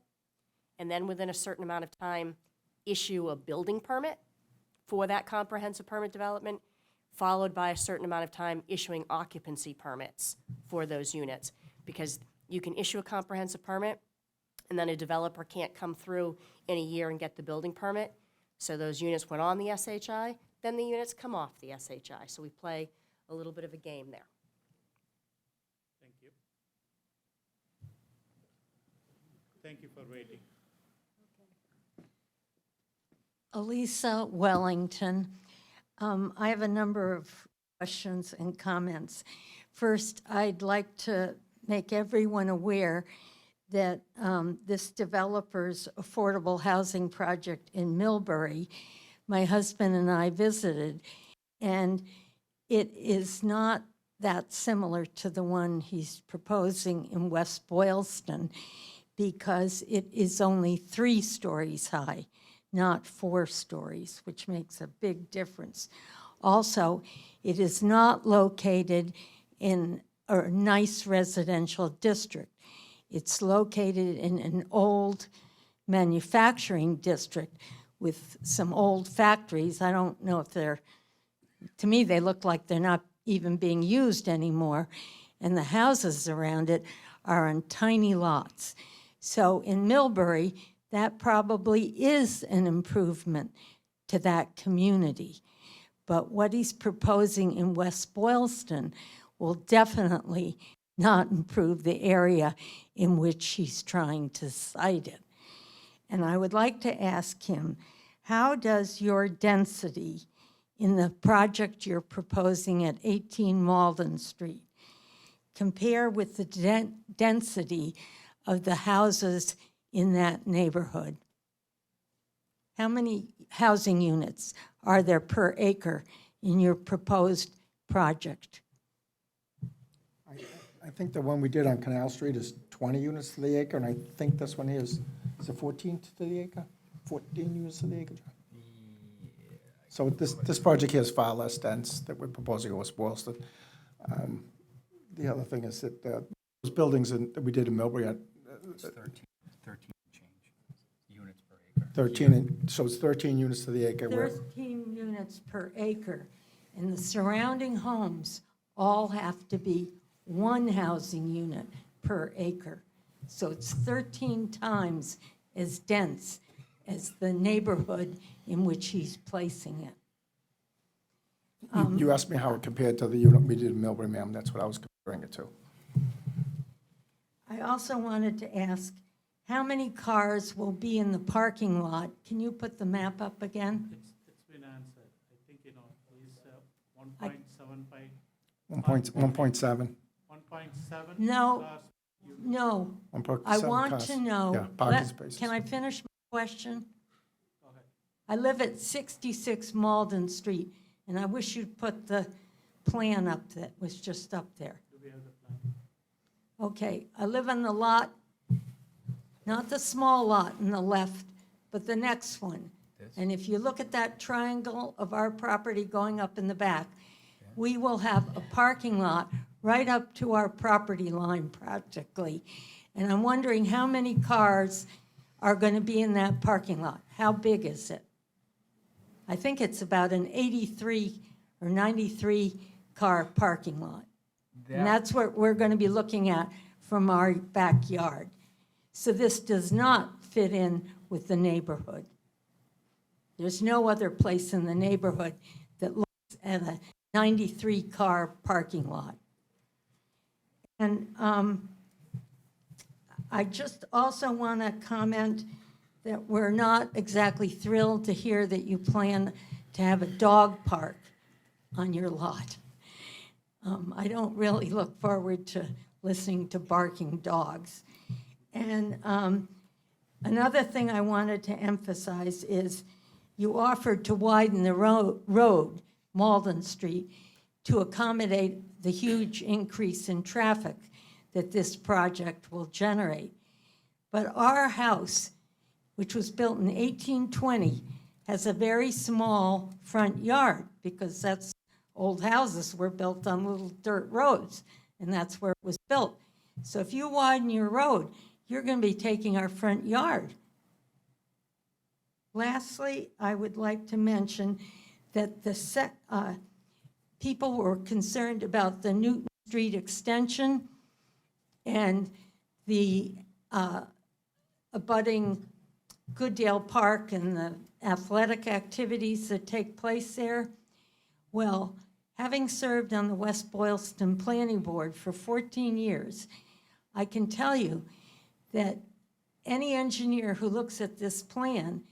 and then within a certain amount of time issue a building permit for that comprehensive permit development, followed by a certain amount of time issuing occupancy permits for those units. Because you can issue a comprehensive permit and then a developer can't come through in a year and get the building permit. So those units went on the SHI, then the units come off the SHI. So we play a little bit of a game there. Thank you. Thank you for waiting. Elisa Wellington. I have a number of questions and comments. First, I'd like to make everyone aware that this developer's affordable housing project in Millbury, my husband and I visited, and it is not that similar to the one he's proposing in West Boylston because it is only 3 stories high, not 4 stories, which makes a big difference. Also, it is not located in a nice residential district. It's located in an old manufacturing district with some old factories. I don't know if they're, to me, they look like they're not even being used anymore. And the houses around it are on tiny lots. So in Millbury, that probably is an improvement to that community. But what he's proposing in West Boylston will definitely not improve the area in which he's trying to site it. And I would like to ask him, how does your density in the project you're proposing at 18 Malden Street compare with the density of the houses in that neighborhood? How many housing units are there per acre in your proposed project? I think the one we did on Canal Street is 20 units to the acre, and I think this one here is it 14 to the acre? 14 units to the acre, John? So this project here is far less dense that we're proposing in West Boylston. The other thing is that those buildings that we did in Millbury at It's 13 change units per acre. 13, so it's 13 units to the acre. 13 units per acre, and the surrounding homes all have to be 1 housing unit per acre. So it's 13 times as dense as the neighborhood in which he's placing it. You asked me how it compared to the unit we did in Millbury, ma'am. That's what I was comparing it to. I also wanted to ask, how many cars will be in the parking lot? Can you put the map up again? It's been answered. I think, he's 1.75. 1.7. 1.7? No, cars. no. 1.7 I want cars. to know. Yeah, parking spaces. Can I finish my question? Go ahead. I live at 66 Malden Street, and I wish you'd put the plan up that was just up there. Do we have the plan? Okay, I live on the lot, not the small lot in the left, but the next one. And if you look at that triangle of our property going up in the back, we will have a parking lot right up to our property line practically. And I'm wondering how many cars are going to be in that parking lot? How big is it? I think it's about an 83 or 93 car parking lot. And that's what we're going to be looking at from our backyard. So this does not fit in with the neighborhood. There's no other place in the neighborhood that looks at a 93 car parking lot. And I just also want to comment that we're not exactly thrilled to hear that you plan to have a dog park on your lot. I don't really look forward to listening to barking dogs. And another thing I wanted to emphasize is you offered to widen the road, Malden Street, to accommodate the huge increase in traffic that this project will generate. But our house, which was built in 1820, has a very small front yard because that's old houses were built on little dirt roads, and that's where it was built. So if you widen your road, you're going to be taking our front yard. Lastly, I would like to mention that the people were concerned about the Newton Street extension and the abutting Gooddale Park and the athletic activities that take place there. Well, having served on the West Boylston Planning Board for 14 years, I can tell you that any engineer who looks at this plan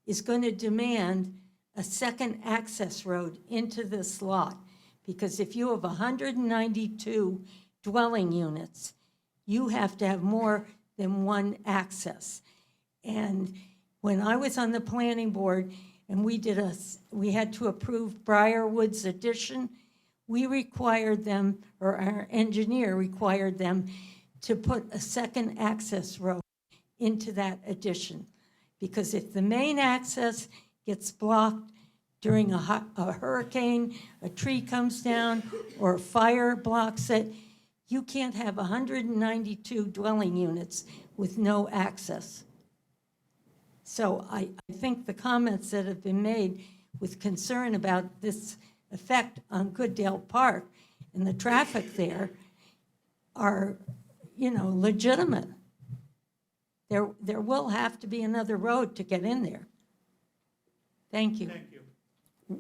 is going to demand a second access road into this lot, because if you have 192 dwelling units, you have to have more than one access. And when I was on the planning board and we had to approve Briarwood's addition, we required them, or our engineer required them, to put a second access road into that addition. Because if the main access gets blocked during a hurricane, a tree comes down, or a fire blocks it, you can't have 192 dwelling units with no access. So I think the comments that have been made with concern about this effect on Goodale Park and the traffic there are, legitimate. There will have to be another road to get in there. Thank you. Thank you.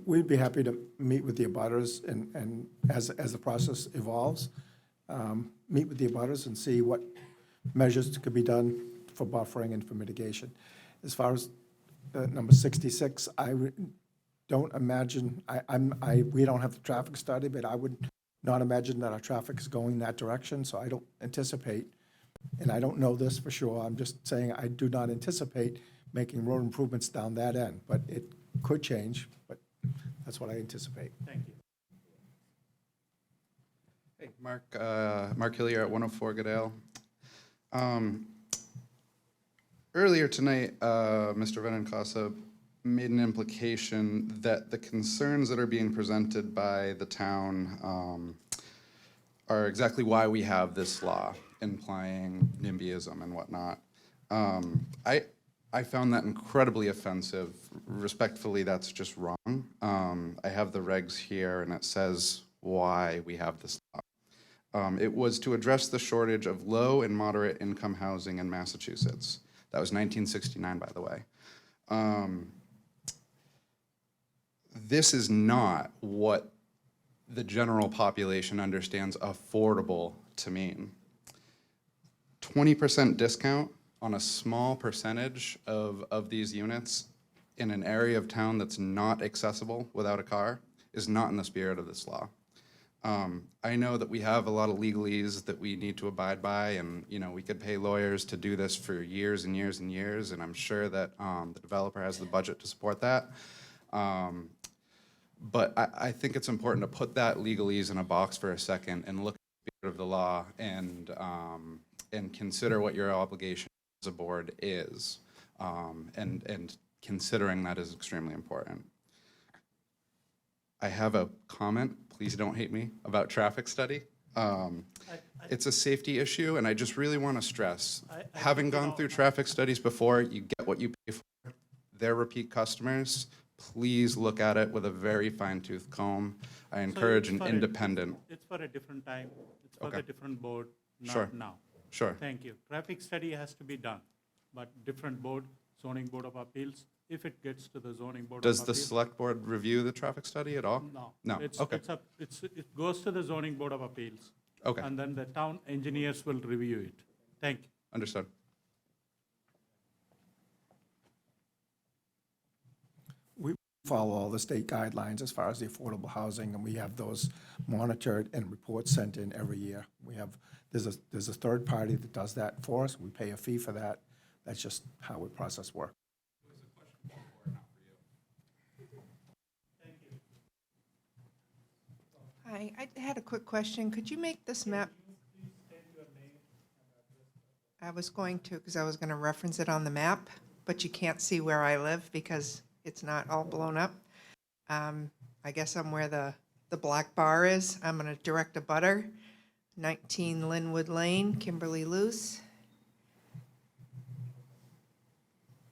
We'd be happy to meet with the abutters and as the process evolves, meet with the abutters and see what measures could be done for buffering and for mitigation. As far as number 66, I don't imagine, we don't have the traffic study, but I would not imagine that our traffic is going that direction, so I don't anticipate, and I don't know this for sure, I'm just saying I do not anticipate making road improvements down that end, but it could change, but that's what I anticipate. Thank you. Hey, Mark Hillier at 104 Goodale. Earlier tonight, Mr. Benincasa made an implication that the concerns that are being presented by the town are exactly why we have this law, implying NIMBYism and whatnot. I found that incredibly offensive. Respectfully, that's just wrong. I have the regs here, and it says why we have this law. It was to address the shortage of low and moderate income housing in Massachusetts. That was 1969, by the way. This is not what the general population understands affordable to mean. 20% discount on a small percentage of these units in an area of town that's not accessible without a car is not in the spirit of this law. I know that we have a lot of legalese that we need to abide by, and we could pay lawyers to do this for years and years and years, and I'm sure that the developer has the budget to support that. But I think it's important to put that legalese in a box for a second and look at the spirit of the law and consider what your obligation as a board is, and considering that is extremely important. I have a comment, please don't hate me, about traffic study. It's a safety issue, and I just really want to stress, having gone through traffic studies before, you get what you pay for. They're repeat customers. Please look at it with a very fine-tooth comb. I encourage an independent. It's for a different time. It's for Okay. the different board, Sure. not now. Sure. Thank you. Traffic study has to be done, but different board, zoning board of appeals, if it gets to the zoning board of Does appeals. the select board review the traffic study at all? No. No, It's, okay. it goes to the zoning board of appeals. Okay. And then the town engineers will review it. Thank you. Understood. We follow all the state guidelines as far as the affordable housing, and we have those monitored and reports sent in every year. There's a third party that does that for us. We pay a fee for that. That's just how the process works. Hi, I had a quick question. Could you make this map? I was going to, because I was going to reference it on the map, but you can't see where I live because it's not all blown up. I guess I'm where the black bar is. I'm going to direct a butter, 19 Linwood Lane, Kimberly Luce.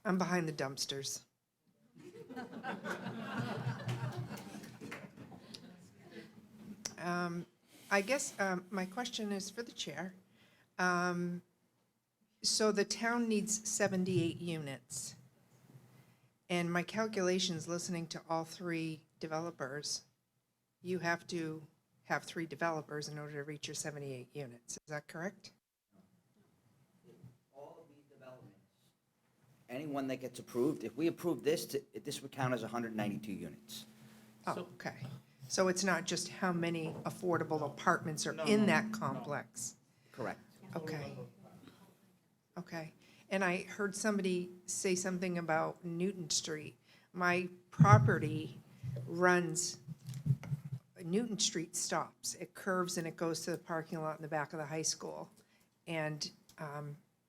I'm behind the dumpsters. I guess my question is for the chair. So the town needs 78 units. And my calculations, listening to all three developers, you have to have 3 developers in order to reach your 78 units. Is that correct? All of these developments, anyone that gets approved, if we approve this, this would count as 192 units. Oh, okay. So it's not just how many affordable apartments are in that complex? Correct. Okay. Okay. And I heard somebody say something about Newton Street. My property runs, Newton Street stops. It curves and it goes to the parking lot in the back of the high school. And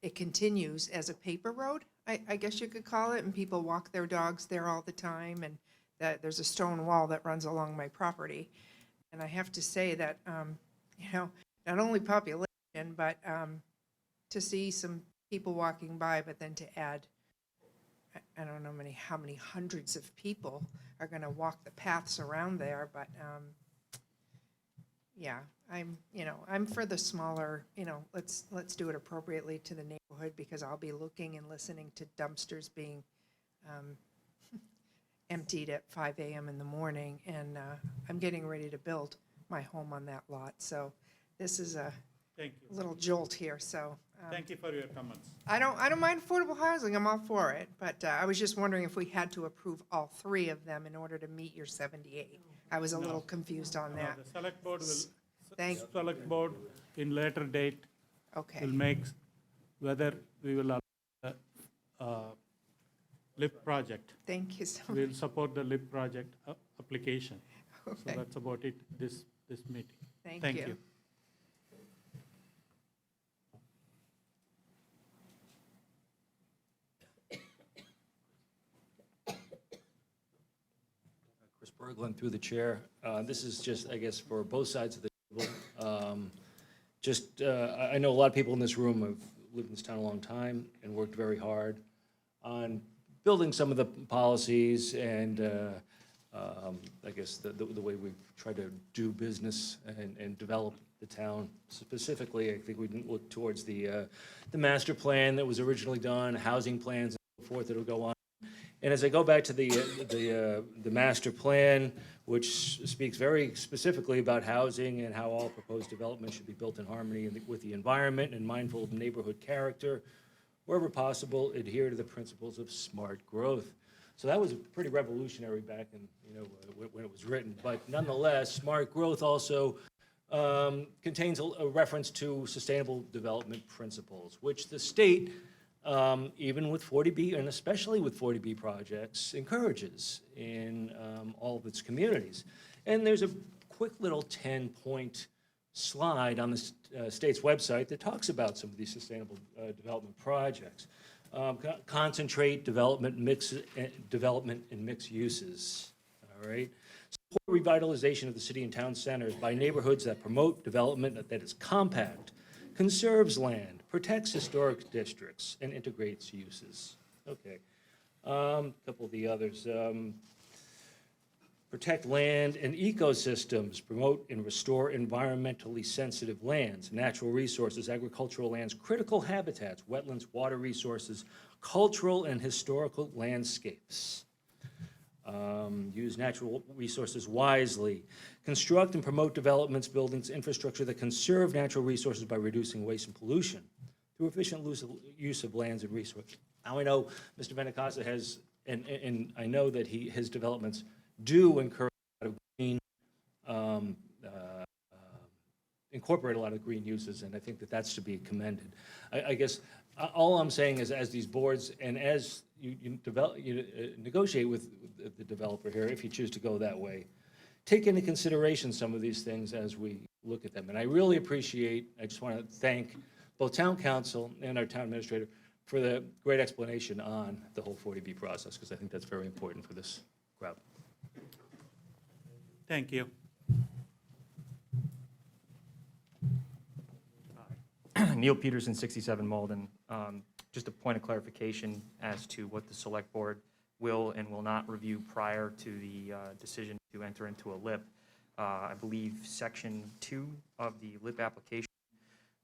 it continues as a paper road I guess you could call it, and people walk their dogs there all the time, and that there's a stone wall that runs along my property. And I have to say that, you know, not only population, but to see some people walking by, but then to add, I don't know how many hundreds of people are gonna walk the paths around there, but, yeah, I'm for the smaller, let's do it appropriately to the neighborhood, because I'll be looking and listening to dumpsters being emptied at 5 a.m. in the morning, and I'm getting ready to build my home on that lot, so this is a Thank you. little jolt here, so. Thank you for your comments. I don't mind affordable housing, I'm all for it, but I was just wondering if we had to approve all 3 of them in order to meet your 78. I was a little confused on No, that. the select board Thank- select board in later date Okay. will make whether we will allow LIP project. Thank you so much. We'll support the LIP project application. So Okay. that's about it, this meeting. Thank you. Chris Berglund through the chair. This is just, I guess, for both sides of the table. I know a lot of people in this room have lived in this town a long time and worked very hard on building some of the policies and, I guess, the way we've tried to do business and develop the town. Specifically, I think we didn't look towards the master plan that was originally done, housing plans and so forth that will go on. And as I go back to the master plan, which speaks very specifically about housing and how all proposed development should be built in harmony with the environment and mindful of neighborhood character, wherever possible, adhere to the principles of smart growth. So that was pretty revolutionary back in, when it was written. But nonetheless, smart growth also contains a reference to sustainable development principles, which the state, even with 40B, and especially with 40B projects, encourages in all of its communities. And there's a quick little 10-point slide on the state's website that talks about some of these sustainable development projects. Concentrate development and mixed uses, all right? Support revitalization of the city and town centers by neighborhoods that promote development that is compact, conserves land, protects historic districts, and integrates uses. Okay. A couple of the others. Protect land and ecosystems, promote and restore environmentally sensitive lands, natural resources, agricultural lands, critical habitats, wetlands, water resources, cultural and historical landscapes. Use natural resources wisely. Construct and promote developments, buildings, infrastructure that conserve natural resources by reducing waste and pollution through efficient use of lands and resources. Now I know Mr. Benincasa has, and I know that his developments do encourage a lot of green, incorporate a lot of green uses, and I think that that's to be commended. I guess all I'm saying is, as these boards and as you negotiate with the developer here, if you choose to go that way, take into consideration some of these things as we look at them. And I really appreciate, I just want to thank both town council and our town administrator for the great explanation on the whole 40B process, because I think that's very important for this crowd. Thank you. Neil Peterson, 67 Malden. Just a point of clarification as to what the select board will and will not review prior to the decision to enter into a LIP. I believe section 2 of the LIP application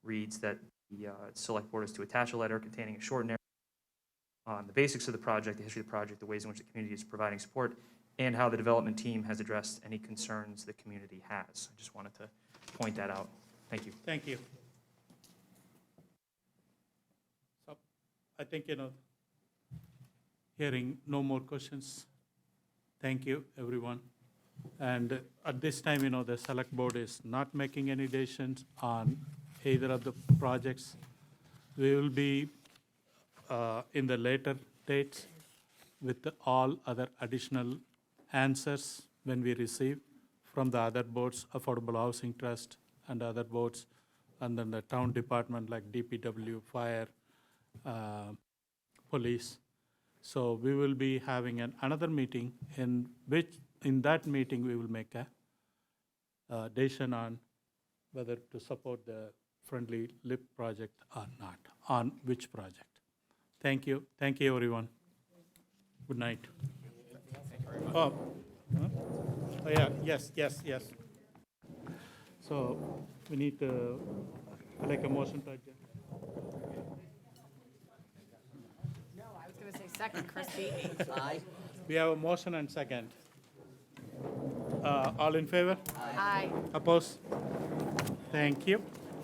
reads that the select board is to attach a letter containing a short narrative on the basics of the project, the history of the project, the ways in which the community is providing support, and how the development team has addressed any concerns the community has. I just wanted to point that out. Thank you. Thank you. So I think, hearing no more questions. Thank you, everyone. And at this time, the select board is not making any decisions on either of the projects. We will be in the later dates with all other additional answers when we receive from the other boards, Affordable Housing Trust and other boards, and then the town department like DPW, fire, police. So we will be having another meeting in that meeting, we will make a decision on whether to support the friendly lip project or not, on which project. Thank you. Thank you, everyone. Good night. Oh, huh? Oh, yeah, yes. So we need to make a motion to adjourn. No, I was gonna say second, Chris beat me. Aye. We have a motion and second. All in favor? Aye. Opposed? Thank you.